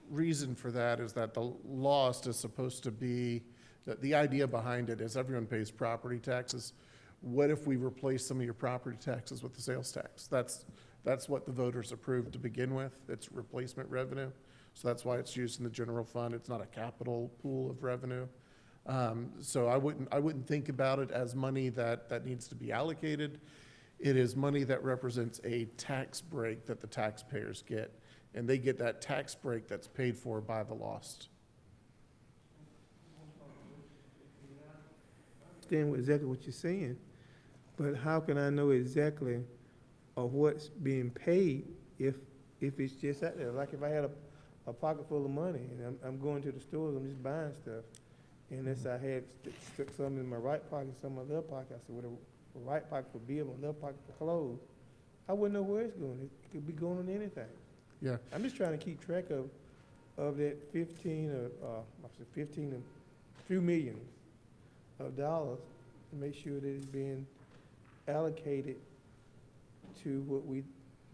reason for that is that the lost is supposed to be, the idea behind it is everyone pays property taxes. What if we replace some of your property taxes with the sales tax? That's what the voters approved to begin with. It's replacement revenue. So that's why it's used in the general fund. It's not a capital pool of revenue. So I wouldn't think about it as money that needs to be allocated. It is money that represents a tax break that the taxpayers get, and they get that tax break that's paid for by the lost. I understand exactly what you're saying, but how can I know exactly what's being paid if it's just out there? Like if I had a pocket full of money and I'm going to the stores, I'm just buying stuff, and unless I had stuck some in my right pocket, some in my left pocket, I said, well, the right pocket for bill, my left pocket for clothes, I wouldn't know where it's going. It could be going on anything. Yeah. I'm just trying to keep track of that 15 or a few million of dollars to make sure that it's being allocated to what we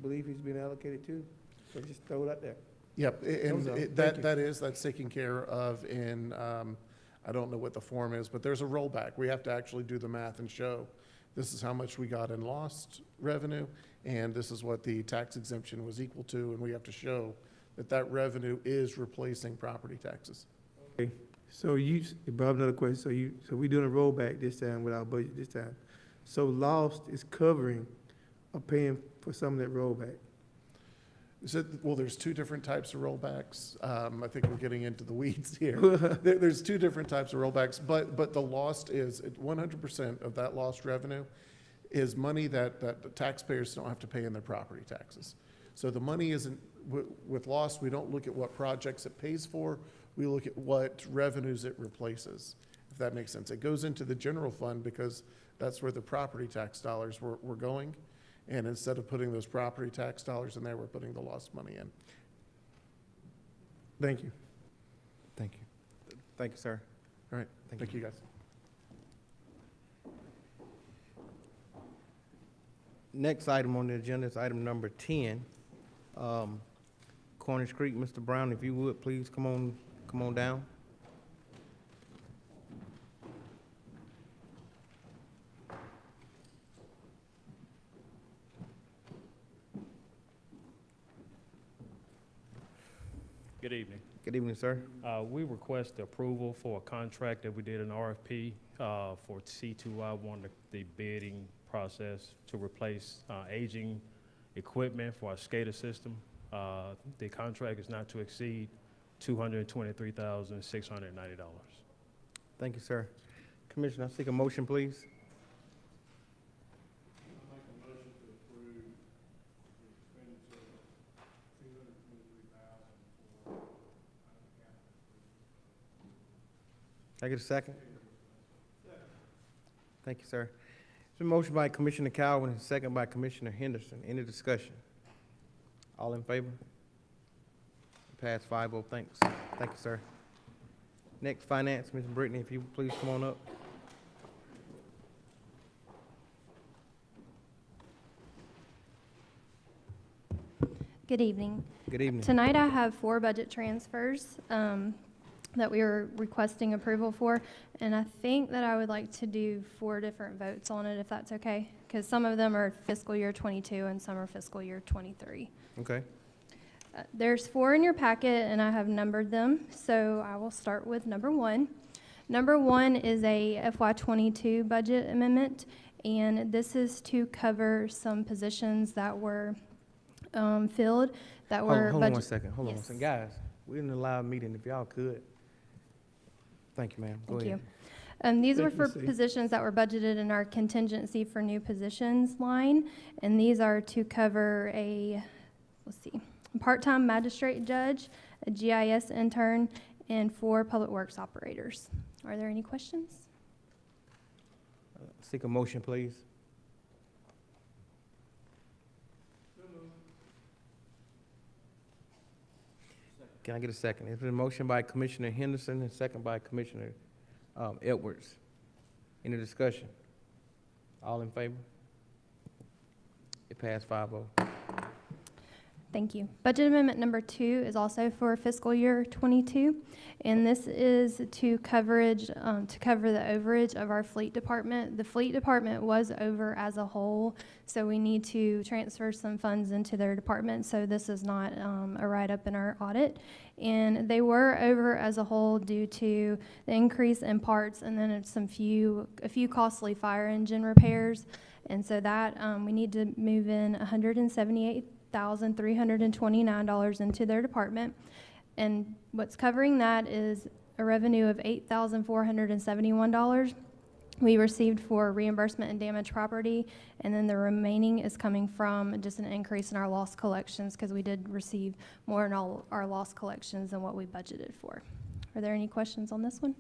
believe it's being allocated to. So just throw it out there. Yep, and that's taken care of in, I don't know what the form is, but there's a rollback. We have to actually do the math and show this is how much we got in lost revenue, and this is what the tax exemption was equal to, and we have to show that that revenue is replacing property taxes. Okay. So Bob, another question. So we're doing a rollback this time with our budget this time. So lost is covering or paying for some of that rollback. Well, there's two different types of rollbacks. I think we're getting into the weeds here. There's two different types of rollbacks, but the lost is 100% of that lost revenue is money that the taxpayers don't have to pay in their property taxes. So the money isn't, with lost, we don't look at what projects it pays for, we look at what revenues it replaces, if that makes sense. It goes into the general fund because that's where the property tax dollars were going. And instead of putting those property tax dollars in there, we're putting the lost money in. Thank you. Thank you. Thank you, sir. All right. Thank you, guys. Next item on the agenda is item number 10. Cornish Creek, Mr. Brown, if you would, please come on down. Good evening. Good evening, sir. We request approval for a contract that we did an RFP for C2I, one of the bidding process to replace aging equipment for our SCADA system. The contract is not to exceed $223,690. Thank you, sir. Commissioner, I seek a motion, please. Can I get a second? Thank you, sir. It's been motion by Commissioner Calvin and second by Commissioner Henderson. Any discussion? All in favor? Pass 5-0. Thanks. Thank you, sir. Next, Finance, Ms. Brittany, if you would please come on up. Good evening. Good evening. Tonight I have 4 budget transfers that we are requesting approval for, and I think that I would like to do 4 different votes on it, if that's okay, because some of them are fiscal year 22 and some are fiscal year 23. Okay. There's 4 in your packet, and I have numbered them, so I will start with number 1. Number 1 is a FY22 budget amendment, and this is to cover some positions that were filled that were Hold on one second. Hold on Yes. one second. Guys, we're in a live meeting. If y'all could. Thank you, ma'am. Go Thank ahead. you. These were Thank for you, Steve. positions that were budgeted in our contingency for new positions line, and these are to cover a part-time magistrate judge, a GIS intern, and 4 public works operators. Are there any questions? Seek a motion, please. Can I get a second? It's been a motion by Commissioner Henderson and second by Commissioner Edwards. Any discussion? All in favor? It passed 5-0. Thank you. Budget amendment number 2 is also for fiscal year 22, and this is to cover the overage of our fleet department. The fleet department was over as a whole, so we need to transfer some funds into their department, so this is not a write-up in our audit. And they were over as a whole due to the increase in parts and then a few costly fire engine repairs. And so that we need to move in $178,329 into their department. And what's covering that is a revenue of $8,471 we received for reimbursement and damaged property, and then the remaining is coming from just an increase in our loss collections because we did receive more in all our loss collections than what we budgeted for. Are there any questions on this one?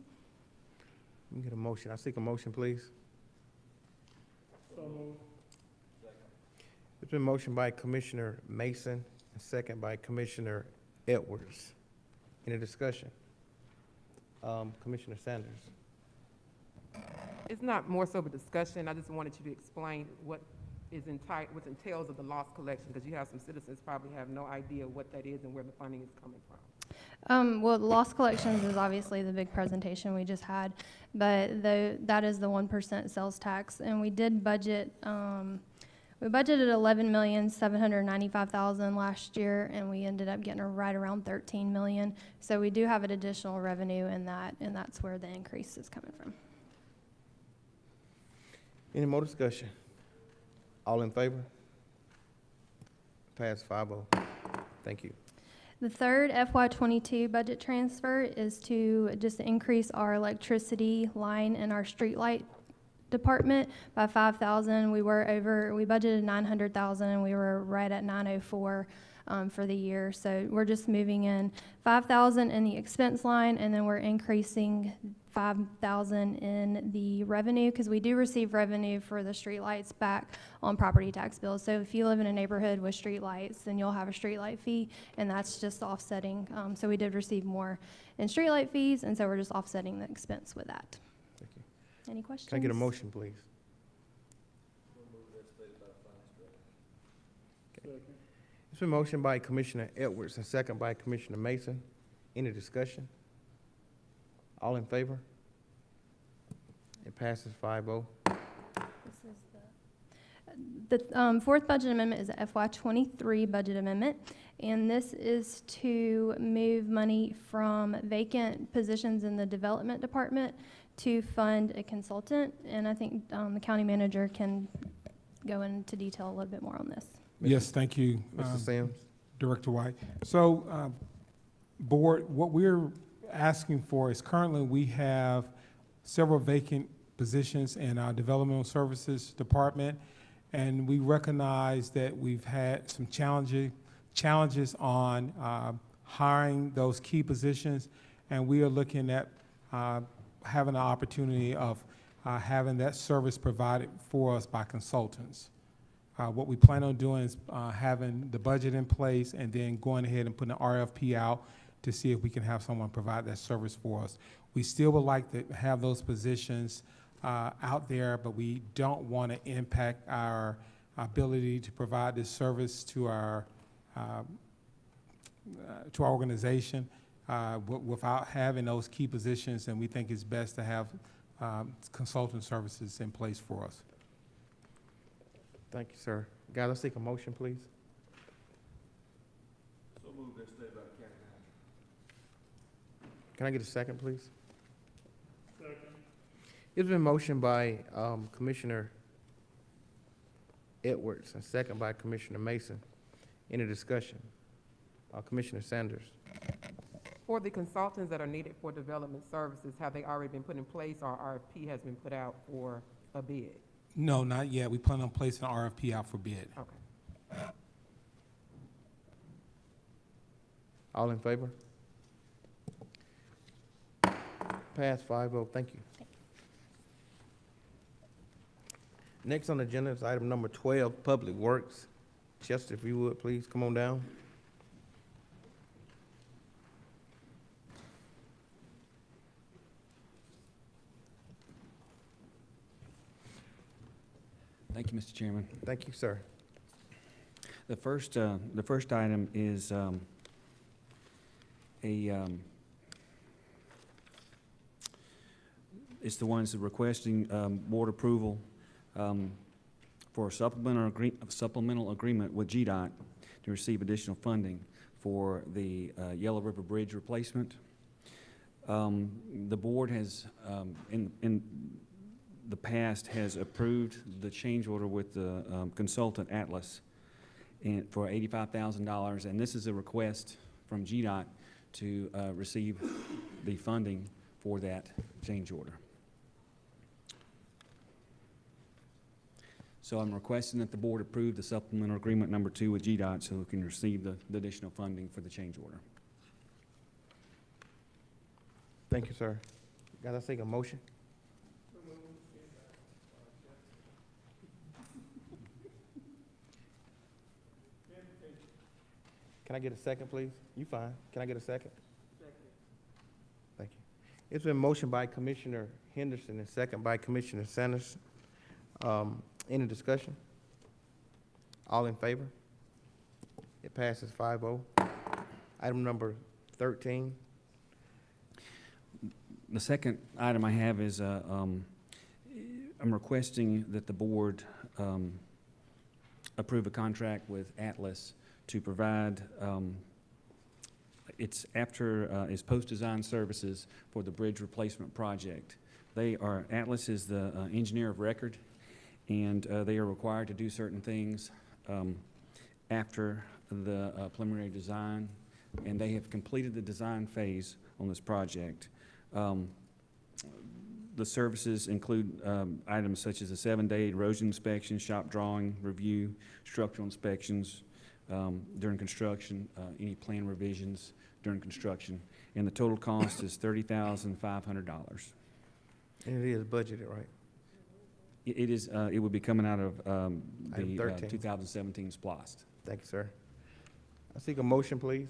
Let me get a motion. I seek a motion, please. It's been motioned by Commissioner Mason and second by Commissioner Edwards. Any discussion? Commissioner Sanders. It's not more so of a discussion. I just wanted you to explain what entails of the loss collection, because you have some citizens probably have no idea what that is and where the funding is coming from. Well, the loss collections is obviously the big presentation we just had, but that is the 1% sales tax, and we did budget. We budgeted $11,795,000 last year, and we ended up getting right around $13 million. So we do have an additional revenue in that, and that's where the increase is coming from. Any more discussion? All in favor? Pass 5-0. Thank you. The third FY22 budget transfer is to just increase our electricity line in our street light department by $5,000. We budgeted $900,000, and we were right at $904,000 for the year. So we're just moving in $5,000 in the expense line, and then we're increasing $5,000 in the revenue, because we do receive revenue for the streetlights back on property tax bills. So if you live in a neighborhood with streetlights, then you'll have a streetlight fee, and that's just offsetting. So we did receive more in streetlight fees, and so we're just offsetting the expense with that. Thank you. Any questions? Can I get a motion, please? Okay. It's been motioned by Commissioner Edwards and second by Commissioner Mason. Any discussion? All in favor? It passes 5-0. The fourth budget amendment is a FY23 budget amendment, and this is to move money from vacant positions in the development department to fund a consultant, and I think the county manager can go into detail a little bit more on this. Yes, thank you, Mr. Sims. Director White. So, Board, what we're asking for is currently we have several vacant positions in our Developmental Services Department, and we recognize that we've had some challenges on hiring those key positions, and we are looking at having an opportunity of having that service provided for us by consultants. What we plan on doing is having the budget in place and then going ahead and putting an RFP out to see if we can have someone provide that service for us. We still would like to have those positions out there, but we don't want to impact our ability to provide this service to our organization without having those key positions, and we think it's best to have consultant services in place for us. Thank you, sir. Guys, let's take a motion, please. So move that state about county manager. Can I get a second, please? Second. It's been motioned by Commissioner Edwards and second by Commissioner Mason. Any discussion? Commissioner Sanders. For the consultants that are needed for development services, have they already been put in place, or RFP has been put out for a bid? No, not yet. We plan on placing an RFP out for bid. Okay. All in favor? Pass 5-0. Thank you. Next on the agenda is item number 12, Public Works. Chester, if you would, please come on down. Thank you, Mr. Chairman. Thank you, sir. The first item is it's the ones requesting board approval for a supplemental agreement with GDOT to receive additional funding for the Yellow River Bridge replacement. The board has, in the past, has approved the change order with the consultant Atlas for $85,000, and this is a request from GDOT to receive the funding for that change order. So I'm requesting that the board approve the supplemental agreement number 2 with GDOT so we can receive the additional funding for the change order. Thank you, sir. Guys, let's take a motion. Can I get a second, please? You fine. Can I get a second? Second. Thank you. It's been motioned by Commissioner Henderson and second by Commissioner Sanders. Any discussion? All in favor? It passes 5-0. Item number 13. The second item I have is I'm requesting that the board approve a contract with Atlas to provide it's post-design services for the bridge replacement project. Atlas is the engineer of record, and they are required to do certain things after the preliminary design, and they have completed the design phase on this project. The services include items such as a 7-day erosion inspection, shop drawing review, structural inspections during construction, any plan revisions during construction, and the total cost is $30,500. And it is budgeted, right? It is. It would be coming out of the 13. 2017 SPLOST. Thank you, sir. I seek a motion, please.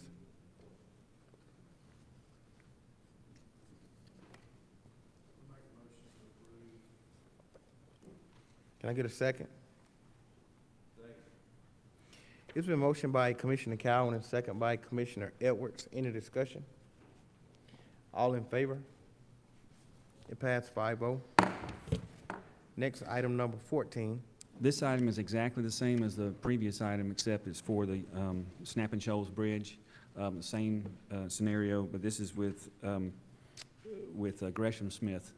Can I get a second? It's been motioned by Commissioner Cowan and second by Commissioner Edwards. Any discussion? All in favor? It passed 5-0. Next, item number 14. This item is exactly the same as the previous item, except it's for the Snap and Shoals Bridge. Same scenario, but this is with Gresham Smith,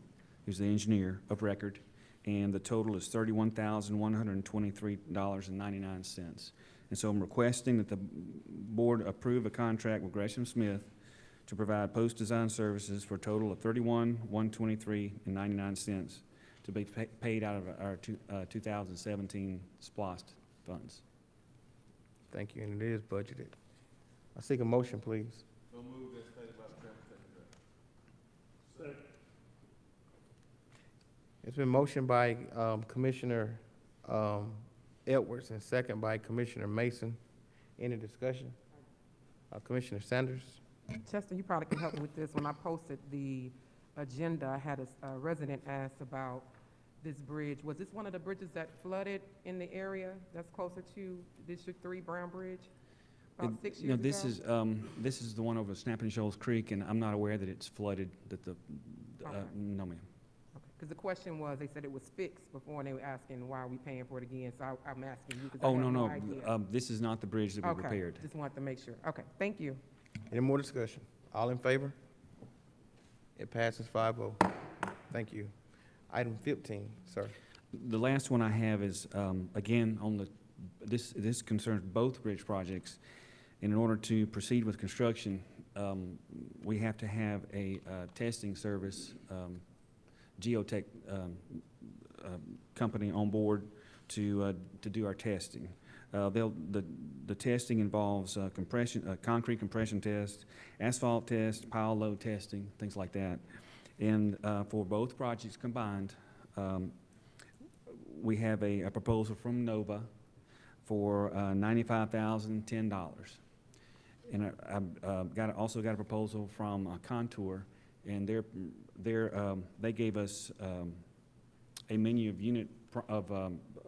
who's the engineer of record, and the total is $31,123.99. And so I'm requesting that the board approve a contract with Gresham Smith to provide post-design services for a total of $31,123.99 to be paid out of our 2017 SPLOST funds. Thank you, and it is budgeted. I seek a motion, please. So moved as stated by the Transportation Director. It's been motioned by Commissioner Edwards and second by Commissioner Mason. Any discussion? Commissioner Sanders? Chester, you probably can help me with this. When I posted the agenda, I had a resident ask about this bridge. Was this one of the bridges that flooded in the area that's closer to District 3 Brown Bridge about 6 years ago? This is the one over Snapping Shoals Creek, and I'm not aware that it's flooded, no, ma'am. Because the question was, they said it was fixed before, and they were asking, why are we paying for it again? So I'm asking you, because I Oh, have no, idea. this is not the bridge that we Okay, repaired. just wanted to make sure. Okay, thank you. Any more discussion? All in favor? It passes 5-0. Thank you. Item 15, sir. The last one I have is, again, on this concerns both bridge projects. And in order to proceed with construction, we have to have a testing service, geotech company on board to do our testing. The testing involves concrete compression test, asphalt test, pile load testing, things like that. And for both projects combined, we have a proposal from NOVA for $95,010. And I've also got a proposal from Contour, and they gave us a menu of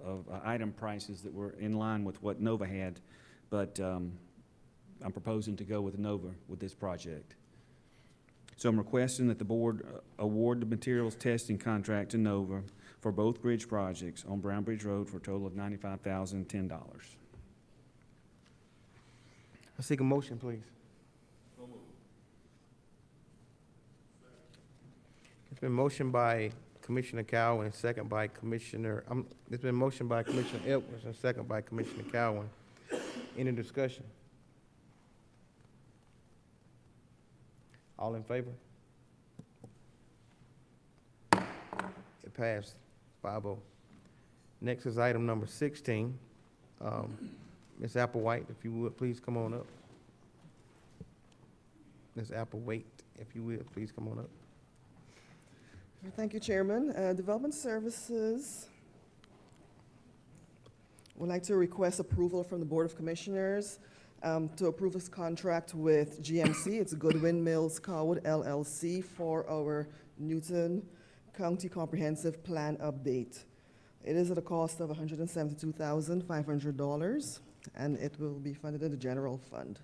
of item prices that were in line with what NOVA had, but I'm proposing to go with NOVA with this project. So I'm requesting that the board award the materials testing contract to NOVA for both bridge projects on Brown Bridge Road for a total of $95,010. I seek a motion, please. It's been motioned by Commissioner Cowan and second by Commissioner, it's been motioned by Commissioner Edwards and second by Commissioner Cowan. Any discussion? All in favor? It passed 5-0. Next is item number 16. Ms. Applewhite, if you would, please come on up. Ms. Applewhite, if you would, please come on up. Thank you, Chairman. Development Services would like to request approval from the Board of Commissioners to approve this contract with GMC. It's Goodwin Mills Carwood LLC for our Newton County Comprehensive Plan update. It is at a cost of $172,500, and it will be funded in the general fund.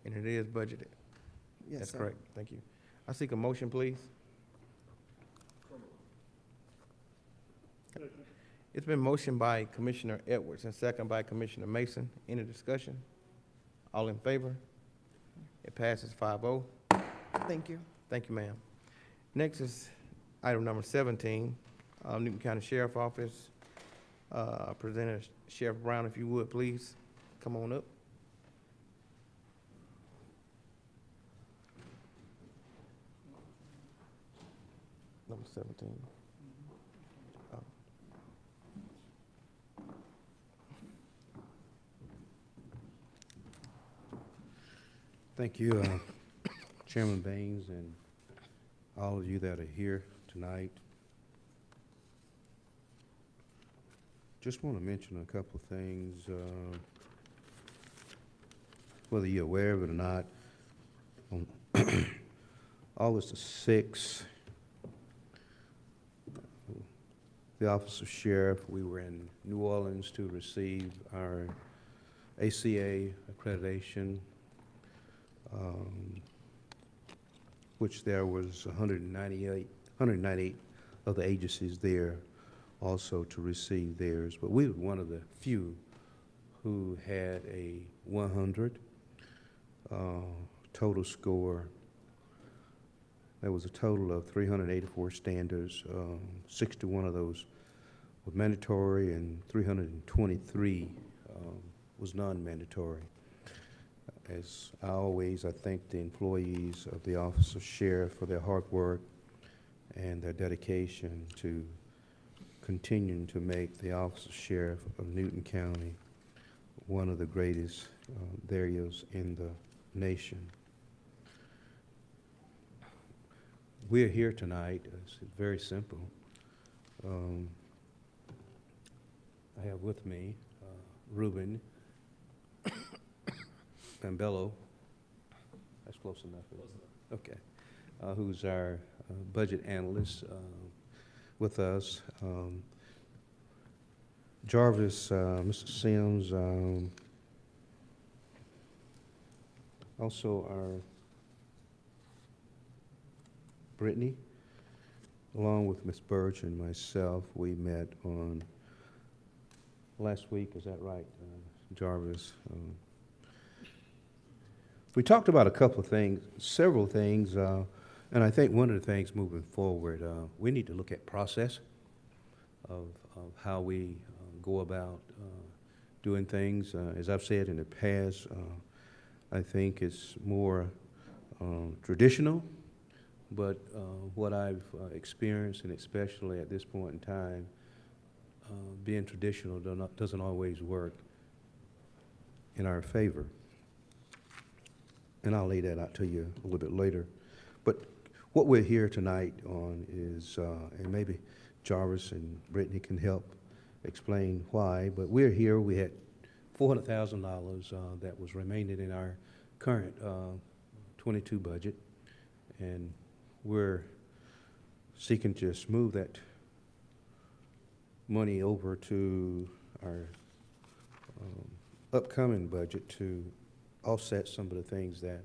And it is budgeted. Yes, That's sir. correct. Thank you. I seek a motion, please. It's been motioned by Commissioner Edwards and second by Commissioner Mason. Any discussion? All in favor? It passes 5-0. Thank you. Thank you, ma'am. Next is item number 17, Newton County Sheriff Office. Presenter Sheriff Brown, if you would, please, come on up. Number 17. Thank you, Chairman Baines, and all of you that are here tonight. Just want to mention a couple of things, whether you're aware of it or not. On August the 6th, the Office of Sheriff, we were in New Orleans to receive our Aca Accreditation, which there was 198 of the agencies there also to receive theirs. But we were one of the few who had a 100 total score. There was a total of 384 standards. 61 of those were mandatory and 323 was non-mandatory. As always, I thank the employees of the Office of Sheriff for their hard work and their dedication to continuing to make the Office of Sheriff of Newton County one of the greatest areas in the nation. We're here tonight. It's very simple. I have with me Ruben Pambello. That's close enough. Okay. Who's our budget analyst with us. Jarvis, Mr. Sims, also our Brittany, along with Ms. Birch and myself. We met on last week, is that right, Jarvis? We talked about a couple of things, several things, and I think one of the things moving forward, we need to look at process of how we go about doing things. As I've said in the past, I think it's more traditional, but what I've experienced, and especially at this point in time, being traditional doesn't always work in our favor. And I'll lay that out to you a little bit later. But what we're here tonight on is, and maybe Jarvis and Brittany can help explain why, but we're here, we had $400,000 that was remaining in our current 22 budget, and we're seeking to just move that money over to our upcoming budget to offset some of the things that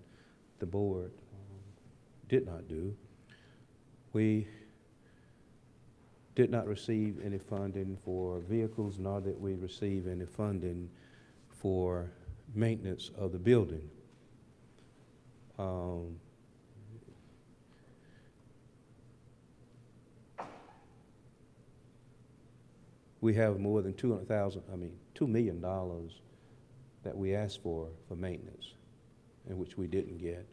the board did not do. We did not receive any funding for vehicles, nor did we receive any funding for maintenance of the building. We have more than $2 million that we asked for maintenance, and which we didn't get.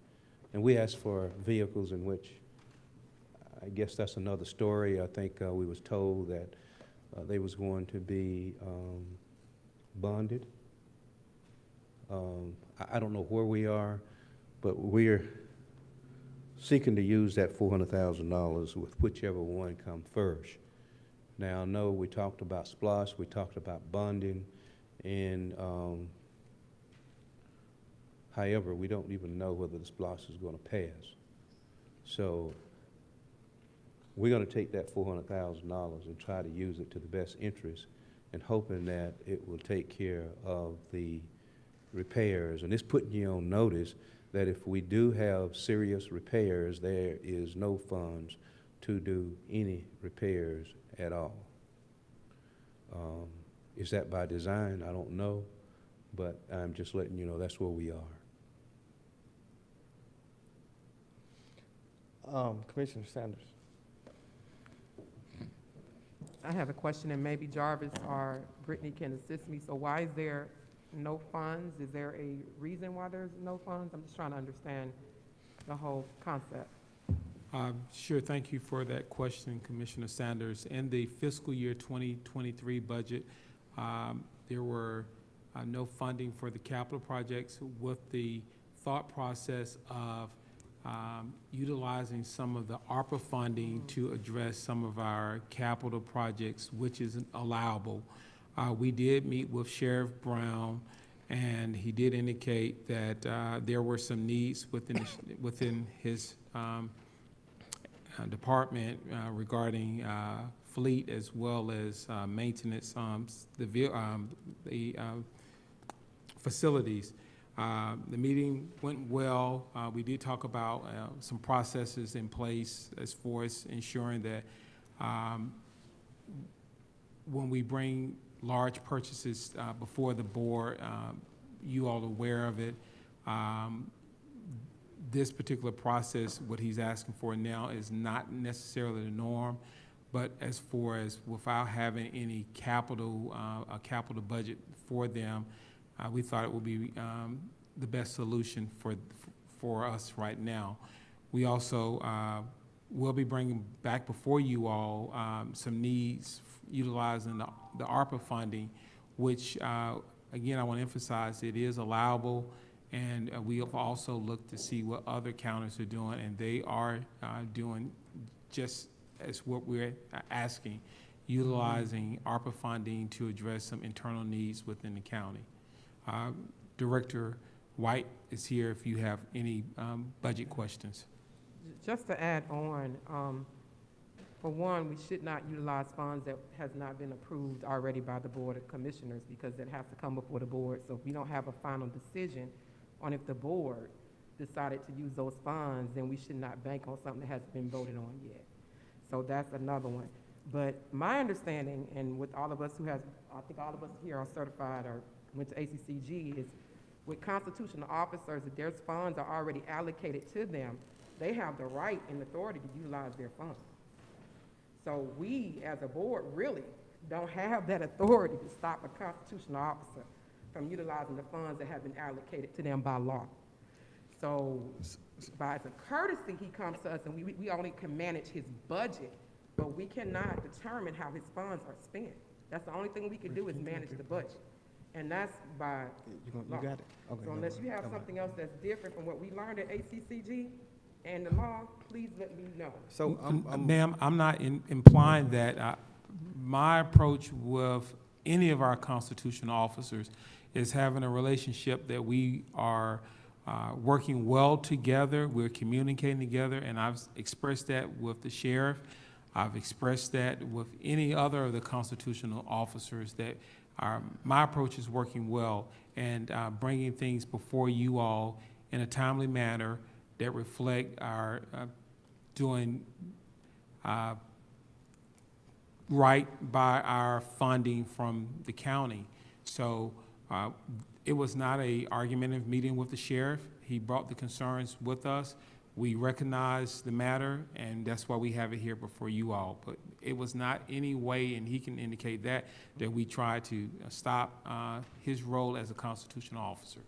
And we asked for vehicles in which, I guess that's another story. I think we was told that they was going to be bonded. I don't know where we are, but we're seeking to use that $400,000 with whichever one come first. Now, I know we talked about SPLOST, we talked about bonding, and however, we don't even know whether the SPLOST is going to pass. So we're going to take that $400,000 and try to use it to the best interest, and hoping that it will take care of the repairs. And it's putting you on notice that if we do have serious repairs, there is no funds to do any repairs at all. Is that by design? I don't know, but I'm just letting you know that's where we are. Commissioner Sanders. I have a question, and maybe Jarvis or Brittany can assist me. So why is there no funds? Is there a reason why there's no funds? I'm just trying to understand the whole concept. Sure, thank you for that question, Commissioner Sanders. In the fiscal year 2023 budget, there were no funding for the capital projects, with the thought process of utilizing some of the ARPA funding to address some of our capital projects, which is allowable. We did meet with Sheriff Brown, and he did indicate that there were some needs within his department regarding fleet as well as maintenance, the facilities. The meeting went well. We did talk about some processes in place as far as ensuring that when we bring large purchases before the board, you all are aware of it. This particular process, what he's asking for now, is not necessarily the norm, but as far as without having any capital, a capital budget for them, we thought it would be the best solution for us right now. We also will be bringing back before you all some needs utilizing the ARPA funding, which, again, I want to emphasize it is allowable, and we have also looked to see what other counties are doing, and they are doing just as what we're asking, utilizing ARPA funding to address some internal needs within the county. Director White is here if you have any budget questions. Just to add on, for one, we should not utilize funds that has not been approved already by the Board of Commissioners, because it has to come before the board. So if we don't have a final decision on if the board decided to use those funds, then we should not bank on something that hasn't been voted on yet. So that's another one. But my understanding, and with all of us who has, I think all of us here are certified or went to ACCG, is with constitutional officers, if their funds are already allocated to them, they have the right and authority to utilize their funds. So we, as a board, really don't have that authority to stop a constitutional officer from utilizing the funds that have been allocated to them by law. So by as a courtesy, he comes to us, and we only can manage his budget, but we cannot determine how his funds are spent. That's the only thing we can do is manage the budget. And that's by law. You got it? Okay, So unless you have something else that's different from what we learned at ACCG and the law, please let me know. So Ma'am, I'm not implying that. My approach with any of our constitutional officers is having a relationship that we are working well together, we're communicating together, and I've expressed that with the sheriff. I've expressed that with any other of the constitutional officers, that my approach is working well and bringing things before you all in a timely manner that reflect our doing right by our funding from the county. So it was not an argumentative meeting with the sheriff. He brought the concerns with us. We recognize the matter, and that's why we have it here before you all. But it was not any way, and he can indicate that we tried to stop his role as a constitutional officer.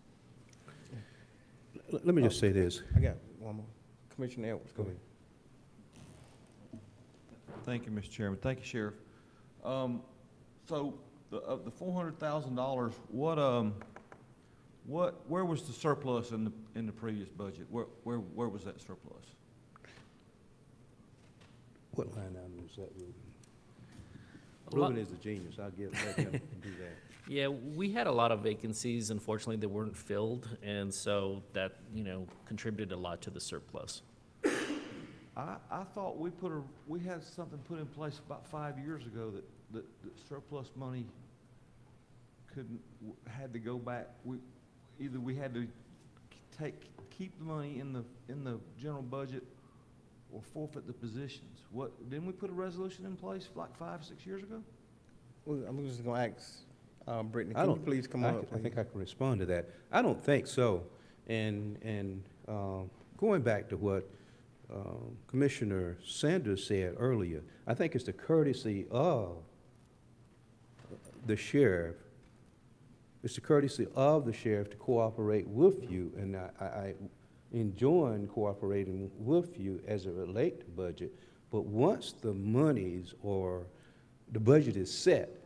Let me just say this. I got one more. Commissioner Edwards, go ahead. Thank you, Mr. Chairman. Thank you, Sheriff. So of the $400,000, where was the surplus in the previous budget? Where was that surplus? What line item is that, Ruben? Ruben is a genius. I'll let him do that. Yeah, we had a lot of vacancies, unfortunately, that weren't filled, and so that, contributed a lot to the surplus. I thought we had something put in place about 5 years ago that surplus money had to go back. Either we had to keep the money in the general budget or forfeit the positions. Didn't we put a resolution in place like 5 or 6 years ago? Well, I'm just going to ask Brittany, can you please come on up, I think I can respond to that. I don't think so. And going back to what Commissioner Sanders said earlier, I think it's the courtesy of the sheriff. It's the courtesy of the sheriff to cooperate with you, and I enjoy cooperating with you as it relates to budget. But once the monies or the budget is set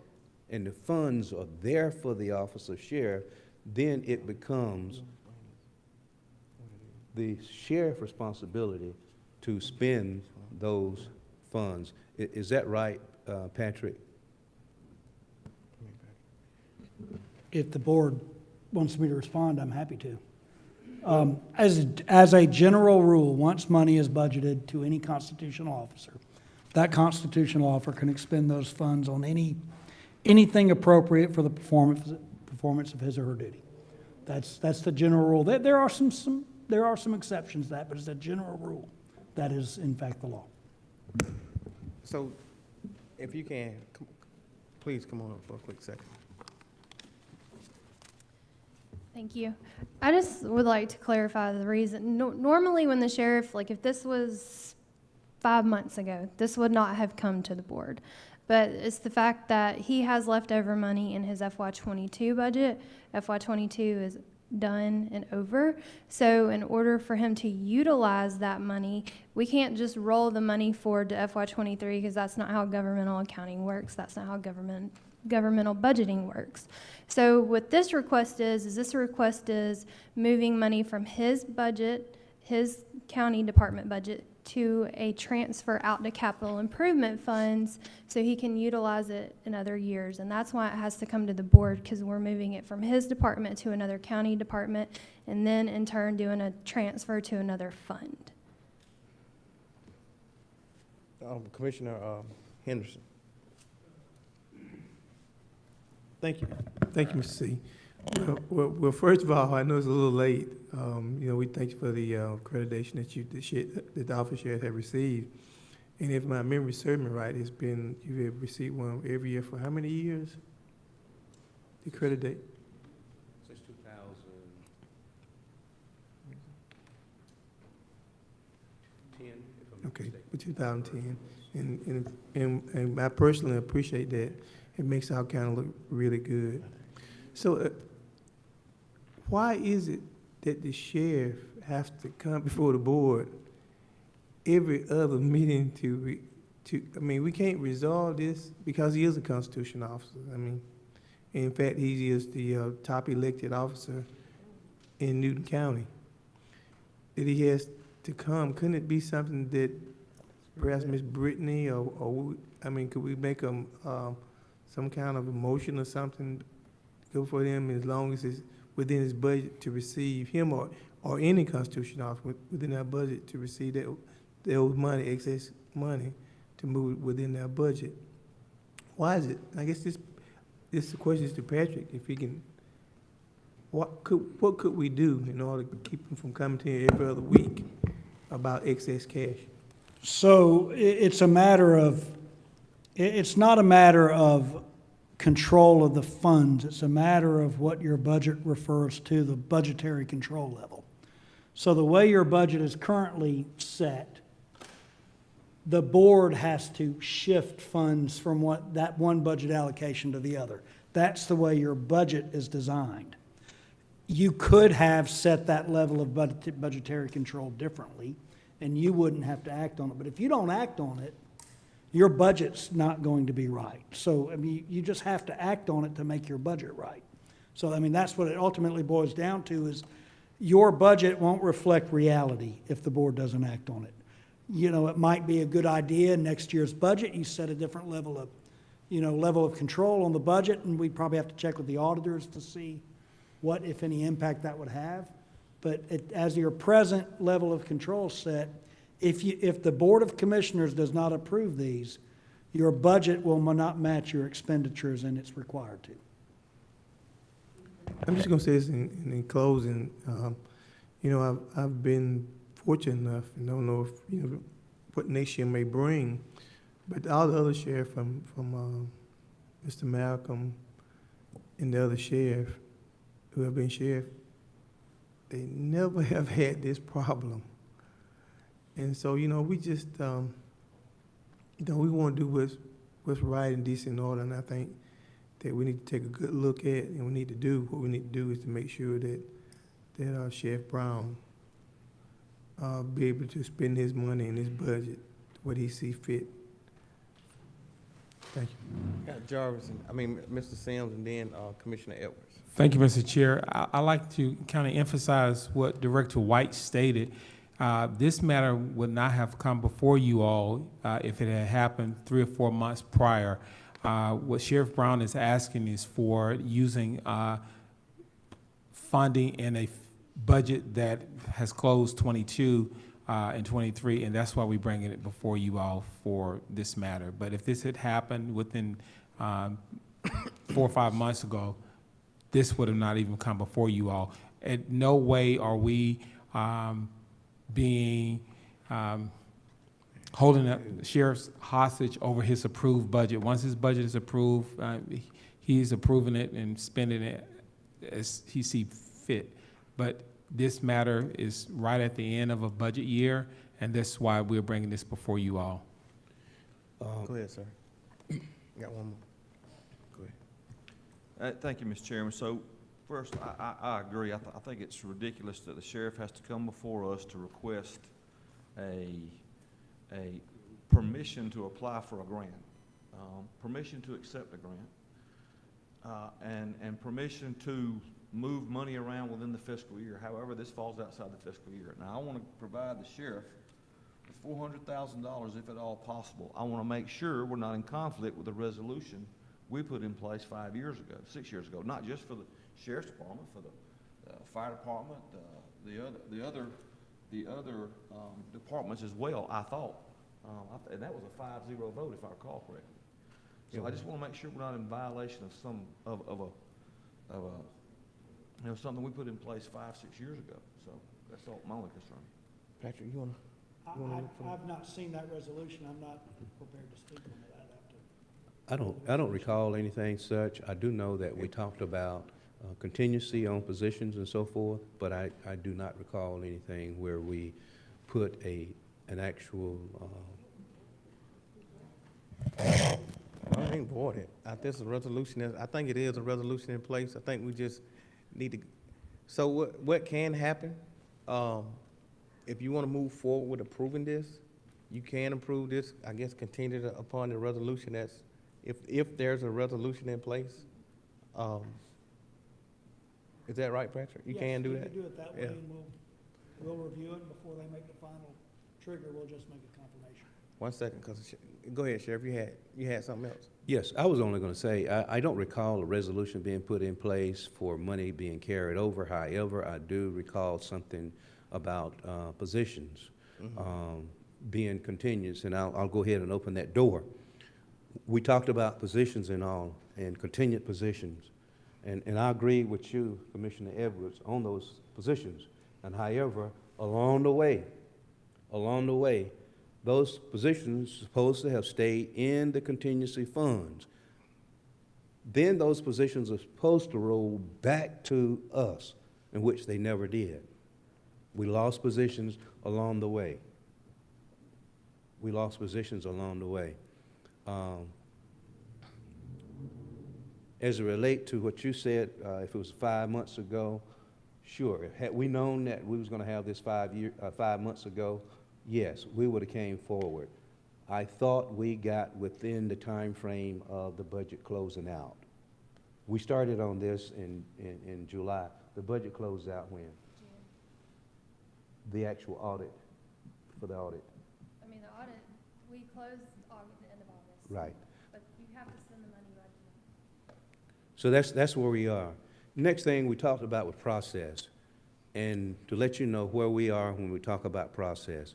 and the funds are there for the office of sheriff, then it becomes the sheriff's responsibility to spend those funds. Is that right, Patrick? If the board wants me to respond, I'm happy to. As a general rule, once money is budgeted to any constitutional officer, that constitutional officer can expend those funds on anything appropriate for the performance of his or her duty. That's the general rule. There are some exceptions to that, but it's a general rule. That is, in fact, the law. So if you can, please come on up for a quick second. Thank you. I just would like to clarify the reason. Normally when the sheriff, like if this was 5 months ago, this would not have come to the board. But it's the fact that he has leftover money in his FY22 budget. FY22 is done and over. So in order for him to utilize that money, we can't just roll the money forward to FY23 because that's not how governmental accounting works. That's not how governmental budgeting works. So what this request is moving money from his budget, his county department budget, to a transfer out to capital improvement funds so he can utilize it in other years. And that's why it has to come to the board, because we're moving it from his department to another county department, and then in turn doing a transfer to another fund. Commissioner Henderson. Thank you. Thank you, Mr. C. Well, first of all, I know it's a little late. We thank you for the accreditation that the office chair have received. And if my memory serves me right, you have received one every year for how many years? The accreditation? Since 2010, if I'm not Okay, mistaken. for 2010. And I personally appreciate that. It makes our county look really good. So why is it that the sheriff has to come before the board every other meeting we can't resolve this because he is a constitutional officer. In fact, he is the top elected officer in Newton County. That he has to come, couldn't it be something that perhaps Ms. Brittany could we make some kind of a motion or something go for them as long as it's within his budget to receive him or any constitutional officer within our budget to receive those excess money to move within their budget. Why is it? I guess this question is to Patrick, if he can, what could we do in order to keep him from coming to here every other week about excess cash? So it's not a matter of control of the funds. It's a matter of what your budget refers to, the budgetary control level. So the way your budget is currently set, the board has to shift funds from that one budget allocation to the other. That's the way your budget is designed. You could have set that level of budgetary control differently, and you wouldn't have to act on it. But if you don't act on it, your budget's not going to be right. So, you just have to act on it to make your budget right. So, that's what it ultimately boils down to is your budget won't reflect reality if the board doesn't act on it. It might be a good idea next year's budget, you set a different level of control on the budget, and we'd probably have to check with the auditors to see what, if any, impact that would have. But as your present level of control set, if the Board of Commissioners does not approve these, your budget will not match your expenditures, and it's required to. I'm just going to say this in closing. I've been fortunate enough, and don't know if what next year may bring, but all the other sheriff from Mr. Malcolm and the other sheriff who have been sheriff, they never have had this problem. And so, we just, we want to do what's right and decent in order, and I think that we need to take a good look at, and what we need to do is to make sure that Sheriff Brown be able to spend his money in his budget what he sees fit. Thank you. Jarvis, Mr. Sims, and then Commissioner Edwards. Thank you, Mr. Chair. I like to kind of emphasize what Director White stated. This matter would not have come before you all if it had happened 3 or 4 months prior. What Sheriff Brown is asking is for using funding in a budget that has closed 22 and 23, and that's why we're bringing it before you all for this matter. But if this had happened within 4 or 5 months ago, this would have not even come before you all. In no way are we holding the sheriff's hostage over his approved budget. Once his budget is approved, he's approving it and spending it as he sees fit. But this matter is right at the end of a budget year, and that's why we're bringing this before you all. Go ahead, sir. You got one more. Go ahead. Thank you, Mr. Chairman. So First, I agree. I think it's ridiculous that the sheriff has to come before us to request a permission to apply for a grant, permission to accept a grant, and permission to move money around within the fiscal year. However, this falls outside the fiscal year. Now, I want to provide the sheriff with $400,000 if at all possible. I want to make sure we're not in conflict with the resolution we put in place 6 years ago, not just for the sheriff's department, for the fire department, the other departments as well, I thought. And that was a 5-0 vote, if I recall correctly. So I just want to make sure we're not in violation of something we put in place 5-6 years ago. So that's all my only concern. Patrick, you wanna look for that? I've not seen that resolution. I'm not prepared to speak on it. I don't recall anything such. I do know that we talked about contingency on positions and so forth, but I do not recall anything where we put an actual, I ain't void. I think it is a resolution in place. I think we just need to, so what can happen? If you want to move forward with approving this, you can approve this, I guess, contingent upon the resolution that's, if there's a resolution in place. Is that right, Patrick? You can do that? Yes, you can do it that way, Yeah. and we'll review it before they make the final trigger. We'll just make a confirmation. 1 second, go ahead, Sheriff, you had something else? yes, I was only going to say, I don't recall a resolution being put in place for money being carried over. However, I do recall something about positions being continuous, and I'll go ahead and open that door. We talked about positions and continued positions, and I agree with you, Commissioner Edwards, on those positions. And however, along the way, those positions supposed to have stayed in the contingency funds. Then those positions are supposed to roll back to us, in which they never did. We lost positions along the way. As it relates to what you said, if it was 5 months ago, sure. Had we known that we was going to have this 5 months ago, yes, we would have came forward. I thought we got within the time frame of the budget closing out. We started on this in July. The budget closed out when? June. The actual audit, for the audit. I mean, the audit, we closed the end of August. Right. But you have to send the money right to them. So that's where we are. Next thing we talked about was process. And to let you know where we are when we talk about process.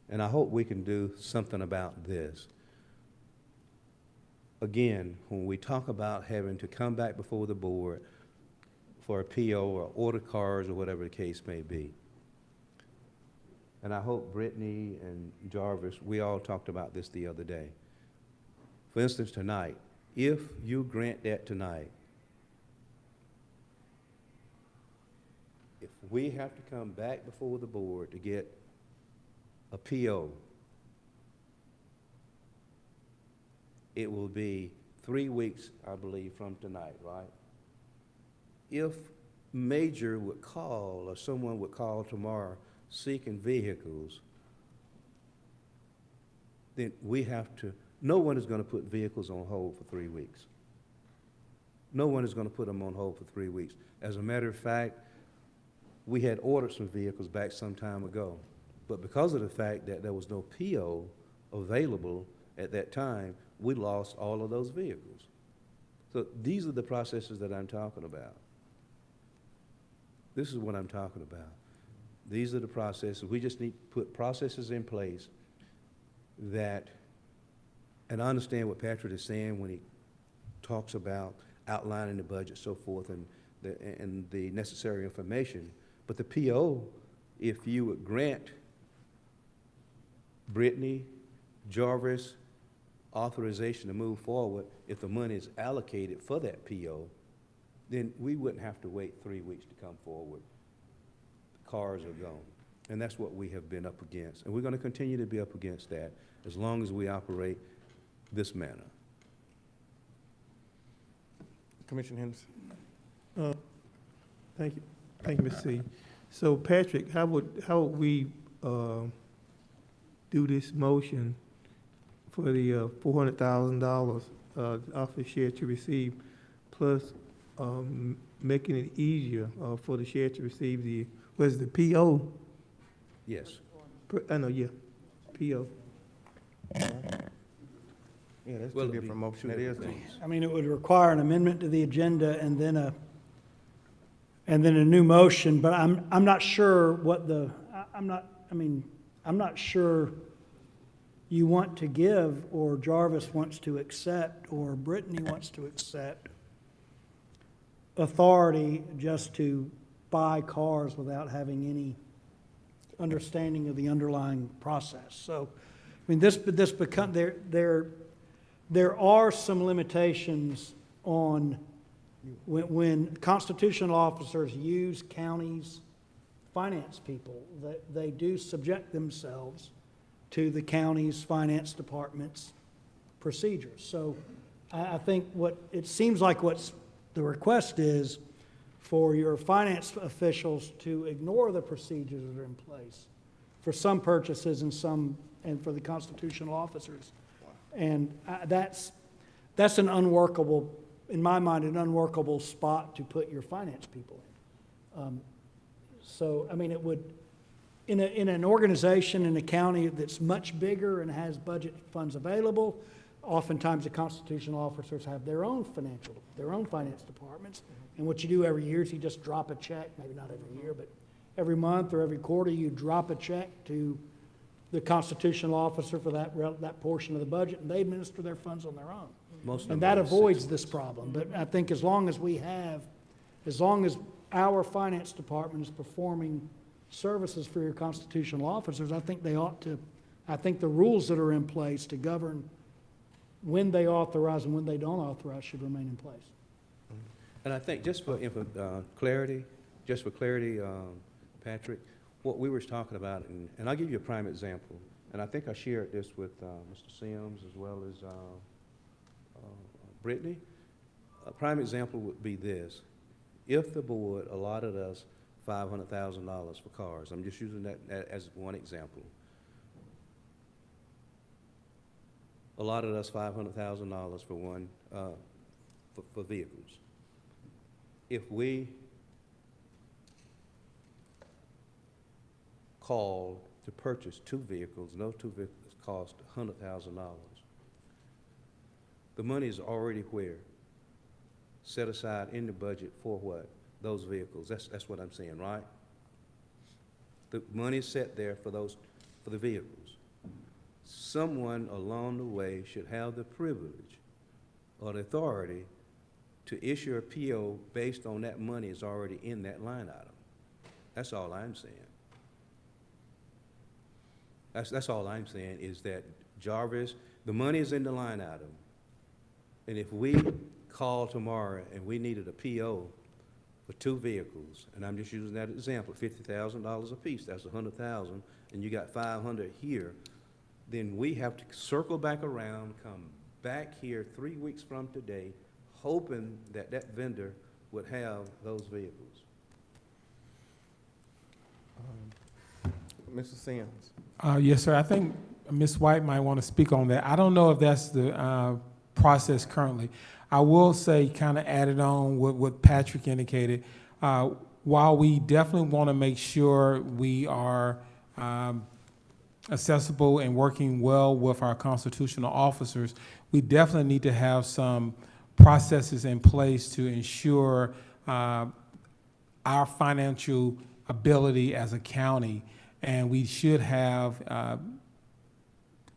And I hope we can do something about this. Again, when we talk about having to come back before the board for a PO or order cars or whatever the case may be. And I hope Brittany and Jarvis, we all talked about this the other day. For instance, tonight, if you grant that tonight, if we have to come back before the board to get a PO, it will be 3 weeks, I believe, from tonight, right? If Major would call, or someone would call tomorrow seeking vehicles, then we have to, no one is going to put vehicles on hold for 3 weeks. No one is going to put them on hold for 3 weeks. As a matter of fact, we had ordered some vehicles back some time ago, but because of the fact that there was no PO available at that time, we lost all of those vehicles. So these are the processes that I'm talking about. This is what I'm talking about. These are the processes. We just need to put processes in place that, and I understand what Patrick is saying when he talks about outlining the budget, so forth, and the necessary information. But the PO, if you would grant Brittany, Jarvis, authorization to move forward, if the money is allocated for that PO, then we wouldn't have to wait 3 weeks to come forward. The cars are gone. And that's what we have been up against. And we're going to continue to be up against that as long as we operate this manner. Commissioner Henderson? Thank you. Thank you, Ms. C. So Patrick, how would we, do this motion for the, $400,000, office share to receive, plus, making it easier, for the share to receive the, was the PO? Yes. I know, yeah, PO. Yeah, that's Well, two different motions. that is things. I mean, it would require an amendment to the agenda and then a new motion, but I'm not sure what the, I'm not sure you want to give, or Jarvis wants to accept, or Brittany wants to accept authority just to buy cars without having any understanding of the underlying process. So, I mean, there are some limitations on when constitutional officers use counties' finance people, that they do subject themselves to the county's finance department's procedures. So I think it seems like what's the request is for your finance officials to ignore the procedures that are in place for some purchases and for the constitutional officers. And that's an unworkable, in my mind, an unworkable spot to put your finance people in. So, I mean, it would, in an organization in a county that's much bigger and has budget funds available, oftentimes the constitutional officers have their own finance departments. And what you do every year is you just drop a check, maybe not every year, but every month or every quarter, you drop a check to the constitutional officer for that portion of the budget, and they administer their funds on their own. And that avoids this problem. But I think as long as our finance department is performing services for your constitutional officers, I think the rules that are in place to govern when they authorize and when they don't authorize should remain in place. And I think just for clarity, Patrick, what we were talking about, and I'll give you a prime example, and I think I shared this with Mr. Sims as well as Brittany. A prime example would be this. If the board allotted us $500,000 for cars, I'm just using that as one example, allotted us $500,000 for one, for vehicles. If we called to purchase two vehicles, and those two vehicles cost $100,000, the money is already where? Set aside in the budget for what? Those vehicles. That's what I'm saying, right? The money is set there for the vehicles. Someone along the way should have the privilege or the authority to issue a PO based on that money is already in that line item. That's all I'm saying. That's all I'm saying is that, Jarvis, the money is in the line item. And if we call tomorrow and we needed a PO for two vehicles, and I'm just using that example, $50,000 a piece, that's $100,000, and you got 500 here, then we have to circle back around, come back here 3 weeks from today, hoping that that vendor would have those vehicles. Mr. Sims. Yes, sir. I think Ms. White might want to speak on that. I don't know if that's the process currently. I will say, kind of added on what Patrick indicated, while we definitely want to make sure we are accessible and working well with our constitutional officers, we definitely need to have some processes in place to ensure our financial ability as a county, and we should have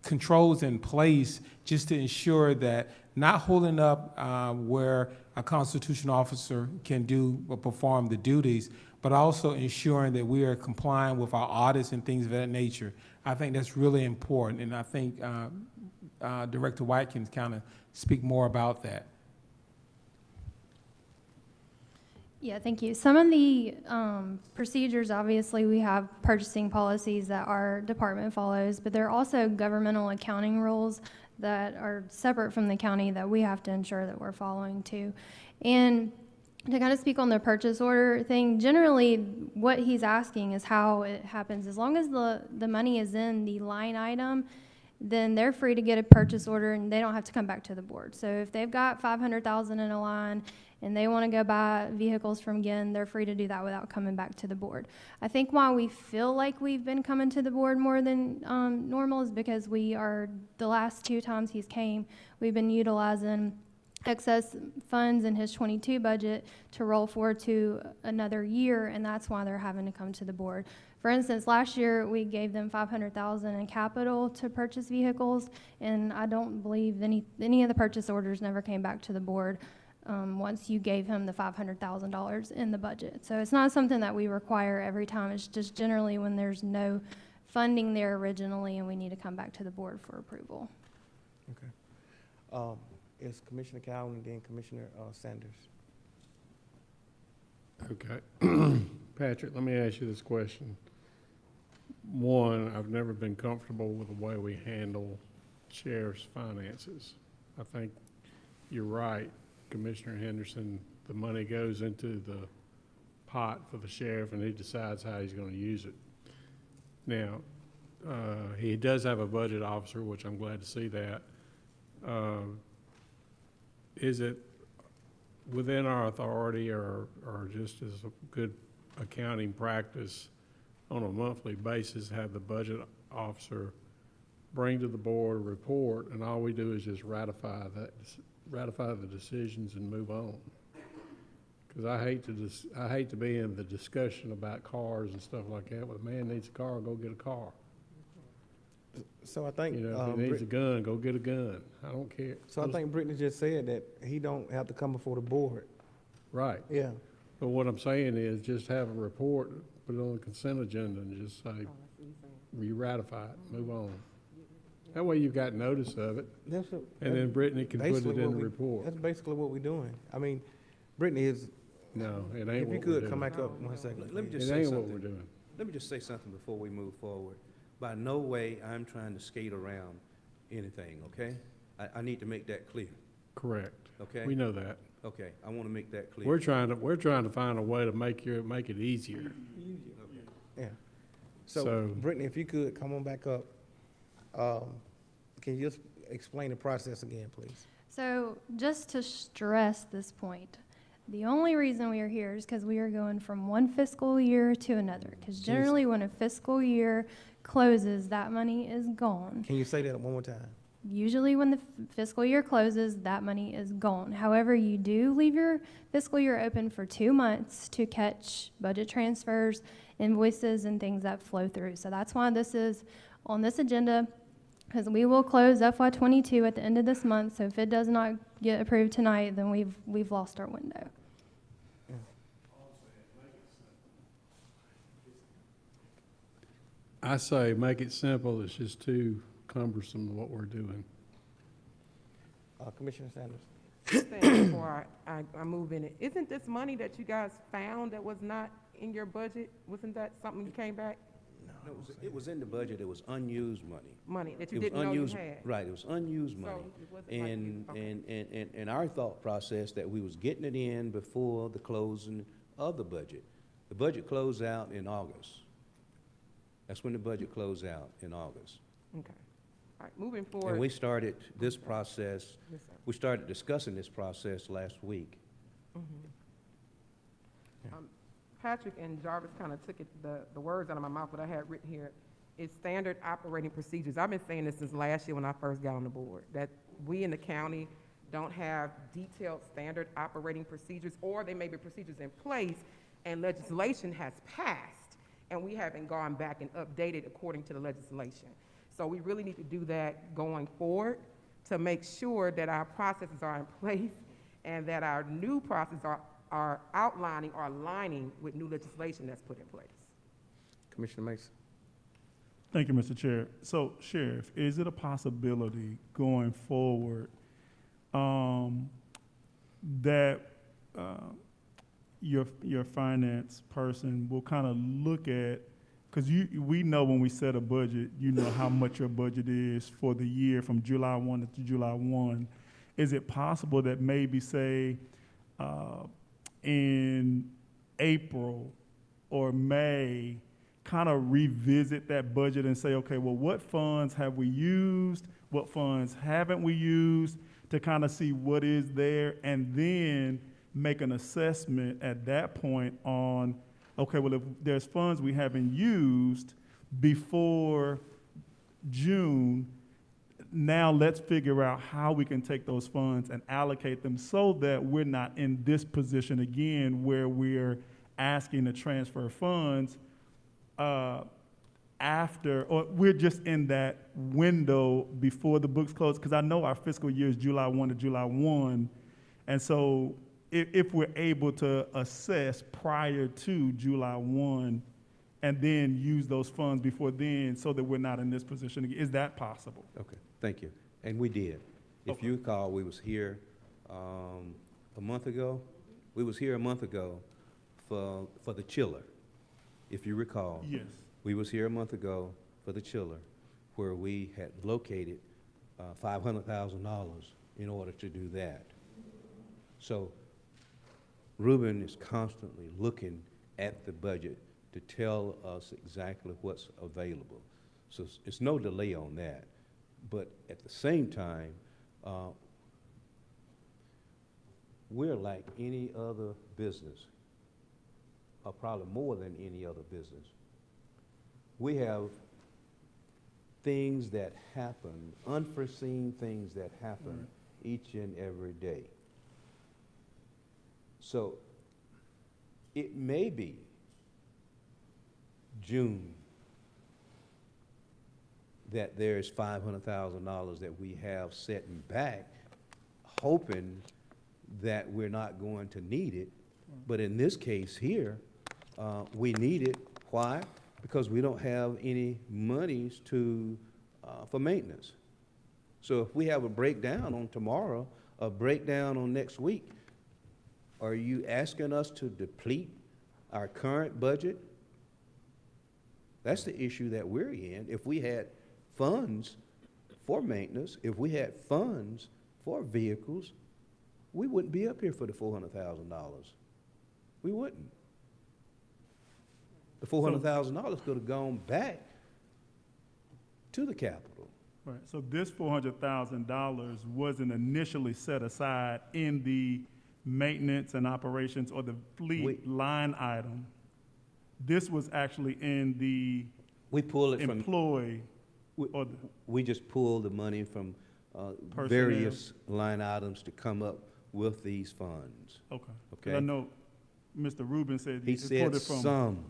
controls in place just to ensure that not holding up where a constitutional officer can do or perform the duties, but also ensuring that we are complying with our audits and things of that nature. I think that's really important, and I think Director White can kind of speak more about that. Yeah, thank you. Some of the procedures, obviously, we have purchasing policies that our department follows, but there are also governmental accounting rules that are separate from the county that we have to ensure that we're following too. And To kind of speak on the purchase order thing, generally what he's asking is how it happens. As long as the money is in the line item, then they're free to get a purchase order and they don't have to come back to the board. So if they've got 500,000 in a line and they want to go buy vehicles from Ginn, they're free to do that without coming back to the board. I think why we feel like we've been coming to the board more than normal is because the last 2 times he's came, we've been utilizing excess funds in his 22 budget to roll forward to another year, and that's why they're having to come to the board. For instance, last year we gave them 500,000 in capital to purchase vehicles, and I don't believe any of the purchase orders never came back to the board once you gave him the $500,000 in the budget. So it's not something that we require every time. It's just generally when there's no funding there originally and we need to come back to the board for approval. Okay. It's Commissioner Cowan and then Commissioner Sanders. Okay. Patrick, let me ask you this question. One, I've never been comfortable with the way we handle sheriff's finances. I think you're right, Commissioner Henderson. The money goes into the pot for the sheriff and he decides how he's going to use it. Now, he does have a budget officer, which I'm glad to see that. Is it within our authority or just as a good accounting practice on a monthly basis, have the budget officer bring to the board a report and all we do is just ratify the decisions and move on? Because I hate to be in the discussion about cars and stuff like that. When a man needs a car, go get a car. So I think, if he needs a gun, go get a gun. I don't care. So I think Brittany just said that he don't have to come before the board. Right. Yeah. But what I'm saying is just have a report, put it on the consent agenda and just say, we ratify it, move on. That way you've got notice of it. And then Brittany can put it in the report. That's basically what we're doing. I mean, Brittany is. No, it ain't what we're doing. If you could come back up 1 second. Let me just It say ain't something. what we're doing. Let me just say something before we move forward. By no way I'm trying to skate around anything, okay? I need to make that clear, Correct. okay? We know that. Okay, I want to make that clear. We're trying to find a way to make it easier. Yeah. So Brittany, if you could come on back up, can you just explain the process again, please? So just to stress this point, the only reason we are here is because we are going from one fiscal year to another. Because generally when a fiscal year closes, that money is gone. Can you say that one more time? Usually when the fiscal year closes, that money is gone. However, you do leave your fiscal year open for 2 months to catch budget transfers, invoices, and things that flow through. So that's why this is on this agenda, because we will close FY22 at the end of this month. So if it does not get approved tonight, then we've lost our window. I say make it simple. It's just too cumbersome what we're doing. Commissioner Sanders. Before I move in it, isn't this money that you guys found that was not in your budget? Wasn't that something you came back? No, it was in the budget. It was unused money. Money that you It was didn't know you unused- had? Right, it was unused money. So it wasn't like you- okay. And our thought process that we was getting it in before the closing of the budget. The budget closed out in August. That's when the budget closed out, in August. Okay. All right, moving forward. And we started this process, Yes, sir. we started discussing this process last week. Patrick and Jarvis kind of took the words out of my mouth, what I had written here is standard operating procedures. I've been saying this since last year when I first got on the board, that we in the county don't have detailed standard operating procedures, or they may be procedures in place and legislation has passed and we haven't gone back and updated according to the legislation. So we really need to do that going forward to make sure that our processes are in place and that our new processes are outlining or aligning with new legislation that's put in place. Commissioner Mason. Thank you, Mr. Chair. So, Sheriff, is it a possibility going forward that your finance person will kind of look at, because we know when we set a budget, you know how much your budget is for the year from July 1 to July 1. Is it possible that maybe, say, in April or May, kind of revisit that budget and say, okay, well, what funds have we used? What funds haven't we used? To kind of see what is there, and then make an assessment at that point on, okay, well, if there's funds we haven't used before June, now let's figure out how we can take those funds and allocate them so that we're not in this position again where we're asking to transfer funds after, or we're just in that window before the books close, because I know our fiscal year is July 1 to July 1, and so if we're able to assess prior to July 1 and then use those funds before then so that we're not in this position again, is that possible? Okay, thank you. And we did. If you recall, we was here a month ago. We was here a month ago for the chiller, if you recall. Yes. We was here a month ago for the chiller, where we had located $500,000 in order to do that. So Ruben is constantly looking at the budget to tell us exactly what's available. So it's no delay on that. But at the same time, we're like any other business, or probably more than any other business. We have things that happen, unforeseen things that happen each and every day. So it may be June that there's $500,000 that we have setting back, hoping that we're not going to need it. But in this case here, we need it. Why? Because we don't have any monies for maintenance. So if we have a breakdown on tomorrow, a breakdown on next week, are you asking us to deplete our current budget? That's the issue that we're in. If we had funds for maintenance, if we had funds for vehicles, we wouldn't be up here for the $400,000. We wouldn't. The $400,000 could have gone back to the capital. Right, so this $400,000 wasn't initially set aside in the maintenance and operations or the fleet line item. This was actually in the employee. We just pulled the money from Personnel. various line items to come up with these funds. Okay. Okay. I know Mr. Rubin said He said pulled it from. some.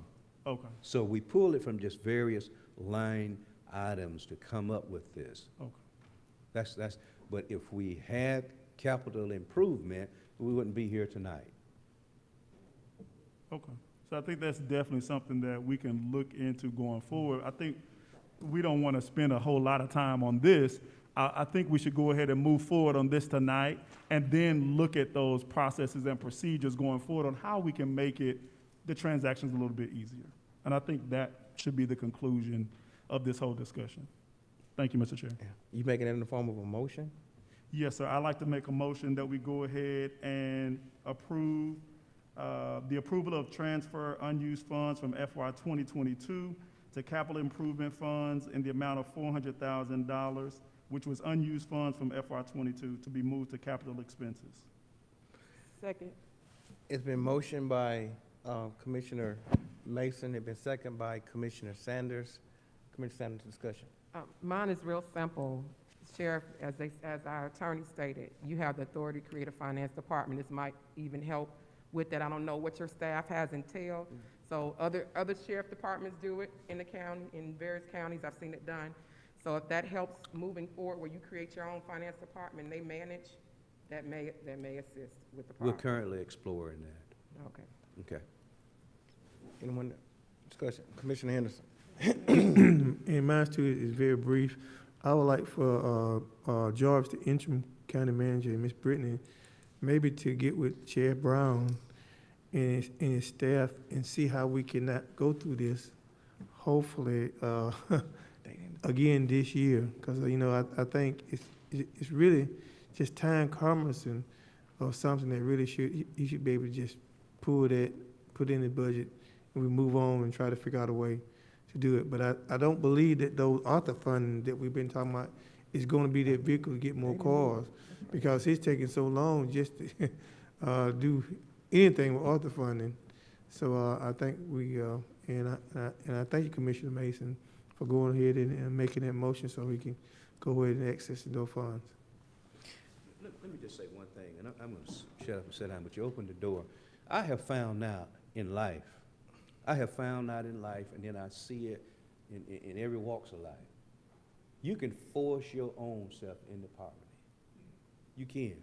Okay. So we pulled it from just various line items to come up with this. Okay. But if we had capital improvement, we wouldn't be here tonight. Okay. So I think that's definitely something that we can look into going forward. I think we don't want to spend a whole lot of time on this. I think we should go ahead and move forward on this tonight and then look at those processes and procedures going forward on how we can make the transactions a little bit easier. And I think that should be the conclusion of this whole discussion. Thank you, Mr. Chair. You making it in the form of a motion? Yes, sir. I'd like to make a motion that we go ahead and approve the approval of transfer unused funds from FY 2022 to capital improvement funds in the amount of $400,000, which was unused funds from FY 22 to be moved to capital expenses. Second. It's been motioned by Commissioner Mason. It's been seconded by Commissioner Sanders. Commissioner Sanders, discussion. Mine is real simple. Sheriff, as our attorney stated, you have the authority to create a finance department. This might even help with that. I don't know what your staff has entailed. So other sheriff departments do it in the county, in various counties. I've seen it done. So if that helps moving forward, where you create your own finance department, they manage, that may assist with the We're problem. currently exploring that. Okay. Okay. Anyone discussion? Commissioner Henderson. And mine too is very brief. I would like for Jarvis, the interim county manager, and Ms. Brittany, maybe to get with Chair Brown and his staff and see how we can not go through this, hopefully, again this year. Because, I think it's really just time cognizant of something that really he should be able to just pull that, put in the budget, and we move on and try to figure out a way to do it. But I don't believe that those author funding that we've been talking about is gonna be that vehicle to get more cars, because it's taking so long just to do anything with author funding. So I think we, and I thank you, Commissioner Mason, for going ahead and making that motion so we can go ahead and access those funds. Let me just say one thing, and I'm going to shut up and sit down, but you opened the door. I have found out in life, and then I see it in every walks of life. You can force your own self into poverty. You can.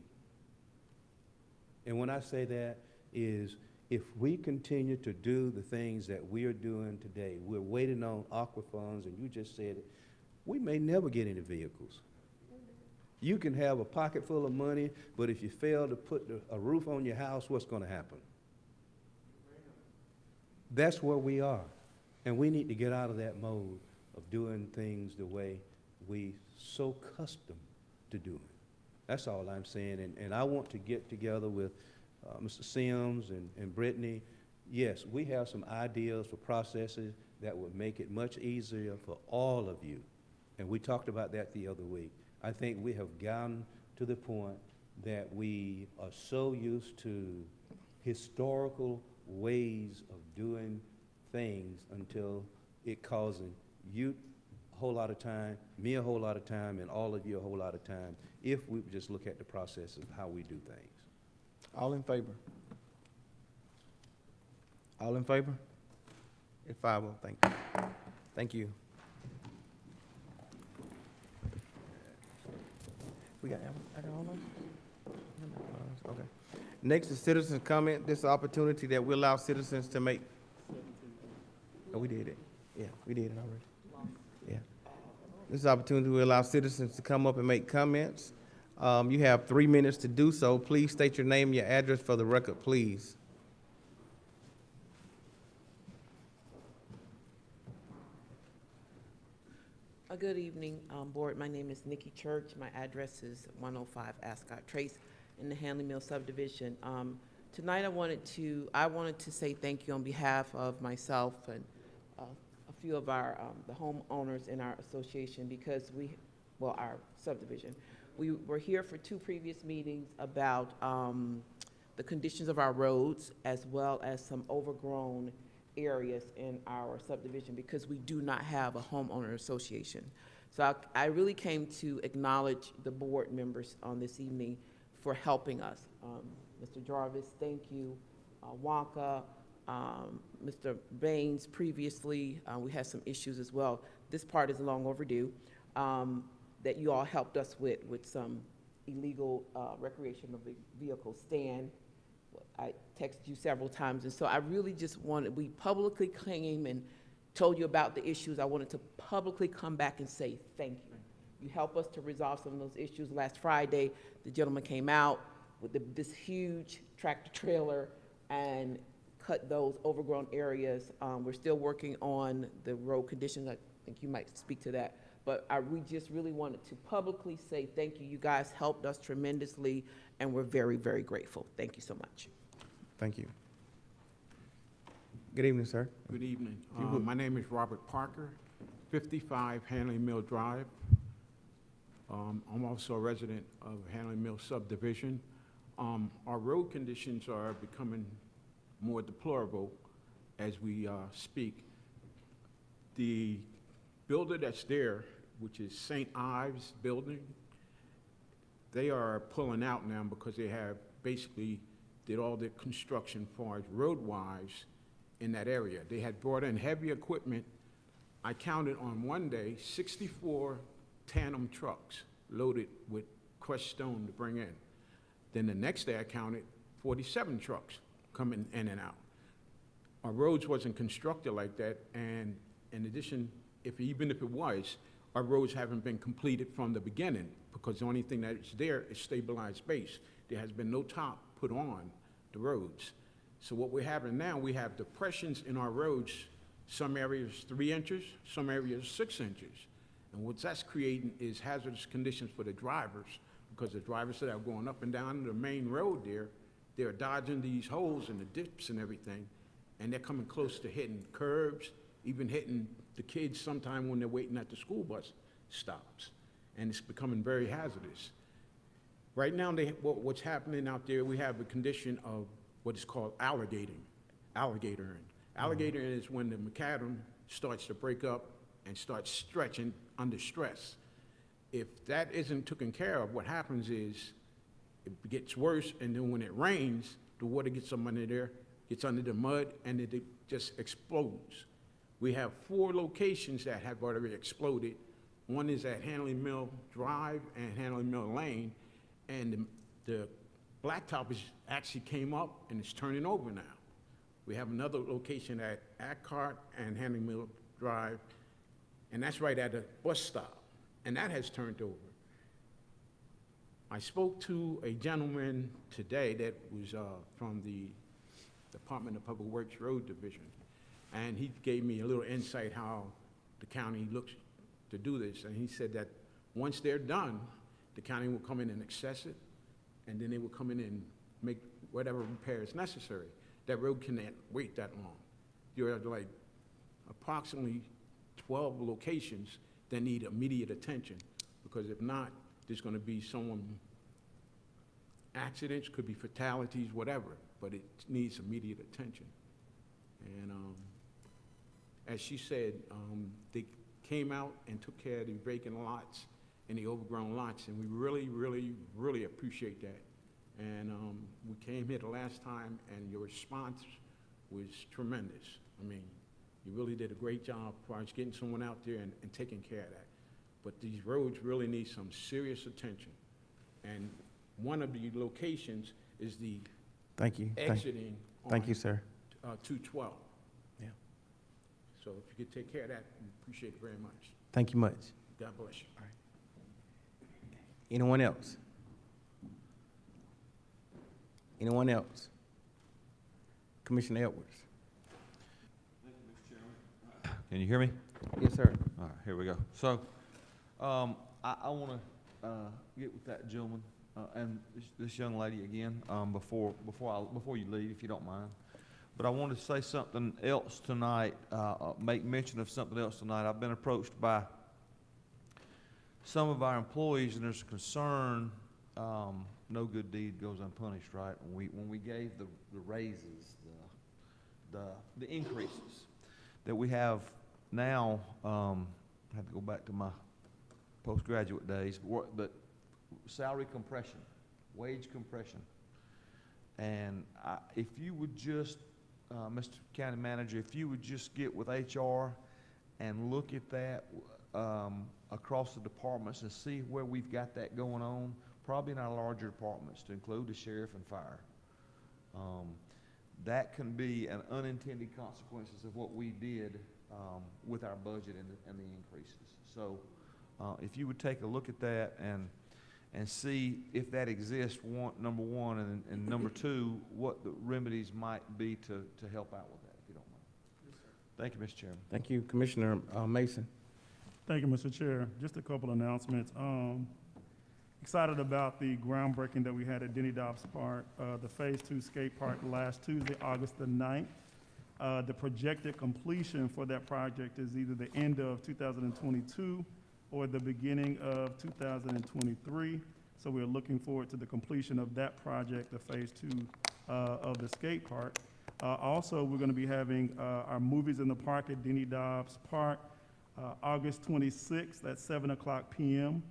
And when I say that is, if we continue to do the things that we are doing today, we're waiting on aqua funds, and you just said it, we may never get any vehicles. You can have a pocket full of money, but if you fail to put a roof on your house, what's going to happen? That's where we are. And we need to get out of that mode of doing things the way we so accustomed to doing. That's all I'm saying. And I want to get together with Mr. Sims and Brittany. Yes, we have some ideas for processes that would make it much easier for all of you. And we talked about that the other week. I think we have gotten to the point that we are so used to historical ways of doing things until it causing you a whole lot of time, me a whole lot of time, and all of you a whole lot of time, if we just look at the process of how we do things. All in favor? All in favor? It's 5-0, thank you. Thank you. We got, I got all those? Okay. Next is citizens' comment. This is an opportunity that we allow citizens to make. Oh, we did it. Yeah, we did it already. Yeah. This is an opportunity to allow citizens to come up and make comments. You have 3 minutes to do so. Please state your name and your address for the record, please. Good evening, Board. My name is Nikki Church. My address is 105 Ascot Trace in the Hanley Mill subdivision. Tonight I wanted to say thank you on behalf of myself and a few of our the homeowners in our association, because our subdivision. We were here for 2 previous meetings about the conditions of our roads, as well as some overgrown areas in our subdivision, because we do not have a homeowner association. So I really came to acknowledge the board members on this evening for helping us. Mr. Jarvis, thank you. Wonka, Mr. Baines previously, we had some issues as well. This part is long overdue, that you all helped us with some illegal recreational vehicle stand. I texted you several times, and so I really just wanted, we publicly came and told you about the issues. I wanted to publicly come back and say thank you. You helped us to resolve some of those issues. Last Friday, the gentleman came out with this huge tractor trailer and cut those overgrown areas. We're still working on the road conditions. I think you might speak to that. But we just really wanted to publicly say thank you. You guys helped us tremendously, and we're very, very grateful. Thank you so much. Thank you. Good evening, sir. Good evening. My name is Robert Parker, 55 Hanley Mill Drive. I'm also a resident of Hanley Mill subdivision. Our road conditions are becoming more deplorable as we speak. The builder that's there, which is St. Ives Building, they are pulling out now because they have basically did all the construction as far as road-wise in that area. They had brought in heavy equipment. I counted on one day 64 tandem trucks loaded with crushed stone to bring in. Then the next day I counted 47 trucks coming in and out. Our roads wasn't constructed like that, and in addition, even if it was, our roads haven't been completed from the beginning, because the only thing that's there is stabilized base. There has been no top put on the roads. So what we're having now, we have depressions in our roads, some areas 3 inches, some areas 6 inches. And what that's creating is hazardous conditions for the drivers, because the drivers that are going up and down the main road there they're dodging these holes and the dips and everything, and they're coming close to hitting curbs, even hitting the kids sometime when they're waiting at the school bus stops. And it's becoming very hazardous. Right now, what's happening out there, we have a condition of what is called alligatoring. Alligatoring is when the macadam starts to break up and starts stretching under stress. If that isn't taken care of, what happens is it gets worse, and then when it rains, the water gets up under there, gets under the mud, and it just explodes. We have 4 locations that have already exploded. One is at Hanley Mill Drive and Hanley Mill Lane, and the blacktop actually came up and it's turning over now. We have another location at Aca and Hanley Mill Drive, and that's right at a bus stop, and that has turned over. I spoke to a gentleman today that was from the Department of Public Works Road Division, and he gave me a little insight how the county looks to do this, and he said that once they're done, the county will come in and assess it, and then they will come in and make whatever repairs necessary. That road cannot wait that long. There are like approximately 12 locations that need immediate attention, because if not, there's going to be accidents, could be fatalities, whatever, but it needs immediate attention. And as she said, they came out and took care of the vacant lots and the overgrown lots, and we really, really, really appreciate that. And we came here the last time, and your response was tremendous. I mean, you really did a great job as far as getting someone out there and taking care of that. But these roads really need some serious attention. And one of the locations is the Thank you. exiting Thank you, sir. 212. Yeah. So if you could take care of that, we appreciate it very much. Thank you much. God bless you. Anyone else? Anyone else? Commissioner Edwards. Can you hear me? Yes, sir. All right, here we go. So, I want to get with that gentleman and this young lady again before you leave, if you don't mind. But I want to say something else tonight. Make mention of something else tonight. I've been approached by some of our employees, and there's a concern. No good deed goes unpunished, right? When we gave the raises, the increases that we have now, I have to go back to my postgraduate days, but salary compression, wage compression. And if you would just, Mr. County Manager, if you would just get with HR and look at that across the departments and see where we've got that going on, probably in our larger departments, to include the sheriff and fire. That can be an unintended consequences of what we did with our budget and the increases. So if you would take a look at that and see if that exists, number one, and number two, what the remedies might be to help out with that, if you don't mind. Thank you, Mr. Chairman. Thank you, Commissioner Mason. Thank you, Mr. Chair. Just a couple announcements. Excited about the groundbreaking that we had at Denny Dobbs Park, the Phase 2 skate park last Tuesday, August the 9th. The projected completion for that project is either the end of 2022 or the beginning of 2023. So we're looking forward to the completion of that project, the Phase 2 of the skate park. Also, we're going to be having our Movies in the Park at Denny Dobbs Park, August 26th at 7:00 p.m.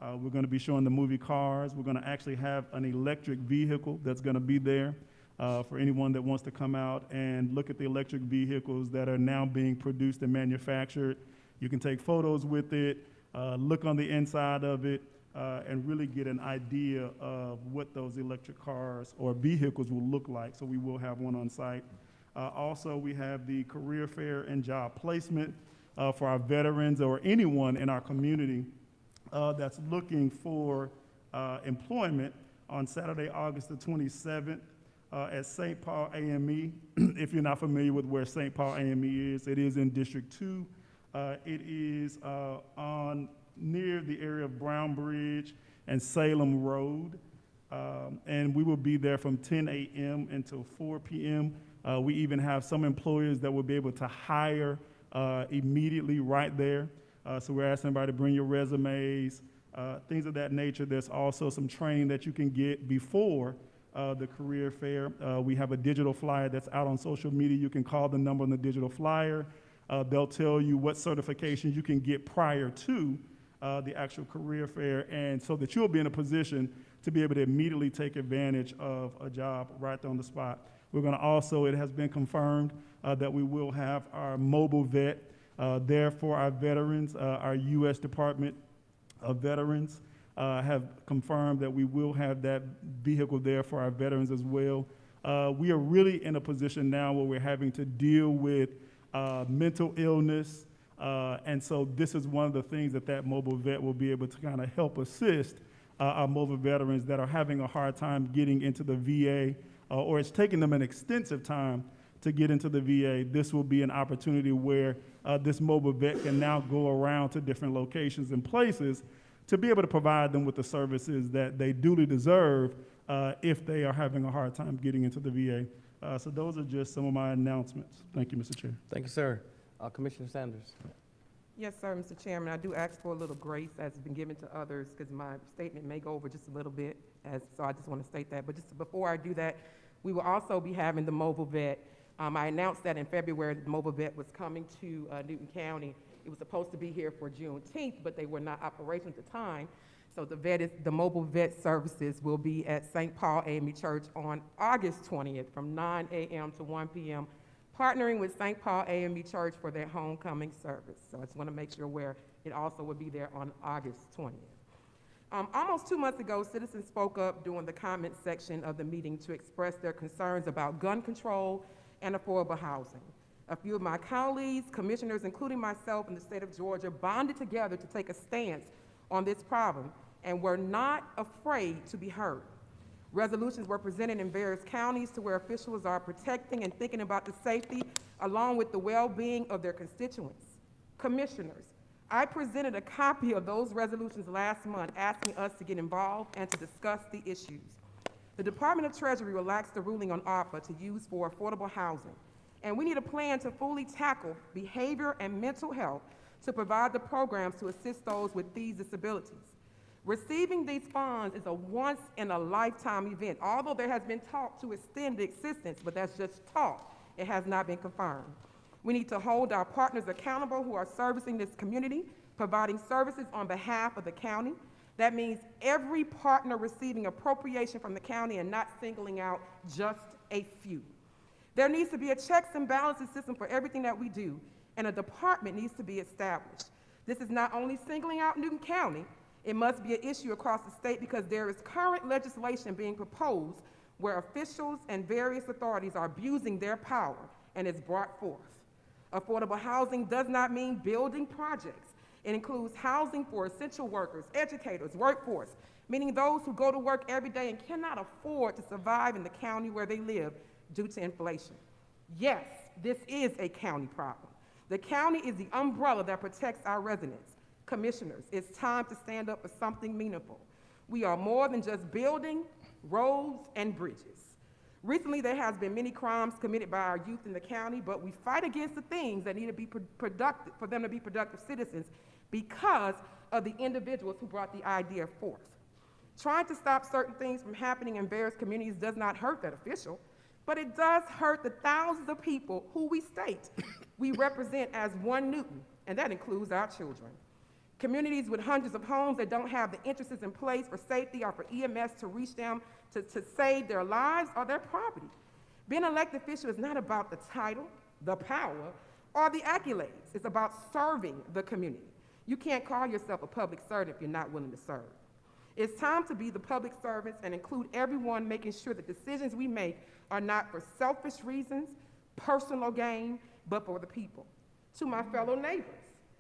We're going to be showing the movie Cars. We're going to actually have an electric vehicle that's going to be there for anyone that wants to come out and look at the electric vehicles that are now being produced and manufactured. You can take photos with it, look on the inside of it, and really get an idea of what those electric cars or vehicles will look like. So we will have one on site. Also, we have the career fair and job placement for our veterans or anyone in our community that's looking for employment on Saturday, August the 27th at St. Paul AME. If you're not familiar with where St. Paul AME is, it is in District 2. It is near the area of Brown Bridge and Salem Road. And we will be there from 10 a.m. until 4 p.m. We even have some employers that will be able to hire immediately right there. So we're asking everybody to bring your resumes, things of that nature. There's also some training that you can get before the career fair. We have a digital flyer that's out on social media. You can call the number on the digital flyer. They'll tell you what certifications you can get prior to the actual career fair, and so that you'll be in a position to be able to immediately take advantage of a job right there on the spot. We're going to also, it has been confirmed that we will have our mobile vet there for our veterans. Our U.S. Department of Veterans have confirmed that we will have that vehicle there for our veterans as well. We are really in a position now where we're having to deal with mental illness, and so this is one of the things that mobile vet will be able to kind of help assist our mobile veterans that are having a hard time getting into the VA, or it's taking them an extensive time to get into the VA. This will be an opportunity where this mobile vet can now go around to different locations and places to be able to provide them with the services that they duly deserve if they are having a hard time getting into the VA. So those are just some of my announcements. Thank you, Mr. Chair. Thank you, sir. Commissioner Sanders. Yes, sir, Mr. Chairman. I do ask for a little grace as has been given to others because my statement may go over just a little bit, so I just want to state that. But just before I do that, we will also be having the mobile vet. I announced that in February that the mobile vet was coming to Newton County. It was supposed to be here for Juneteenth, but they were not operational at the time. So the mobile vet services will be at St. Paul AME Church on August 20th from 9 a.m. to 1 p.m., partnering with St. Paul AME Church for their homecoming service. So I just want to make you aware it also will be there on August 20th. Almost 2 months ago, citizens spoke up during the comment section of the meeting to express their concerns about gun control and affordable housing. A few of my colleagues, commissioners, including myself in the state of Georgia, bonded together to take a stance on this problem and were not afraid to be heard. Resolutions were presented in various counties to where officials are protecting and thinking about the safety along with the well-being of their constituents. Commissioners, I presented a copy of those resolutions last month asking us to get involved and to discuss the issues. The Department of Treasury relaxed the ruling on ARPA to use for affordable housing, and we need a plan to fully tackle behavior and mental health to provide the programs to assist those with these disabilities. Receiving these funds is a once-in-a-lifetime event, although there has been talk to extend the existence, but that's just talk. It has not been confirmed. We need to hold our partners accountable who are servicing this community, providing services on behalf of the county. That means every partner receiving appropriation from the county and not singling out just a few. There needs to be a checks and balances system for everything that we do, and a department needs to be established. This is not only singling out Newton County, it must be an issue across the state because there is current legislation being proposed where officials and various authorities are abusing their power and is brought forth. Affordable housing does not mean building projects. It includes housing for essential workers, educators, workforce, meaning those who go to work every day and cannot afford to survive in the county where they live due to inflation. Yes, this is a county problem. The county is the umbrella that protects our residents. Commissioners, it's time to stand up for something meaningful. We are more than just building roads and bridges. Recently, there has been many crimes committed by our youth in the county, but we fight against the things that need to be productive, for them to be productive citizens because of the individuals who brought the idea forth. Trying to stop certain things from happening in various communities does not hurt that official, but it does hurt the thousands of people who we state we represent as one Newton, and that includes our children. Communities with hundreds of homes that don't have the interests in place for safety or for EMS to reach them to save their lives or their property. Being an elected official is not about the title, the power, or the accolades. It's about serving the community. You can't call yourself a public servant if you're not willing to serve. It's time to be the public servants and include everyone, making sure that decisions we make are not for selfish reasons, personal gain, but for the people. To my fellow neighbors,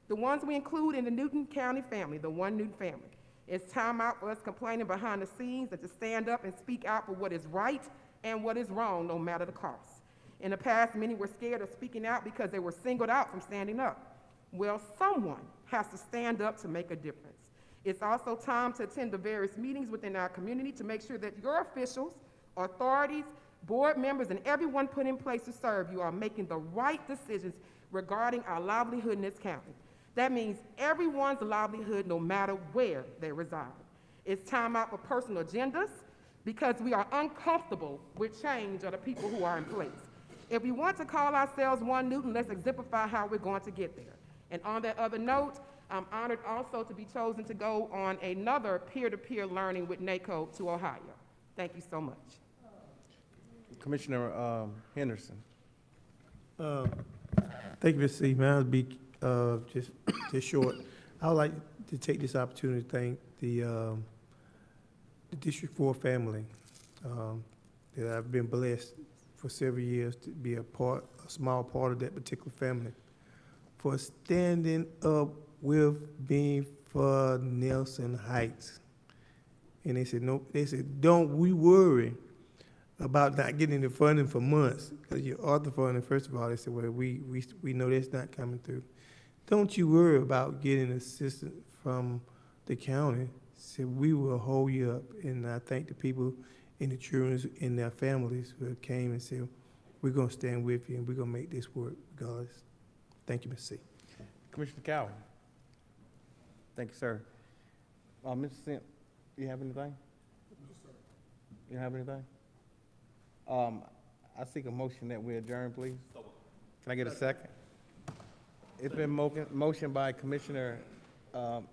the ones we include in the Newton County family, the one Newton family. It's time out for us complaining behind the scenes and to stand up and speak out for what is right and what is wrong, no matter the cost. In the past, many were scared of speaking out because they were singled out from standing up. Well, someone has to stand up to make a difference. It's also time to attend the various meetings within our community to make sure that your officials, authorities, board members, and everyone put in place to serve you are making the right decisions regarding our livelihood in this county. That means everyone's livelihood, no matter where they reside. It's time out for personal agendas because we are uncomfortable with change of the people who are in place. If we want to call ourselves One Newton, let's exemplify how we're going to get there. And on that other note, I'm honored also to be chosen to go on another peer-to-peer learning with NACO to Ohio. Thank you so much. Commissioner Henderson. Thank you, Mr. C. Man, I'll be just short. I would like to take this opportunity to thank the District 4 family that I've been blessed for several years to be a small part of that particular family, for standing up with me for Nelson Heights. And they said, no, they said, don't we worry about not getting the funding for months, because your author funding, first of all, they said, well, we know that's not coming through. Don't you worry about getting assistance from the county. Said, we will hold you up. And I thank the people and the children and their families who came and said, we're gonna stand with you and we're gonna make this work regardless. Thank you, Mr. C. Commissioner Cowan. Thank you, sir. Mr. Sint, you have anything? You have anything? I seek a motion that we adjourn, please. Can I get a second? It's been motioned by Commissioner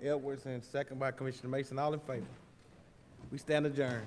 Edwards and second by Commissioner Mason. All in favor? We stand adjourned.